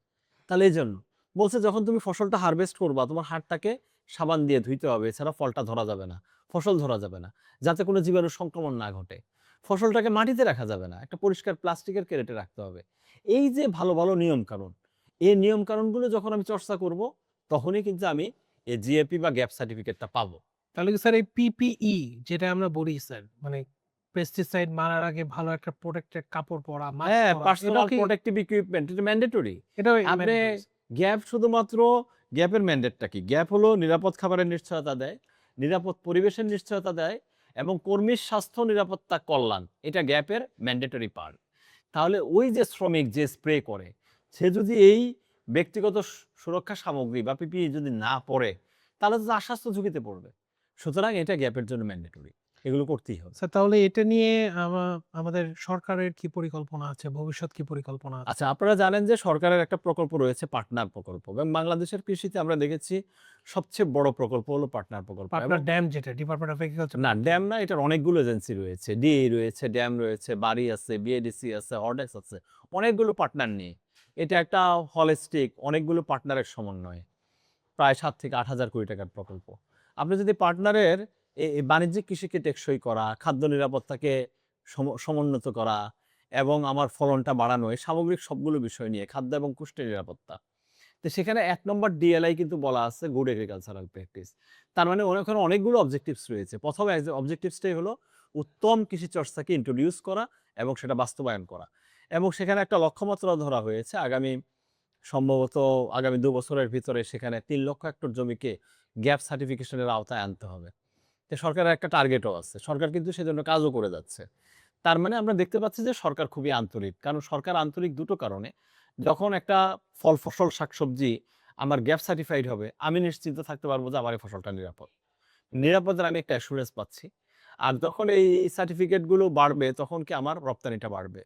তাহলে এইজন্য বলছে যখন তুমি ফসলটা হারভেস্ট করবা তোমার হাতটাকে সাবান দিয়ে ধুইতে হবে, এছাড়া ফলটা ধরা যাবে না, ফসল ধরা যাবে না, যাতে কোনো জীবাণু সংক্রমণ না ঘটে। ফসলটাকে মাটিতে রাখা যাবে না, একটা পরিষ্কার প্লাস্টিকের ক্যারেটে রাখতে হবে। এই যে ভালো, ভালো নিয়মকানুন, এই নিয়মকানুনগুলো যখন আমি চর্চা করব, তখনই কিন্তু আমি এই জিএপি বা গ্যাপ সার্টিফিকেটটা পাবো। তাহলে কি স্যার এই পিপিই যেটা আমরা বলি স্যার মানে পেস্টিসাইড মারার আগে ভালো একটা প্রোটেক্টেড কাপড় পরা, মাস্ক হ্যাঁ, পরা, পার্সোনাল এটাও কি প্রোটেক্টিভ ইকুইপমেন্ট এটা ম্যান্ডেটরি। এটাও আপনি mandatory? গ্যাপ শুধুমাত্র গ্যাপের ম্যান্ডেটটা কি? গ্যাপ হলো নিরাপদ খাবারের নিশ্চয়তা দেয়, নিরাপদ পরিবেশের নিশ্চয়তা দেয় এবং কর্মীর স্বাস্থ্য নিরাপত্তা কল্যাণ। এটা গ্যাপের ম্যান্ডেটরি পার্ট। তাহলে ওই যে শ্রমিক যে স্প্রে করে, সে যদি এই ব্যক্তিগত সুরক্ষা সামগ্রী বা পিপিই যদি না পড়ে, তাহলে তো তার স্বাস্থ্য ঝুঁকিতে পড়বে। সুতরাং এটা গ্যাপের জন্য ম্যান্ডেটরি। এগুলো করতেই হবে। স্যার তাহলে এটা নিয়ে আমাদের সরকারের কি পরিকল্পনা আছে? ভবিষ্যৎ কি পরিকল্পনা আছে? আচ্ছা, আপনারা জানেন যে সরকারের একটা প্রকল্প রয়েছে পার্টনার প্রকল্প এবং বাংলাদেশের কৃষিতে আমরা দেখেছি সবচেয়ে বড় প্রকল্প হলো পার্টনার প্রকল্প। পাবনার এবং ড্যাম যেটা ডিপার্টমেন্ট অফ এগ্রিকালচার। না, ড্যাম না, এটার অনেকগুলো এজেন্সি রয়েছে। ডিএ রয়েছে, ড্যাম রয়েছে, বাড়ি আছে, বিএডিসি আছে, হর্ডেক্স আছে। অনেকগুলো পার্টনার নিয়ে। এটা একটা হলিস্টিক অনেকগুলো পার্টনারের সমন্বয়ে। প্রায় ৭ থেকে ৮,০০০ কোটি টাকার প্রকল্প। আপনি যদি পার্টনারের এই বাণিজ্যিক কৃষিকে টেকসই করা, খাদ্য নিরাপত্তাকে সমুন্নত করা এবং আমার ফলনটা বাড়ানো, এই সামগ্রিক সবগুলো বিষয় নিয়ে খাদ্য এবং পুষ্টি নিরাপত্তা। তো সেখানে ১ নম্বর ডিএলআই কিন্তু বলা আছে গুড এগ্রিকালচারাল প্র্যাকটিস। তার মানে ওখানে অনেকগুলো অবজেক্টিভস রয়েছে। ১ম অবজেক্টিভসটাই হলো উত্তম কৃষি চর্চাকে ইন্ট্রোডিউস করা এবং সেটা বাস্তবায়ন করা। এবং সেখানে একটা লক্ষ্যমাত্রা ধরা হয়েছে সম্ভবত আগামী ২ বছরের ভিতরে সেখানে ৩ লক্ষ হেক্টর জমিকে গ্যাপ সার্টিফিকেশনের আওতায় আনতে হবে। তো সরকারের একটা টার্গেটও আছে। সরকার কিন্তু সেজন্য কাজও করে যাচ্ছে। তার মানে আমরা দেখতে পাচ্ছি যে সরকার খুবই আন্তরিক। কারণ সরকার আন্তরিক দুটো কারণে। যখন একটা ফল, ফসল, শাকসবজি আমার গ্যাপ সার্টিফাইড হবে, আমি নিশ্চিন্ত থাকতে পারবো যে আমার এই ফসলটা নিরাপদ। নিরাপদের আমি একটা অ্যাসুরেন্স পাচ্ছি। আর যখন এই সার্টিফিকেট গুলো বাড়বে তখন কি আমার রপ্তানিটা বাড়বে।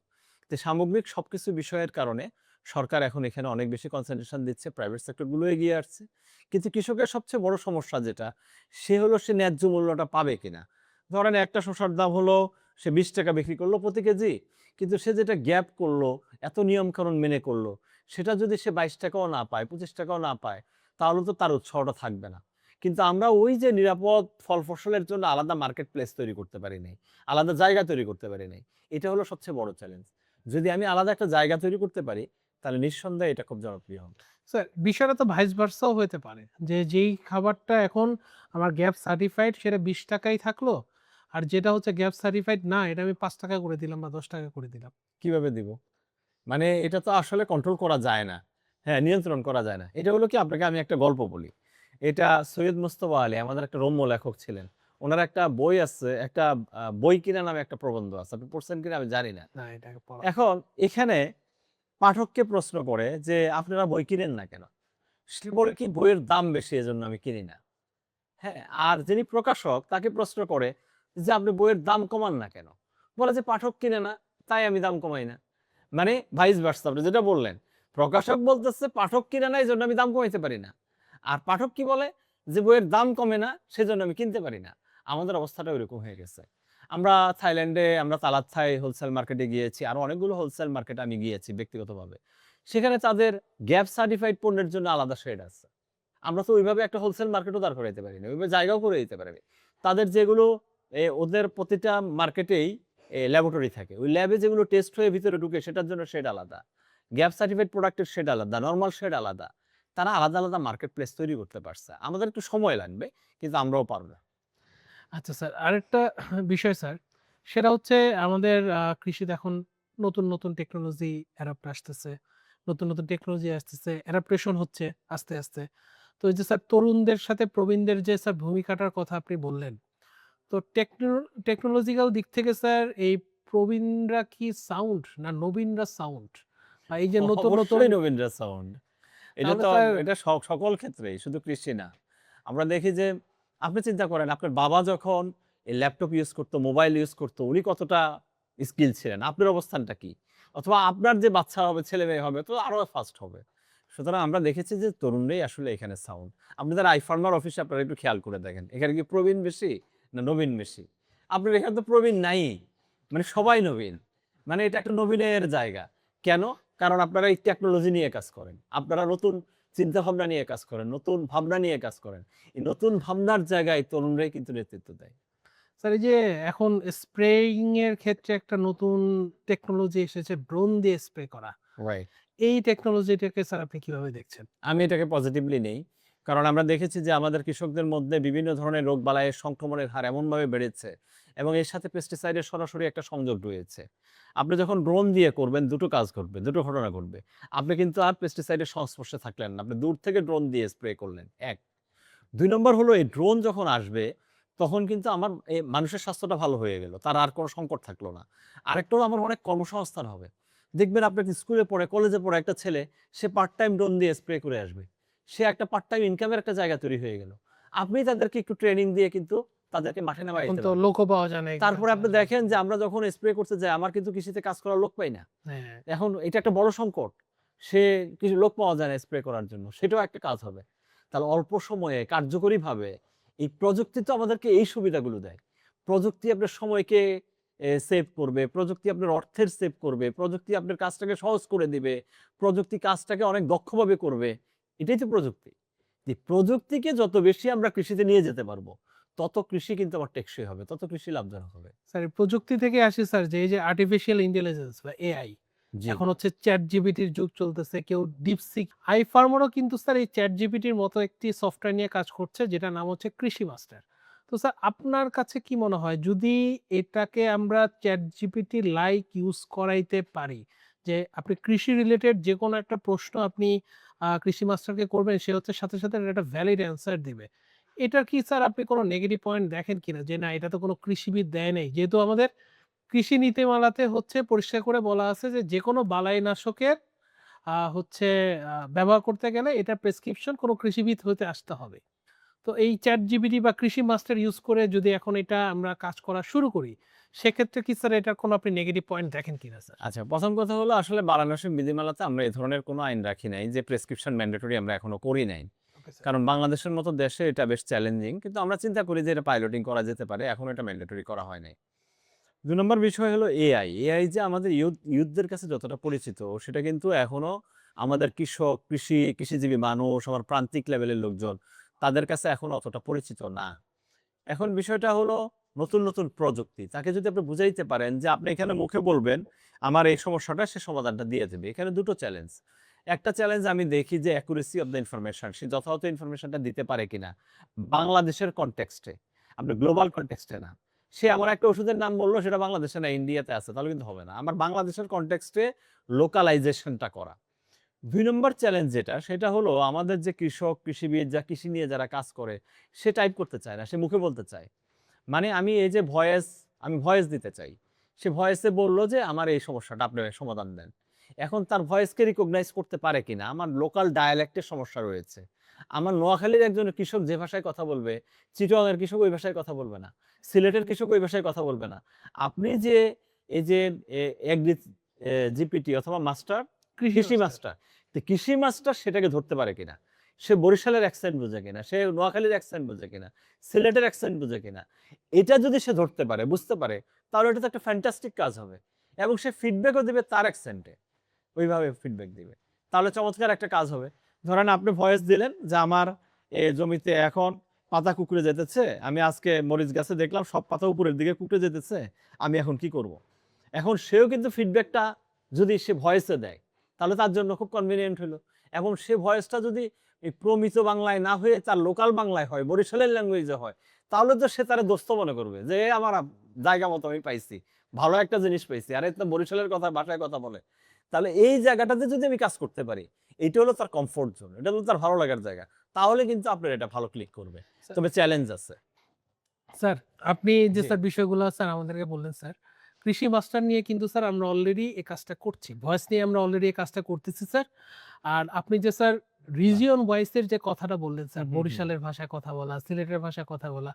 তো সামগ্রিক সবকিছু বিষয়ের কারণে সরকার এখন এখানে অনেক বেশি কনসেনট্রেশন দিচ্ছে। প্রাইভেট সেক্টর গুলো এগিয়ে আসছে। কিন্তু কৃষকের সবচেয়ে বড় সমস্যা যেটা, সে হলো সে ন্যায্য মূল্যটা পাবে কিনা। ধরেন একটা শসার দাম হলো সে ৳২০ বিক্রি করলো প্রতি কেজি। কিন্তু সে যেটা গ্যাপ করলো, এত নিয়মকানুন মেনে করলো, সেটা যদি সে ৳২২ না পায়, ৳২৫ না পায়, তাহলে তো তার উৎসাহটা থাকবে না। কিন্তু আমরা ওই যে নিরাপদ ফল ফসলের জন্য আলাদা মার্কেট প্লেস তৈরি করতে পারি নাই। আলাদা জায়গা তৈরি করতে পারি নাই। এটা হলো সবচেয়ে বড় চ্যালেঞ্জ। যদি আমি আলাদা একটা জায়গা তৈরি করতে পারি, তাহলে নিঃসন্দেহে এটা খুব জনপ্রিয় হবে। স্যার বিষয়টা তো ভাইস ভার্সাও হতে পারে। যেই খাবারটা এখন আমার গ্যাপ সার্টিফাইড সেটা ৳২০ থাকলো। আর যেটা হচ্ছে গ্যাপ সার্টিফাইড না, এটা আমি ৳৫ করে দিলাম বা ৳১০ করে দিলাম। কিভাবে দিব? মানে এটা তো আসলে কন্ট্রোল করা যায় না। হ্যাঁ, নিয়ন্ত্রণ করা যায় না। এটা হলো কি আপনাকে আমি একটা গল্প বলি। এটা সৈয়দ মুজতবা আলী আমাদের একটা রম্য লেখক ছিলেন। উনার একটা বই আছে, একটা বই কিনা নামে একটা প্রবন্ধ আছে। আপনি পড়ছেন কিনা আমি জানি না। না এটাকে পড়া। এখন এখানে পাঠককে প্রশ্ন করে যে, "আপনারা বই কিনেন না কেন?" সে বলে কি, "বইয়ের দাম বেশি এজন্য আমি কিনি না।" হ্যাঁ? আর যিনি প্রকাশক তাকে প্রশ্ন করে যে, "আপনি বইয়ের দাম কমান না কেন?" বলে যে, "পাঠক কিনে না, তাই আমি দাম কমাই না।" মানে ভাইস ভার্সা আপনি যেটা বললেন। প্রকাশক বলতেছে, "পাঠক কিনে না এজন্য আমি দাম কমাইতে পারি না।" আর পাঠক কি বলে? যে, "বইয়ের দাম কমে না, সেজন্য আমি কিনতে পারি না।" আমাদের অবস্থাটা ঐরকম হয়ে গেছে। আমরা থাইল্যান্ডে আমরা তালাত থাই হোলসেল মার্কেটে গিয়েছি। আরো অনেকগুলো হোলসেল মার্কেটে আমি গিয়েছি ব্যক্তিগতভাবে। সেখানে তাদের গ্যাপ সার্টিফাইড পণ্যের জন্য আলাদা শেড আছে। আমরা তো ওইভাবে একটা হোলসেল মার্কেটও দাঁড় করাইতে পারি না। ওইভাবে জায়গাও করে দিতে পারি না। তাদের যেগুলো ওদের প্রতিটা মার্কেটেই ল্যাবরেটরি থাকে। ওই ল্যাবে যেগুলো টেস্ট হয়ে ভিতরে ঢুকে সেটার জন্য শেড আলাদা। গ্যাপ সার্টিফাইড প্রোডাক্টের শেড আলাদা, নরমাল শেড আলাদা। তারা আলাদা, আলাদা মার্কেট প্লেস তৈরি করতে পারছে। আমাদের একটু সময় লাগবে কিন্তু আমরাও পারব। আচ্ছা স্যার, আরেকটা বিষয় স্যার, সেটা হচ্ছে আমাদের কৃষিতে এখন নতুন টেকনোলজি অ্যাডাপ্ট আসতেছে। নতুন টেকনোলজি আসতেছে, অ্যাডাপ্টেশন হচ্ছে আস্তে, আস্তে। তো এই যে স্যার তরুণদের সাথে প্রবীণদের যে স্যার ভূমিকাটার কথা আপনি বললেন। তো টেকনোলজিক্যাল দিক থেকে স্যার এই প্রবীণরা কি সাউন্ড না নবীনরা সাউন্ড? এই যে নতুন অবশ্যই নবীনরা সাউন্ড। এটা তাহলে তো স্যার এটা সকল ক্ষেত্রেই, শুধু কৃষি না। আমরা দেখি যে আপনি চিন্তা করেন আপনার বাবা যখন এই ল্যাপটপ ইউজ করতো, মোবাইল ইউজ করতো, উনি কতটা স্কিল ছিলেন? আপনার অবস্থানটা কি? অথবা আপনার যে বাচ্চা হবে, ছেলে-মেয়ে হবে তো আরো ফাস্ট হবে। সুতরাং আমরা দেখেছি যে তরুণরাই আসলে এখানে সাউন্ড। আপনি যারা আই-ফার্মার অফিসে আপনারা একটু খেয়াল করে দেখেন। এখানে কি প্রবীণ বেশি না নবীন বেশি? আপনার এখানে তো প্রবীণ নাই। মানে সবাই নবীন। মানে এটা একটা নবীনের জায়গা। কেন? কারণ আপনারা এই টেকনোলজি নিয়ে কাজ করেন। আপনারা নতুন চিন্তাভাবনা নিয়ে কাজ করেন, নতুন ভাবনা নিয়ে কাজ করেন। এই নতুন ভাবনার জায়গায় তরুণরাই কিন্তু নেতৃত্ব দেয়। স্যার এই যে এখন স্প্রেইং এর ক্ষেত্রে একটা নতুন টেকনোলজি এসেছে ড্রোন দিয়ে স্প্রে করা। রাইট। এই টেকনোলজিটাকে স্যার আপনি কিভাবে দেখছেন? আমি এটাকে পজিটিভলি নেই। কারণ আমরা দেখেছি যে আমাদের কৃষকদের মধ্যে বিভিন্ন ধরনের রোগবালাইয়ের সংক্রমণের হার এমনভাবে বেড়েছে এবং এর সাথে পেস্টিসাইডের সরাসরি একটা সংযোগ রয়েছে। আপনি যখন ড্রোন দিয়ে করবেন দুটো কাজ ঘটবে, দুটো ঘটনা ঘটবে। আপনি কিন্তু আর পেস্টিসাইডের সংস্পর্শে থাকলেন না। আপনি দূর থেকে ড্রোন দিয়ে স্প্রে করলেন ১। ২ নম্বর হলো এই ড্রোন যখন আসবে তখন কিন্তু আমার মানুষের স্বাস্থ্যটা ভালো হয়ে গেল। তার আর কোনো সংকট থাকলো না। আরেকটা হলো আমার অনেক কর্মসংস্থান হবে। দেখবেন আপনার স্কুলে পড়ে, কলেজে পড়ে একটা ছেলে সে পার্ট টাইম ড্রোন দিয়ে স্প্রে করে আসবে। সে একটা পার্ট টাইম ইনকামের একটা জায়গা তৈরি হয়ে গেল। আপনি তাদেরকে একটু ট্রেনিং দিয়ে কিন্তু তাদেরকে মাঠে নামায় এখন দিতে তো পারবেন। লোকও পাওয়া যায় না তারপরে আপনি এগ্রিকালচারাল। দেখেন যে আমরা যখন স্প্রে করতে যাই আমার কিন্তু কৃষিতে কাজ করার লোক পাই না। হ্যাঁ, এখন এটা একটা বড় সংকট। সে কিছু লোক পাওয়া যায় না স্প্রে করার জন্য। সেটাও একটা কাজ হবে। তাহলে অল্প সময়ে কার্যকরীভাবে এই প্রযুক্তি তো আমাদেরকে এই সুবিধাগুলো দেয়। প্রযুক্তি আপনার সময়কে সেভ করবে, প্রযুক্তি আপনার অর্থের সেভ করবে, প্রযুক্তি আপনার কাজটাকে সহজ করে দিবে, প্রযুক্তি কাজটাকে অনেক দক্ষভাবে করবে। এটাই তো প্রযুক্তি। যে প্রযুক্তিকে যত বেশি আমরা কৃষিতে নিয়ে যেতে পারবো, তত কৃষি কিন্তু আমার টেকসই হবে, তত কৃষি লাভজনক হবে। স্যার এই প্রযুক্তি থেকে আসি স্যার যে এই যে আর্টিফিশিয়াল ইন্টেলিজেন্স বা এআই, জি, এখন হচ্ছে চ্যাট জিপিটির যুগ চলতেছে, কেউ ডিপসিক, আই ফার্মারও কিন্তু স্যার এই চ্যাট জিপিটির মতো একটি সফটওয়্যার নিয়ে কাজ করছে যেটা নাম হচ্ছে কৃষি মাস্টার। তো স্যার আপনার কাছে কি মনে হয় যদি এটাকে আমরা চ্যাট জিপিটি লাইক ইউজ করাইতে পারি, যে আপনি কৃষি রিলেটেড যে কোনো একটা প্রশ্ন আপনি কৃষি মাস্টারকে করবেন, সে হচ্ছে সাথে সাথে একটা ভ্যালিড অ্যান্সার দিবে, এটার কি স্যার আপনি কোনো নেগেটিভ পয়েন্ট দেখেন কিনা যে না এটা তো কোনো কৃষিবিদ দেয় নাই, যেহেতু আমাদের কৃষি নীতিমালাতে হচ্ছে পরিষ্কার করে বলা আছে যে যেকোনো বালাইনাশকের হচ্ছে ব্যবহার করতে গেলে এটা প্রেসক্রিপশন কোনো কৃষিবিদ হতে আসতে হবে। তো এই চ্যাট জিপিটি বা কৃষি মাস্টার ইউজ করে যদি এখন এটা আমরা কাজ করা শুরু করি, সেক্ষেত্রে কি স্যার এটার কোনো আপনি নেগেটিভ পয়েন্ট দেখেন কিনা স্যার? আচ্ছা, ১ম কথা হলো আসলে বারাণসী বিধিমালাতে আমরা এ ধরনের কোনো আইন রাখি নাই যে প্রেসক্রিপশন ম্যান্ডেটরি আমরা এখনো করি নাই। Okay sir. কারণ বাংলাদেশের মতো দেশে এটা বেশ চ্যালেঞ্জিং। কিন্তু আমরা চিন্তা করি যে এটা পাইলটিং করা যেতে পারে। এখনো এটা ম্যান্ডেটরি করা হয় নাই। ২ নম্বর বিষয় হলো এআই। এআই যে আমাদের ইয়ুথদের কাছে যতটা পরিচিত সেটা কিন্তু এখনো আমাদের কৃষক, কৃষিজীবী মানুষ, আমার প্রান্তিক লেভেলের লোকজন তাদের কাছে এখনো অতটা পরিচিত না। এখন বিষয়টা হলো নতুন, নতুন প্রযুক্তি। তাকে যদি আপনি বুঝাইতে পারেন যে আপনি এখানে মুখে বলবেন, আমার এই সমস্যাটা সে সমাধানটা দিয়ে দেবে। এখানে ২ টো চ্যালেঞ্জ। একটা চ্যালেঞ্জ আমি দেখি যে অ্যাকুরেসি অফ দ্যা ইনফরমেশন। সে যথাযথ ইনফরমেশনটা দিতে পারে কিনা। বাংলাদেশের কনটেক্সট এ। আপনার গ্লোবাল কনটেক্সট এ না। সে এমন একটা ওষুধের নাম বলল সেটা বাংলাদেশে না ইন্ডিয়াতে আছে। তাহলে কিন্তু হবে না। আমার বাংলাদেশের কনটেক্সট এ লোকালাইজেশনটা করা। ২ নম্বর চ্যালেঞ্জ যেটা সেটা হলো আমাদের যে কৃষক, কৃষিবিদ কৃষি নিয়ে যারা কাজ করে সে টাইপ করতে চায় না। সে মুখে বলতে চায়। মানে আমি এই যে আমি ভয়েস দিতে চাই। সে ভয়েসে বলল যে আমার এই সমস্যাটা আপনি সমাধান দেন। এখন তার ভয়েসকে রিকগনাইজ করতে পারে কিনা? আমার লোকাল ডায়ালেক্টের সমস্যা রয়েছে। আমার নোয়াখালীর একজন কৃষক যে ভাষায় কথা বলবে, চিটাগংয়ের কৃষক ওই ভাষায় কথা বলবে না। সিলেটের কৃষক ওই ভাষায় কথা বলবে না। আপনি যে এই যে এগ্রি জিপিটি অথবা মাস্টার, কৃষি মাস্টার। তো কৃষি মাস্টার সেটাকে ধরতে পারে কিনা? সে বরিশালের অ্যাকসেন্ট বোঝে কিনা? সে নোয়াখালীর অ্যাকসেন্ট বোঝে কিনা? সিলেটের অ্যাকসেন্ট বোঝে কিনা? এটা যদি সে ধরতে পারে, বুঝতে পারে, তাহলে এটা তো একটা ফ্যান্টাস্টিক কাজ হবে। এবং সে ফিডব্যাকও দিবে তার অ্যাকসেন্টে। ওইভাবে ফিডব্যাক দিবে। তাহলে চমৎকার একটা কাজ হবে। ধরেন আপনি ভয়েস দিলেন যে আমার জমিতে এখন পাতা কুঁকড়ে যেতেছে। আমি আজকে মরিচ গাছে দেখলাম সব পাতা উপরের দিকে কুঁকড়ে যেতেছে। আমি এখন কি করব? এখন সেও কিন্তু ফিডব্যাকটা যদি সে ভয়েসে দেয়, তাহলে তার জন্য খুব কনভিনিয়েন্ট হলো। এবং সে ভয়েসটা যদি এই প্রমিত বাংলায় না হয়ে তার লোকাল বাংলায় হয়, বরিশালের ল্যাঙ্গুয়েজে হয়, তাহলে তো সে তারে দোস্ত মনে করবে যে, "এ আমার জায়গা মতো আমি পাইছি। ভালো একটা জিনিস পাইছি। আর এ তো বরিশালের কথা ভাষায় কথা বলে।" তাহলে এই জায়গাটাতে যদি আমি কাজ করতে পারি, এইটা হলো তার কমফোর্ট জোন। এটা হলো তার ভালো লাগার জায়গা। তাহলে কিন্তু আপনার এটা ভালো ক্লিক করবে। তবে চ্যালেঞ্জ আছে। স্যার আপনি যে জি। স্যার বিষয়গুলো স্যার আমাদেরকে বললেন স্যার, কৃষি মাস্টার নিয়ে কিন্তু স্যার আমরা অলরেডি এই কাজটা করছি। ভয়েস নিয়ে আমরা অলরেডি এই কাজটা করতেছি স্যার। আর আপনি যে স্যার বাহ! রিজিয়ন ওয়াইজ এর যে কথাটা বললেন হুম, স্যার, হুম, হুম। বরিশালের ভাষায় কথা বলা, সিলেটের ভাষায় কথা বলা,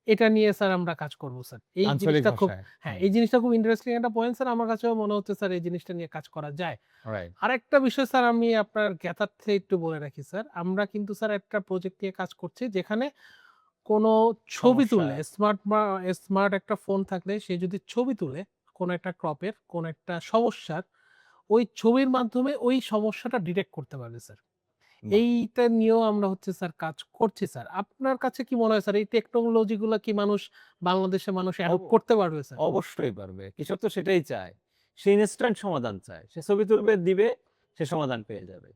এটা নিয়ে স্যার আমরা কাজ করব স্যার। এই আঞ্চলিক জিনিসটা খুব, ভাষায়। হ্যাঁ, হুম, এই জিনিসটা খুব ইন্টারেস্টিং একটা পয়েন্ট স্যার। আমার কাছেও মনে হচ্ছে স্যার এই জিনিসটা নিয়ে কাজ করা যায়। রাইট। আরেকটা বিষয় স্যার আমি আপনার জ্ঞাতার্থে একটু বলে রাখি স্যার। আমরা কিন্তু স্যার একটা প্রজেক্ট নিয়ে কাজ করছি যেখানে কোনো ছবি সমস্যা। তুললে স্মার্ট একটা ফোন থাকলে সে যদি ছবি তুলে কোনো একটা ক্রপের কোনো একটা সমস্যার, ওই ছবির মাধ্যমে ওই সমস্যাটা ডিটেক্ট করতে পারবে স্যার। বাহ! এইটা নিয়েও আমরা হচ্ছে স্যার কাজ করছি স্যার। আপনার কাছে কি মনে হয় স্যার এই টেকনোলজি গুলা কি বাংলাদেশের মানুষ অব অ্যাডপ্ট করতে পারবে স্যার? অবশ্যই পারবে। কৃষক তো সেটাই চায়। সে ইনস্ট্যান্ট সমাধান চায়। সে ছবি তুলবে, দিবে, সে সমাধান পেয়ে যাবে।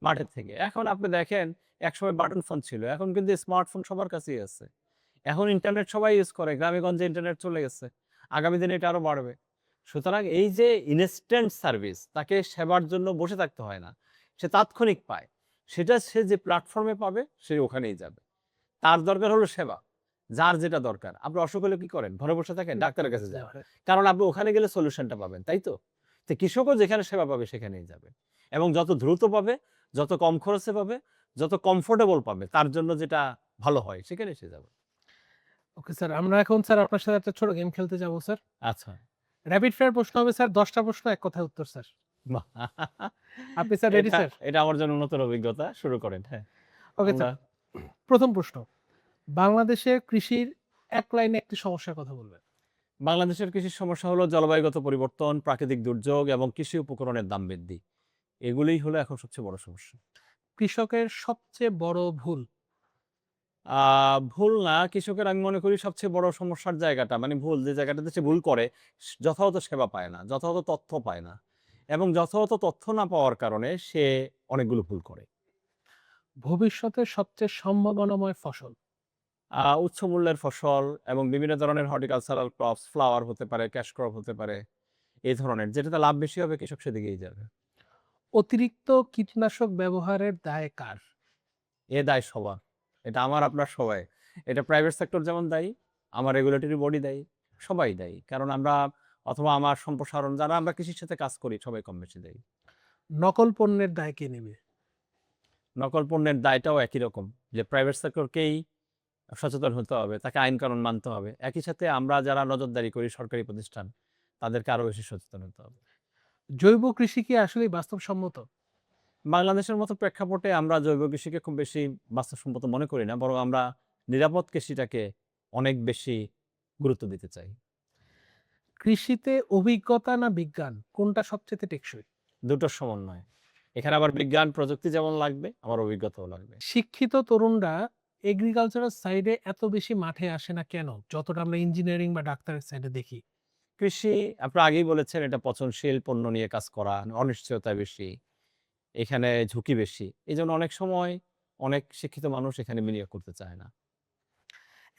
মাঠের থেকে। এখন আপনি দেখেন একসময় বাটন ফোন ছিল। এখন কিন্তু স্মার্টফোন সবার কাছেই আছে। এখন ইন্টারনেট সবাই ইউজ করে। গ্রামে-গঞ্জে ইন্টারনেট চলে গেছে। আগামী দিনে এটা আরো বাড়বে। সুতরাং এই যে ইনস্ট্যান্ট সার্ভিস, তাকে সেবার জন্য বসে থাকতে হয় না। সে তাৎক্ষণিক পায়। সেটা সে যে প্ল্যাটফর্মে পাবে সে ওখানেই যাবে। তার দরকার হলো সেবা। যার যেটা দরকার। আপনি অসুখ হলে কি করেন? ঘরে বসে থাকেন? ডাক্তারের কাছে যান। কারণ আপনি ওখানে গেলে সলিউশনটা পাবেন, তাই তো? তো কৃষকও যেখানে সেবা পাবে সেখানেই যাবে। এবং যত দ্রুত পাবে, যত কম খরচে পাবে, যত কমফোর্টেবল পাবে, তার জন্য যেটা ভালো হয় সেখানে সে যাবে। ওকে স্যার, আমরা এখন স্যার আপনার সাথে একটা ছোট গেম খেলতে যাবো স্যার। আচ্ছা। র‍্যাপিড ফায়ার প্রশ্ন হবে স্যার, ১০ টা প্রশ্ন এক কথায় উত্তর স্যার। বাহ! আপনি স্যার রেডি এটা স্যার? এটা আমার জন্য নতুন অভিজ্ঞতা। শুরু করেন। হ্যাঁ। ওকে আমরা স্যার। ১ম প্রশ্ন, বাংলাদেশে কৃষির এক লাইনে একটি সমস্যার কথা বলবেন। বাংলাদেশের কৃষির সমস্যা হলো জলবায়ুগত পরিবর্তন, প্রাকৃতিক দুর্যোগ এবং কৃষি উপকরণের দাম বৃদ্ধি। এগুলোই হলো এখন সবচেয়ে বড় সমস্যা। কৃষকের সবচেয়ে বড় ভুল। আ ভুল না, কৃষকের আমি মনে করি সবচেয়ে বড় সমস্যার জায়গাটা মানে ভুল যে জায়গাটাতে সে ভুল করে, যথাযথ সেবা পায় না, যথাযথ তথ্য পায় না। এবং যথাযথ তথ্য না পাওয়ার কারণে সে অনেকগুলো ভুল করে। ভবিষ্যতের সবচেয়ে সম্ভাবনাময় ফসল। উচ্চ মূল্যের ফসল এবং বিভিন্ন ধরনের হর্টিকালচারাল ক্রপস, ফ্লাওয়ার হতে পারে, ক্যাশ ক্রপ হতে পারে। এই ধরনের যেটাতে লাভ বেশি হবে কৃষক সেদিকেই যাবে। অতিরিক্ত কীটনাশক ব্যবহারের দায় কার? এ দায় সবার। এটা আমার আপনার সবাই। এটা প্রাইভেট সেক্টর যেমন দায়ী, আমার রেগুলেটরি বডি দায়ী, সবাই দায়ী। কারণ আমরা অথবা আমার সম্প্রসারণ যারা আমরা কৃষির সাথে কাজ করি সবাই কম বেশি দায়ী। নকল পণ্যের দায় কে নেবে? নকল পণ্যের দায়টাও একই রকম যে প্রাইভেট সেক্টরকেই সচেতন হতে হবে, তাকে আইন কানুন মানতে হবে। একই সাথে আমরা যারা নজরদারি করি সরকারি প্রতিষ্ঠান, তাদেরকে আরো বেশি সচেতন হতে হবে। জৈব কৃষি কি আসলেই বাস্তবসম্মত? বাংলাদেশের মতো প্রেক্ষাপটে আমরা জৈব কৃষিকে খুব বেশি বাস্তবসম্মত মনে করি না। বরং আমরা নিরাপদ কৃষিটাকে অনেক বেশি গুরুত্ব দিতে চাই। কৃষিতে অভিজ্ঞতা না বিজ্ঞান কোনটা সবচেয়ে টেকসই? দুটোর সমন্বয়। এখানে আবার বিজ্ঞান প্রযুক্তি যেমন লাগবে, আবার অভিজ্ঞতাও লাগবে। শিক্ষিত তরুণরা এগ্রিকালচারাল সাইডে এত বেশি মাঠে আসে না কেন? যতটা আমরা ইঞ্জিনিয়ারিং বা ডাক্তারের সাইডে দেখি। কৃষি আপনি আগেই বলেছেন এটা পচনশীল পণ্য নিয়ে কাজ করা, অনিশ্চয়তা বেশি, এখানে ঝুঁকি বেশি। এজন্য অনেক সময় অনেক শিক্ষিত মানুষ এখানে বিনিয়োগ করতে চায় না।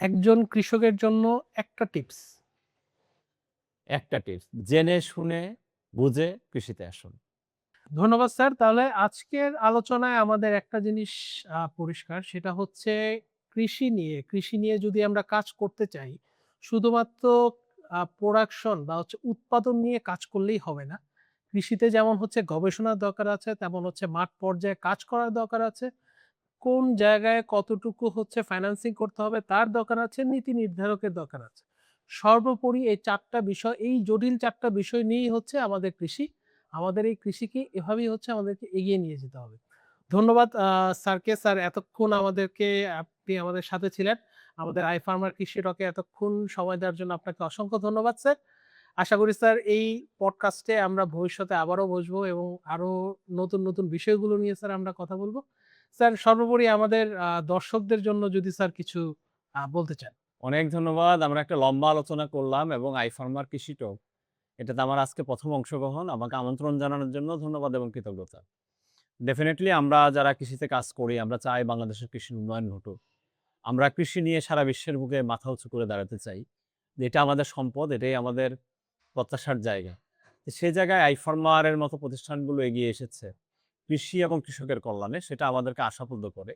একজন কৃষকের জন্য একটা টিপস। একটা টিপস, জেনে শুনে বুঝে কৃষিতে আসুন। ধন্যবাদ স্যার। তাহলে আজকের আলোচনায় আমাদের একটা জিনিস পরিষ্কার, সেটা হচ্ছে কৃষি নিয়ে যদি আমরা কাজ করতে চাই, শুধুমাত্র প্রোডাকশন বা হচ্ছে উৎপাদন নিয়ে কাজ করলেই হবে না। কৃষিতে যেমন হচ্ছে গবেষণার দরকার আছে, তেমন হচ্ছে মাঠ পর্যায়ে কাজ করার দরকার আছে। কোন জায়গায় কতটুকু হচ্ছে ফাইন্যান্সিং করতে হবে তার দরকার আছে, নীতি নির্ধারকের দরকার আছে। সর্বোপরি এই জটিল ৪ টা বিষয় নিয়েই হচ্ছে আমাদের কৃষি। আমাদের এই কৃষিকে এভাবেই হচ্ছে আমাদেরকে এগিয়ে নিয়ে যেতে হবে। ধন্যবাদ স্যারকে। স্যার এতক্ষণ আপনি আমাদের সাথে ছিলেন। আমাদের iFarmer কৃষি রকে এতক্ষণ সময় দেওয়ার জন্য আপনাকে অসংখ্য ধন্যবাদ স্যার। আশা করি স্যার এই পডকাস্টে আমরা ভবিষ্যতে আবারও বসবো এবং আরো নতুন বিষয়গুলো নিয়ে স্যার আমরা কথা বলব। স্যার সর্বোপরি আমাদের দর্শকদের জন্য যদি স্যার কিছু বলতে চান। অনেক ধন্যবাদ। আমরা একটা লম্বা আলোচনা করলাম এবং iFarmer কৃষি টক এটাতে আমার আজকে ১ম অংশগ্রহণ। আমাকে আমন্ত্রণ জানানোর জন্য ধন্যবাদ এবং কৃতজ্ঞতা। ডেফিনিটলি আমরা যারা কৃষিতে কাজ করি, আমরা চাই বাংলাদেশের কৃষির উন্নয়ন ঘটুক। আমরা কৃষি নিয়ে সারা বিশ্বের বুকে মাথা উঁচু করে দাঁড়াতে চাই। যে এটা আমাদের সম্পদ, এটাই আমাদের প্রত্যাশার জায়গা। তো সে জায়গায় iFarmer এর মতো প্রতিষ্ঠানগুলো এগিয়ে এসেছে কৃষি এবং কৃষকের কল্যাণে, সেটা আমাদেরকে আশাপ্রদ করে।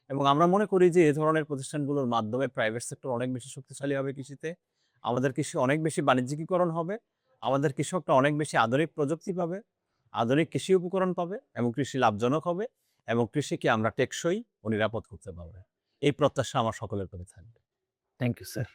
এবং আমরা মনে করি যে এ ধরনের প্রতিষ্ঠানগুলোর মাধ্যমে প্রাইভেট সেক্টর অনেক বেশি শক্তিশালী হবে কৃষিতে। আমাদের কৃষি অনেক বেশি বাণিজ্যিকীকরণ হবে। আমাদের কৃষকরা অনেক বেশি আধুনিক প্রযুক্তি পাবে, আধুনিক কৃষি উপকরণ পাবে এবং কৃষি লাভজনক হবে এবং কৃষিকে আমরা টেকসই ও নিরাপদ করতে পারবো। এই প্রত্যাশা আমার সকলের প্রতি থাকবে। Thank you sir.